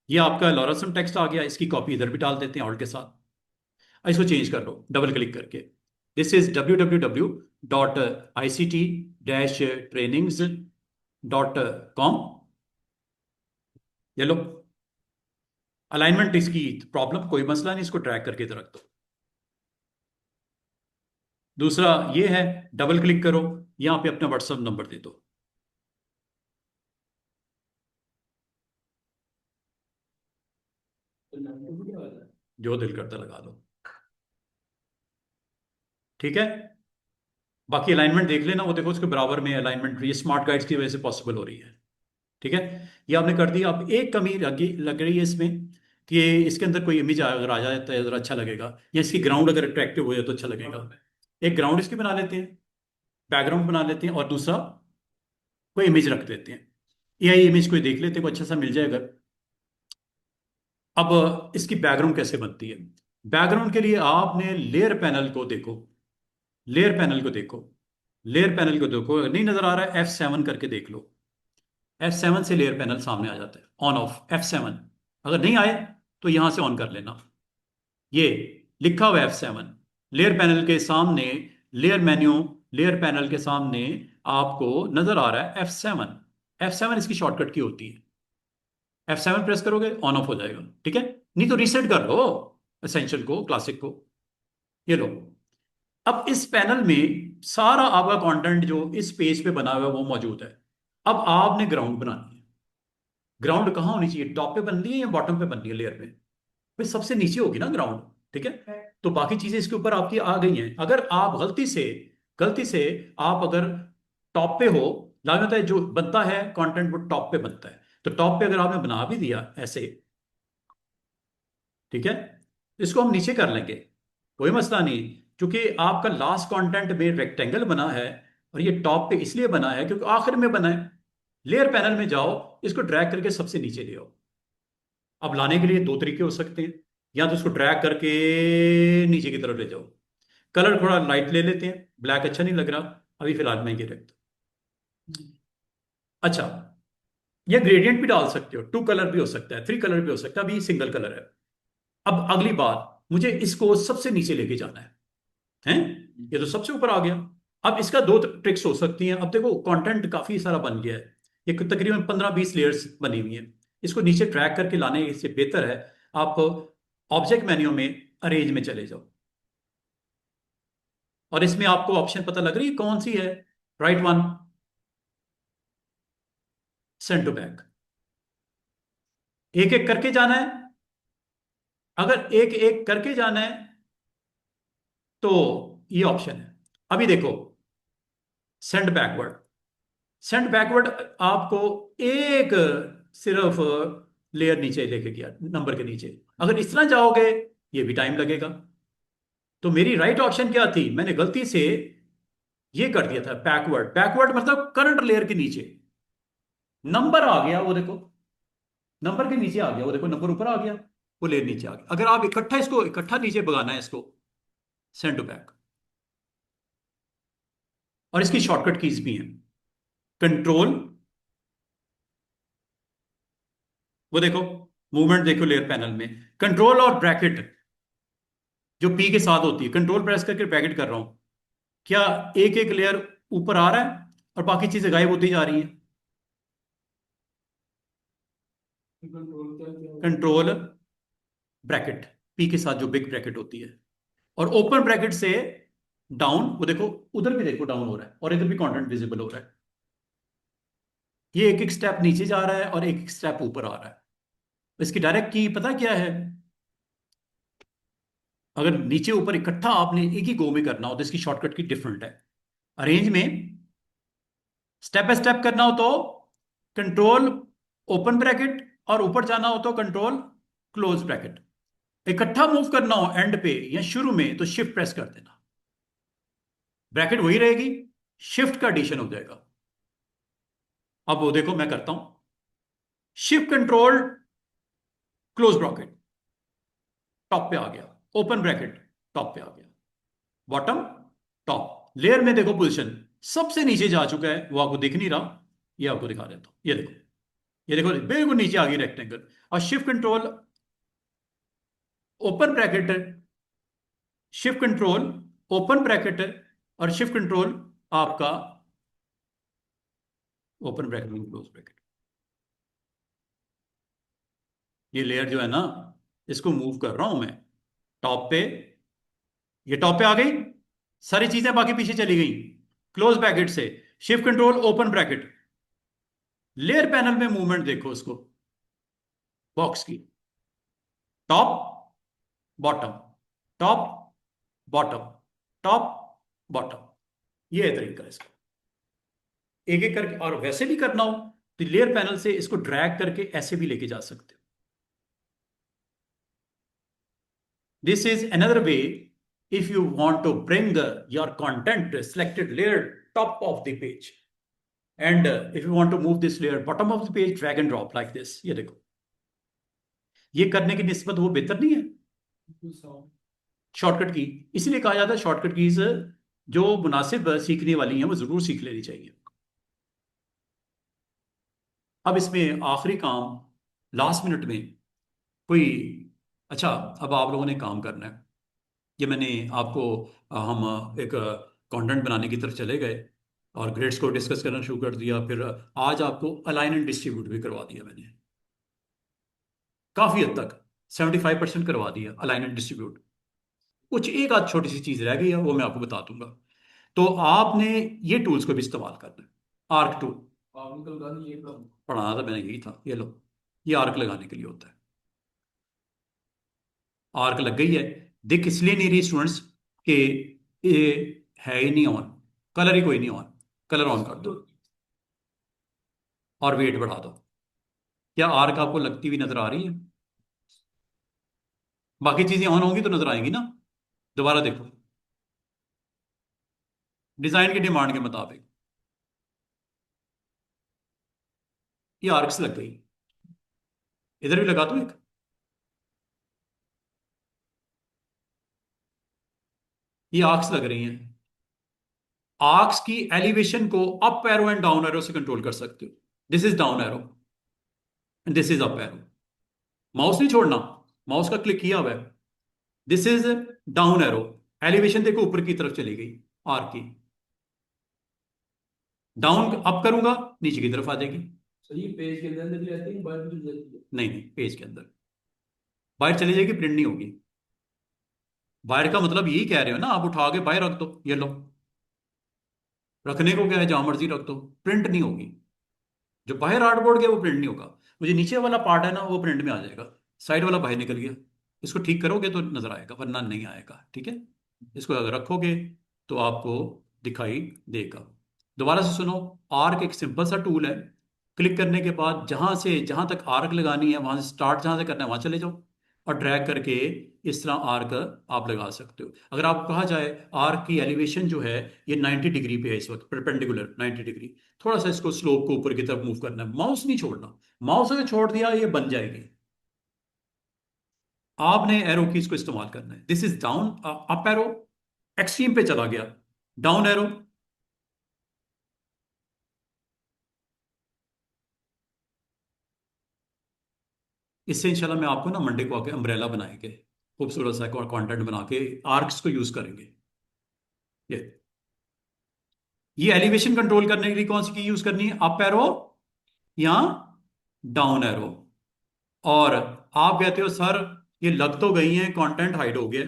ये आपका लॉरसन टेक्स्ट आ गया, इसकी कॉपी इधर भी डाल देते हैं ऑल्ट के साथ। इसको चेंज कर लो डबल क्लिक करके। This is www.ict-trainings.com। ये लो, अलाइनमेंट इसकी प्रॉब्लम, कोई मसला नहीं, इसको ड्रैग करके इधर रख दो। दूसरा ये है, डबल क्लिक करो, यहां पे अपना व्हाट्सएप नंबर दे दो। जो दिल करता लगा लो, ठीक है। बाकी अलाइनमेंट देख लेना, वो देखो उसके बराबर में अलाइनमेंट, ये स्मार्ट गाइड्स की वजह से पॉसिबल हो रही है, ठीक है। ये आपने कर दिया। अब एक कमी लगी लग रही है इसमें, कि इसके अंदर कोई इमेज अगर आ जाए तो ज़रा अच्छा लगेगा, या इसकी ग्राउंड अगर अट्रैक्टिव हो जाए तो अच्छा लगेगा। एक ग्राउंड इसकी बना लेते हैं, बैकग्राउंड बना लेते हैं, और दूसरा कोई इमेज रख देते हैं। एआई इमेज कोई देख लेते हैं, कोई अच्छा सा मिल जाएगा। अब इसकी बैकग्राउंड कैसे बनती है? बैकग्राउंड के लिए आपने लेयर पैनल को देखो, लेयर पैनल को देखो, लेयर पैनल को देखो, नहीं नजर आ रहा है F7 करके देख लो। F7 से लेयर पैनल सामने आ जाता है, ऑन ऑफ F7। अगर नहीं आए तो यहां से ऑन कर लेना। ये लिखा हुआ है F7 लेयर पैनल के सामने, लेयर मेन्यू, लेयर पैनल के सामने आपको नजर आ रहा है F7। F7 इसकी शॉर्टकट की होती है, F7 प्रेस करोगे ऑन ऑफ हो जाएगा, ठीक है। नहीं तो रीसेट कर लो एसेंशियल को, क्लासिक को। ये लो, अब इस पैनल में सारा आपका कंटेंट जो इस पेज पे बना हुआ है वो मौजूद है। अब आपने ग्राउंड बनानी है। ग्राउंड कहाँ होनी चाहिए, टॉप पे बननी है या बॉटम पे बननी है लेयर में? भाई सबसे नीचे होगी ना ग्राउंड, ठीक है। तो बाकी चीजें इसके ऊपर आपकी आ गई हैं। अगर आप गलती से आप अगर टॉप पे हो, लाभ होता है जो बनता है कंटेंट वो टॉप पे बनता है, तो टॉप पे अगर आपने बना भी दिया ऐसे, ठीक है, इसको हम नीचे कर लेंगे, कोई मसला नहीं। क्योंकि आपका लास्ट कंटेंट में रेक्टेंगल बना है, और ये टॉप पे इसलिए बना है क्योंकि आखिर में बना है। लेयर पैनल में जाओ, इसको ड्रैग करके सबसे नीचे ले आओ। अब लाने के लिए दो तरीके हो सकते हैं, या तो इसको ड्रैग करके नीचे की तरफ ले जाओ। कलर थोड़ा लाइट ले लेते हैं, ब्लैक अच्छा नहीं लग रहा अभी फिलहाल, मैं ये रखता हूं। अच्छा, या ग्रेडियंट भी डाल सकते हो, 2 कलर भी हो सकता है, 3 कलर भी हो सकता है, अभी सिंगल कलर है। अब अगली बात, मुझे इसको सबसे नीचे लेके जाना है। ये तो सबसे ऊपर आ गया। अब इसका दो ट्रिक्स हो सकती हैं। अब देखो कंटेंट काफी सारा बन गया है, ये तकरीबन 15-20 लेयर्स बनी हुई हैं। इसको नीचे ट्रैक करके लाने से बेहतर है आप ऑब्जेक्ट मेन्यू में अरेंज में चले जाओ, और इसमें आपको ऑप्शन पता लग रही है कौन सी है? Right one, send to back. एक एक करके जाना है। अगर एक एक करके जाना है तो ये ऑप्शन है। अभी देखो, सेंड बैकवर्ड। सेंड बैकवर्ड आपको एक सिर्फ लेयर नीचे लेके गया, नंबर के नीचे। अगर इस तरह जाओगे ये भी टाइम लगेगा। तो मेरी राइट ऑप्शन क्या थी? मैंने गलती से ये कर दिया था बैकवर्ड। बैकवर्ड मतलब करंट लेयर के नीचे। नंबर आ गया वो देखो, नंबर के नीचे आ गया वो देखो, नंबर ऊपर आ गया, वो लेयर नीचे आ गया। अगर आप इकट्ठा इसको इकट्ठा नीचे भगाना है इसको, सेंड टू बैक। और इसकी शॉर्टकट कीज भी हैं। कंट्रोल, वो देखो मूवमेंट देखो लेयर पैनल में, कंट्रोल और ब्रैकेट जो पी के साथ होती है। कंट्रोल प्रेस करके ब्रैकेट कर रहा हूं, क्या एक एक लेयर ऊपर आ रहा है और बाकी चीजें गायब होती जा रही हैं? कंट्रोल क्या क्या होगा? कंट्रोल ब्रैकेट, पी के साथ जो बिग ब्रैकेट होती है, और ओपन ब्रैकेट से डाउन, वो देखो उधर भी देखो डाउन हो रहा है और इधर भी कंटेंट विजिबल हो रहा है। ये एक एक स्टेप नीचे जा रहा है और एक एक स्टेप ऊपर आ रहा है। इसकी डायरेक्ट की पता क्या है? अगर नीचे ऊपर इकट्ठा आपने एक ही गो में करना हो तो इसकी शॉर्टकट की डिफरेंट है। अरेंज में स्टेप बाय स्टेप करना हो तो कंट्रोल ओपन ब्रैकेट, और ऊपर जाना हो तो कंट्रोल क्लोज ब्रैकेट। इकट्ठा मूव करना हो एंड पे या शुरू में तो शिफ्ट प्रेस कर देना, ब्रैकेट वही रहेगी, शिफ्ट का एडिशन हो जाएगा। अब वो देखो मैं करता हूं, shift control close bracket, top पे आ गया, ओपन ब्रैकेट टॉप पे आ गया, बॉटम टॉप। लेयर में देखो पोजीशन सबसे नीचे जा चुका है, वो आपको दिख नहीं रहा, ये आपको दिखा देता हूं। ये देखो, ये देखो बिल्कुल नीचे आ गई रेक्टेंगल। और shift control open bracket, shift control open bracket, और शिफ्ट कंट्रोल आपका ओपन ब्रैकेट क्लोज ब्रैकेट। ये लेयर जो है ना, इसको मूव कर रहा हूं मैं टॉप पे, ये टॉप पे आ गई, सारी चीजें बाकी पीछे चली गई। क्लोज ब्रैकेट से shift control open bracket, layer panel में मूवमेंट देखो उसको, बॉक्स की top bottom, top bottom, top bottom. ये है तरीका इसका। एक एक करके, और वैसे भी करना हो तो लेयर पैनल से इसको ड्रैग करके ऐसे भी लेके जा सकते हो। This is another way if you want to bring your content selected layer top of the page, and if you want to move this layer bottom of the page, drag and drop like this। ये देखो, ये करने की निस्बत वो बेहतर नहीं है शॉर्टकट की? इसलिए कहा जाता है शॉर्टकट कीज जो मुनासिब सीखने वाली हैं वो जरूर सीख लेनी चाहिए। अब इसमें आखिरी काम लास्ट मिनट में कोई, अच्छा अब आप लोगों ने काम करना है। ये मैंने आपको हम एक कंटेंट बनाने की तरफ चले गए और ग्रेड्स को डिस्कस करना शुरू कर दिया। फिर आज आपको अलाइन एंड डिस्ट्रीब्यूट भी करवा दिया मैंने, काफ़ी हद तक 75% करवा दिया अलाइन एंड डिस्ट्रीब्यूट। कुछ एक आध छोटी सी चीज़ रह गई है, वो मैं आपको बता दूंगा। तो आपने ये टूल्स को भी इस्तेमाल करना है। आर्क टूल आपने कल कहा नहीं ये काम। पढ़ाना था मैंने, यही था। ये लो, ये आर्क लगाने के लिए होता है। आर्क लग गई है, दिख इसलिए नहीं रही स्टूडेंट्स कि ये है ही नहीं ऑन, कलर ही कोई नहीं ऑन। कलर ऑन कर दो और वेट बढ़ा दो। क्या आर्क आपको लगती हुई नजर आ रही है? बाकी चीजें ऑन होंगी तो नजर आएंगी ना। दोबारा देखो, डिजाइन की डिमांड के मुताबिक ये आर्क्स लग गई। इधर भी लगा दो एक, ये आर्क्स लग रही हैं। आर्क्स की एलिवेशन को up arrow and down arrow से कंट्रोल कर सकते हो। This is down arrow and this is up arrow. Mouse नहीं छोड़ना, माउस का क्लिक किया हुआ है, this is down arrow, elevation देखो ऊपर की तरफ चली गई आर्क की, डाउन अप करूंगा नीचे की तरफ आ जाएगी। सर ये पेज के अंदर भी रहती है, बाहर भी रहती है? नहीं नहीं, पेज के अंदर, बाहर चली जाएगी, प्रिंट नहीं होगी। बाहर का मतलब यही कह रहे हो ना आप, उठा के बाहर रख दो, ये लो, रखने को क्या है, जहां मर्जी रख दो, प्रिंट नहीं होगी। जो बाहर आर्टबोर्ड गया वो प्रिंट नहीं होगा, मुझे नीचे वाला पार्ट है ना वो प्रिंट में आ जाएगा, साइड वाला बाहर निकल गया। इसको ठीक करोगे तो नजर आएगा, वरना नहीं आएगा, ठीक है। इसको अगर रखोगे तो आपको दिखाई देगा। दोबारा से सुनो, आर्क एक सिंपल सा टूल है। क्लिक करने के बाद जहां से जहां तक आर्क लगानी है, वहां से स्टार्ट जहां से करना है वहां चले जाओ, और ड्रैग करके इस तरह आर्क आप लगा सकते हो। अगर आपको कहा जाए आर्क की एलिवेशन जो है ये 90 डिग्री पे है इस वक्त, परपेंडिकुलर 90 डिग्री, थोड़ा सा इसको स्लोप को ऊपर की तरफ मूव करना है, माउस नहीं छोड़ना। माउस अगर छोड़ दिया ये बन जाएगी। आपने एरो कीज को इस्तेमाल करना है। This is down, up arrow, extreme पे चला गया, डाउन एरो। इससे इंशाल्लाह मैं आपको ना मंडे को आके अम्ब्रेला बनाएंगे, खूबसूरत सा कंटेंट बना के आर्क्स को यूज करेंगे। ये ये एलिवेशन कंट्रोल करने के लिए कौन सी की यूज करनी है, अप एरो या डाउन एरो। और आप कहते हो सर ये लग तो गई हैं, कंटेंट हाइड हो गया।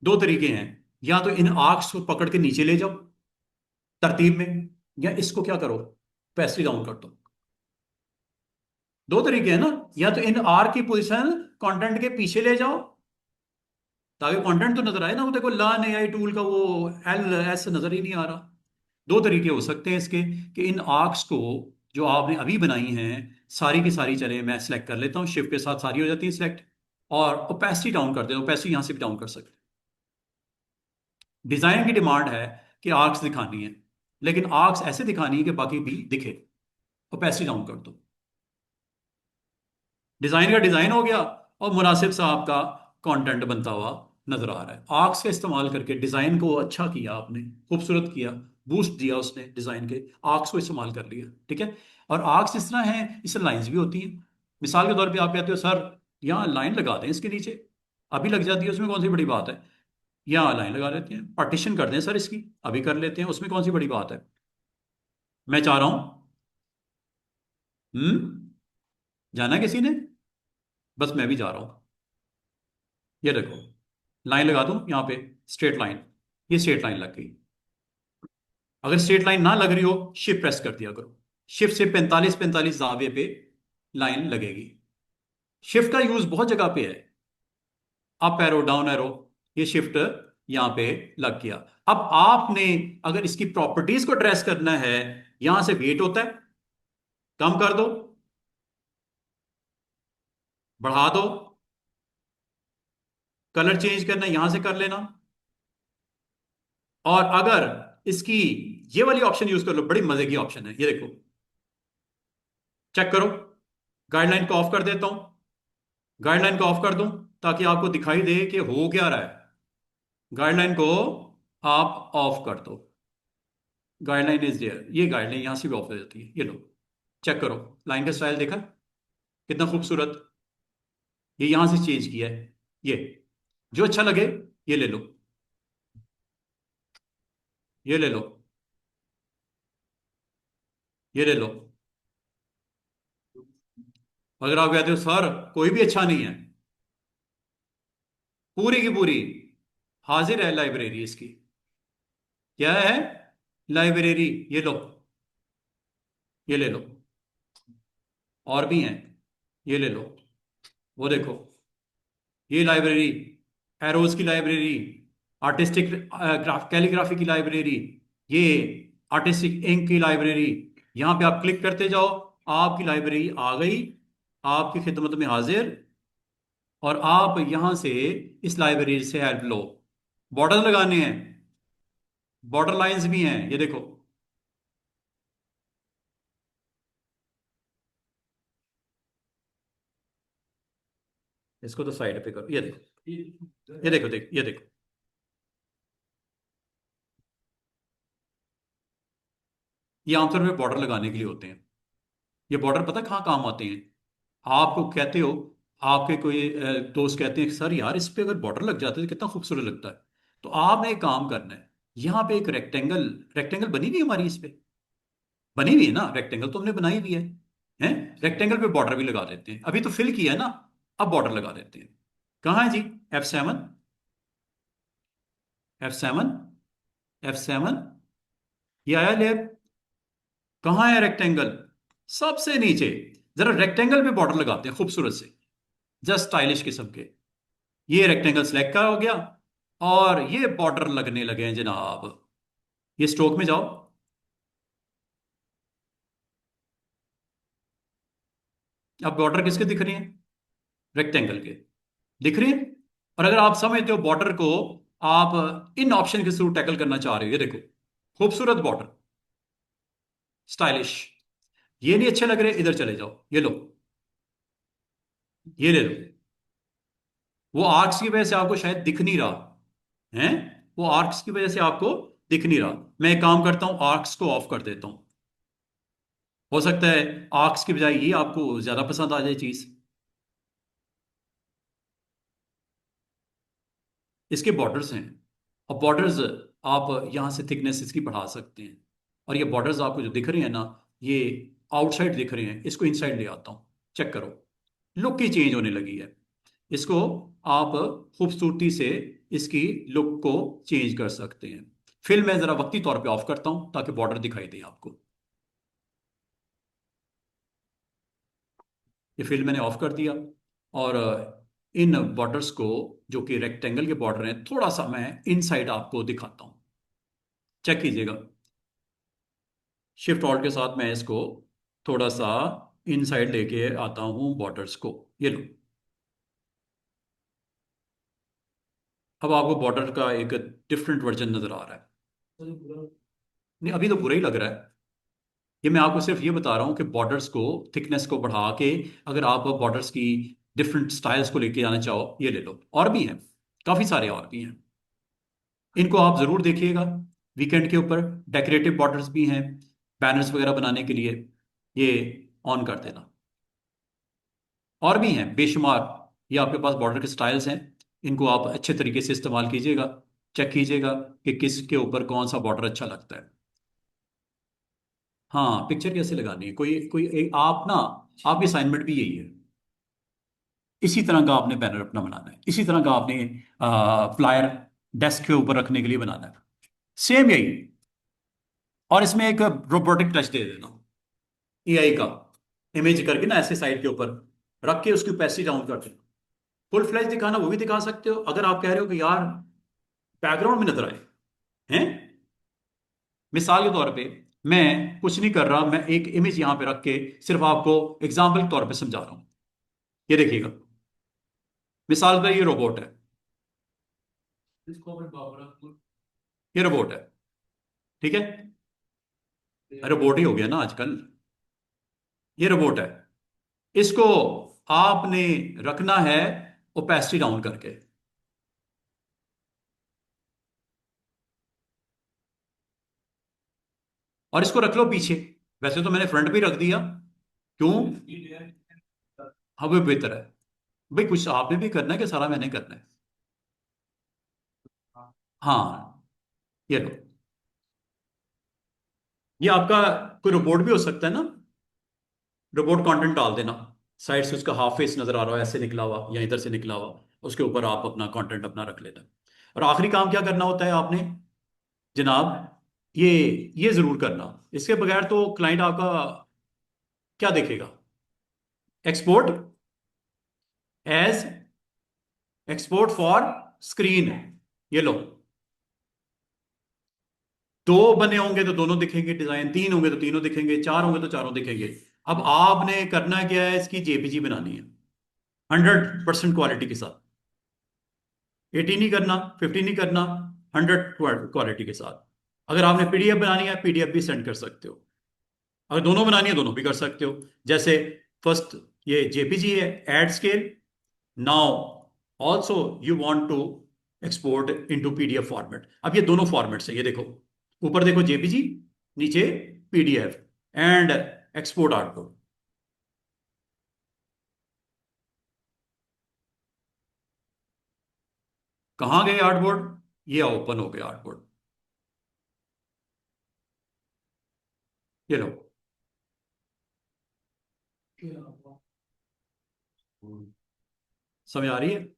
दो तरीके हैं, या तो इन आर्क्स को पकड़ के नीचे ले जाओ तरतीब में, या इसको क्या करो, पैस्ट्री डाउन कर दो। दो तरीके हैं ना, या तो इन आर्क की पोजीशन कंटेंट के पीछे ले जाओ ताकि कंटेंट तो नजर आए ना, वो देखो लर्न एआई टूल का वो एल एस नजर ही नहीं आ रहा। दो तरीके हो सकते हैं इसके, कि इन आर्क्स को जो आपने अभी बनाई हैं सारी की सारी, चले मैं सेलेक्ट कर लेता हूँ, शिफ्ट के साथ सारी हो जाती है सिलेक्ट, और ओपेसिटी डाउन कर देता हूँ, ओपेसिटी यहां से भी डाउन कर सकते हैं। डिजाइन की डिमांड है कि आर्क्स दिखानी है, लेकिन आर्क्स ऐसे दिखानी है कि बाकी भी दिखे, ओपेसिटी डाउन कर दो। डिजाइन का डिजाइन हो गया, और मुनासिब सा आपका कंटेंट बनता हुआ नजर आ रहा है। आर्क्स का इस्तेमाल करके डिजाइन को अच्छा किया आपने, खूबसूरत किया, बूस्ट दिया उसने डिजाइन के, आर्क्स को इस्तेमाल कर लिया, ठीक है। और आर्क्स इस तरह हैं, इससे लाइंस भी होती हैं। मिसाल के तौर पे आप कहते हो सर यहाँ लाइन लगा दें इसके नीचे, अभी लग जाती है, उसमें कौन सी बड़ी बात है। यहाँ लाइन लगा लेते हैं, पार्टीशन कर दें सर इसकी, अभी कर लेते हैं, उसमें कौन सी बड़ी बात है। मैं चाह रहा हूं, जाना है किसी ने, बस मैं भी जा रहा हूं। ये देखो, लाइन लगा दूं यहाँ पे, स्ट्रेट लाइन, ये स्ट्रेट लाइन लग गई। अगर स्ट्रेट लाइन ना लग रही हो, शिफ्ट प्रेस कर दिया करो, शिफ्ट से 45 45 जावे पे लाइन लगेगी। शिफ्ट का यूज बहुत जगह पे है, अप एरो डाउन एरो, ये शिफ्ट यहाँ पे लग गया। अब आपने अगर इसकी प्रॉपर्टीज को ट्रेस करना है, यहां से वेट होता है, कम कर दो, बढ़ा दो, कलर चेंज करना है यहां से कर लेना। और अगर इसकी ये वाली ऑप्शन यूज कर लो, बड़ी मजे की ऑप्शन है, ये देखो, चेक करो, गाइडलाइन को ऑफ कर देता हूं, गाइडलाइन को ऑफ कर दूं ताकि आपको दिखाई दे कि हो क्या रहा है। गाइडलाइन को आप ऑफ कर दो, गाइडलाइन इज देयर, ये गाइडलाइन यहां से भी ऑफ हो जाती है, ये लो, चेक करो, लाइन का स्टाइल देखा कितना खूबसूरत, ये यहां से चेंज किया है। ये जो अच्छा लगे ये ले लो, ये ले लो, ये ले लो। अगर आप कहते हो सर कोई भी अच्छा नहीं है, पूरी की पूरी हाजिर है लाइब्रेरी इसकी, क्या है, लाइब्रेरी, ये लो, ये ले लो, और भी हैं, ये ले लो, वो देखो, ये लाइब्रेरी, एरोज की लाइब्रेरी, आर्टिस्टिक कैलीग्राफी की लाइब्रेरी, ये आर्टिस्टिक इंक की लाइब्रेरी। यहां पे आप क्लिक करते जाओ, आपकी लाइब्रेरी आ गई, आपकी खिदमत में हाजिर। और आप यहां से इस लाइब्रेरी से हेल्प लो, बॉर्डर लगाने हैं, बॉर्डर लाइंस भी हैं, ये देखो। इसको तो साइड पे करो, ये देखो, ये देखो, देख ये देखो, ये आमतौर पे बॉर्डर लगाने के लिए होते हैं। ये बॉर्डर पता कहाँ काम आते हैं, आपको कहते हो आपके कोई दोस्त कहते हैं सर यार इस पे अगर बॉर्डर लग जाता है तो कितना खूबसूरत लगता है। तो आपने एक काम करना है, यहाँ पे एक रेक्टेंगल, रेक्टेंगल बनी हुई है हमारी, इस पे बनी हुई है ना रेक्टेंगल, तो हमने बनाई हुई है, हैं? रेक्टेंगल पे बॉर्डर भी लगा देते हैं, अभी तो फिल किया है ना, अब बॉर्डर लगा देते हैं। कहाँ है जी? F7, F7, F7, ये आया लेयर? कहाँ है रेक्टेंगल? सबसे नीचे। जरा रेक्टेंगल पे बॉर्डर लगाते हैं खूबसूरत से, जस्ट स्टाइलिश किस्म के। ये रेक्टेंगल सिलेक्ट का हो गया, और ये बॉर्डर लगने लगे हैं जनाब। ये स्ट्रोक में जाओ, अब बॉर्डर किसके दिख रही हैं? रेक्टेंगल के दिख रही हैं। और अगर आप समझते हो बॉर्डर को आप इन ऑप्शन के थ्रू टैकल करना चाह रहे हो, ये देखो खूबसूरत बॉर्डर, स्टाइलिश। ये नहीं अच्छे लग रहे, इधर चले जाओ, ये लो, ये ले लो। वो आर्क्स की वजह से आपको शायद दिख नहीं रहा है, वो आर्क्स की वजह से आपको दिख नहीं रहा। मैं एक काम करता हूं, आर्क्स को ऑफ कर देता हूं। हो सकता है आर्क्स की बजाय ये आपको ज्यादा पसंद आ जाए चीज। इसके बॉर्डर्स हैं, और बॉर्डर्स आप यहां से थिकनेस इसकी बढ़ा सकते हैं। और ये बॉर्डर्स आपको जो दिख रहे हैं ना, ये आउटसाइड दिख रहे हैं, इसको इनसाइड ले आता हूं, चेक करो, लुक ही चेंज होने लगी है। इसको आप खूबसूरती से इसकी लुक को चेंज कर सकते हैं। फिर मैं जरा वक्ती तौर पे ऑफ करता हूं ताकि बॉर्डर दिखाई दे आपको। ये फिल मैंने ऑफ कर दिया, और इन बॉर्डर्स को, जो कि रेक्टेंगल के बॉर्डर हैं, थोड़ा सा मैं इनसाइड आपको दिखाता हूं, चेक कीजिएगा। शिफ्ट ऑल्ट के साथ मैं इसको थोड़ा सा इनसाइड लेके आता हूं बॉर्डर्स को, ये लो। अब आपको बॉर्डर का एक डिफरेंट वर्जन नजर आ रहा है। सर, पूरा नहीं, अभी तो बुरा ही लग रहा है। ये मैं आपको सिर्फ ये बता रहा हूँ कि बॉर्डर्स को, थिकनेस को बढ़ा के, अगर आप बॉर्डर्स की डिफरेंट स्टाइल्स को लेके आना चाहो, ये ले लो। और भी हैं, काफ़ी सारे और भी हैं, इनको आप ज़रूर देखिएगा। वीकेंड के ऊपर डेकोरेटिव बॉर्डर्स भी हैं, बैनर्स वगैरह बनाने के लिए, ये ऑन कर देना। और भी हैं बेशुमार, ये आपके पास बॉर्डर के स्टाइल्स हैं, इनको आप अच्छे तरीके से इस्तेमाल कीजिएगा। चेक कीजिएगा कि किसके ऊपर कौन सा बॉर्डर अच्छा लगता है। हाँ, पिक्चर कैसे लगानी है, कोई कोई एक आप ना, आपकी असाइनमेंट भी यही है। इसी तरह का आपने बैनर अपना बनाना है, इसी तरह का आपने फ्लायर डेस्क के ऊपर रखने के लिए बनाना है, सेम यही। और इसमें एक रोबोटिक टच दे देना, एआई का, इमेज करके ना ऐसे साइड के ऊपर रख के उसकी ओपेसिटी डाउन कर देना। फुल फ्लैश दिखाना वो भी दिखा सकते हो, अगर आप कह रहे हो कि यार बैकग्राउंड में नजर आए हैं। मिसाल के तौर पे मैं कुछ नहीं कर रहा, मैं एक इमेज यहां पे रख के सिर्फ आपको एग्जाम्पल के तौर पे समझा रहा हूं। ये देखिएगा, मिसाल का ये रोबोट है, इसको अपन पावर ये रोबोट है, ठीक है? रोबोट ही हो गया ना आजकल, ये रोबोट है। इसको आपने रखना है ओपेसिटी डाउन करके, और इसको रख लो पीछे। वैसे तो मैंने फ्रंट पे ही रख दिया, क्यों? स्पीड है। हाँ, वो बेहतर है। भाई कुछ आपने भी करना है कि सारा मैंने करना है? हाँ। हाँ, ये लो। ये आपका कोई रोबोट भी हो सकता है ना, रोबोट कंटेंट डाल देना, साइड से उसका हाफ फेस नजर आ रहा हो ऐसे निकला हुआ, या इधर से निकला हुआ, उसके ऊपर आप अपना कंटेंट अपना रख लेना। और आखिरी काम क्या करना होता है आपने जनाब, ये ये जरूर करना, इसके बगैर तो क्लाइंट आपका क्या देखेगा? Export as, export for screen, ये लो। दो बने होंगे तो दोनों दिखेंगे डिजाइन, तीन होंगे तो तीनों दिखेंगे, चार होंगे तो चारों दिखेंगे। अब आपने करना क्या है, इसकी जेपीजी बनानी है 100% क्वालिटी के साथ। 80 नहीं करना, 50 नहीं करना, 100 क्वालिटी के साथ। अगर आपने पीडीएफ बनानी है, पीडीएफ भी सेंड कर सकते हो। अगर दोनों बनानी है, दोनों भी कर सकते हो। जैसे फर्स्ट ये जेपीजी है, add scale. Now also you want to export into PDF format. अब ये दोनों फॉर्मेट्स हैं, ये देखो, ऊपर देखो जेपीजी, नीचे पीडीएफ, एंड एक्सपोर्ट आउटपुट। कहाँ गए आर्टबोर्ड? ये ओपन हो गया आर्टबोर्ड। ये लो। समझ आ रही है?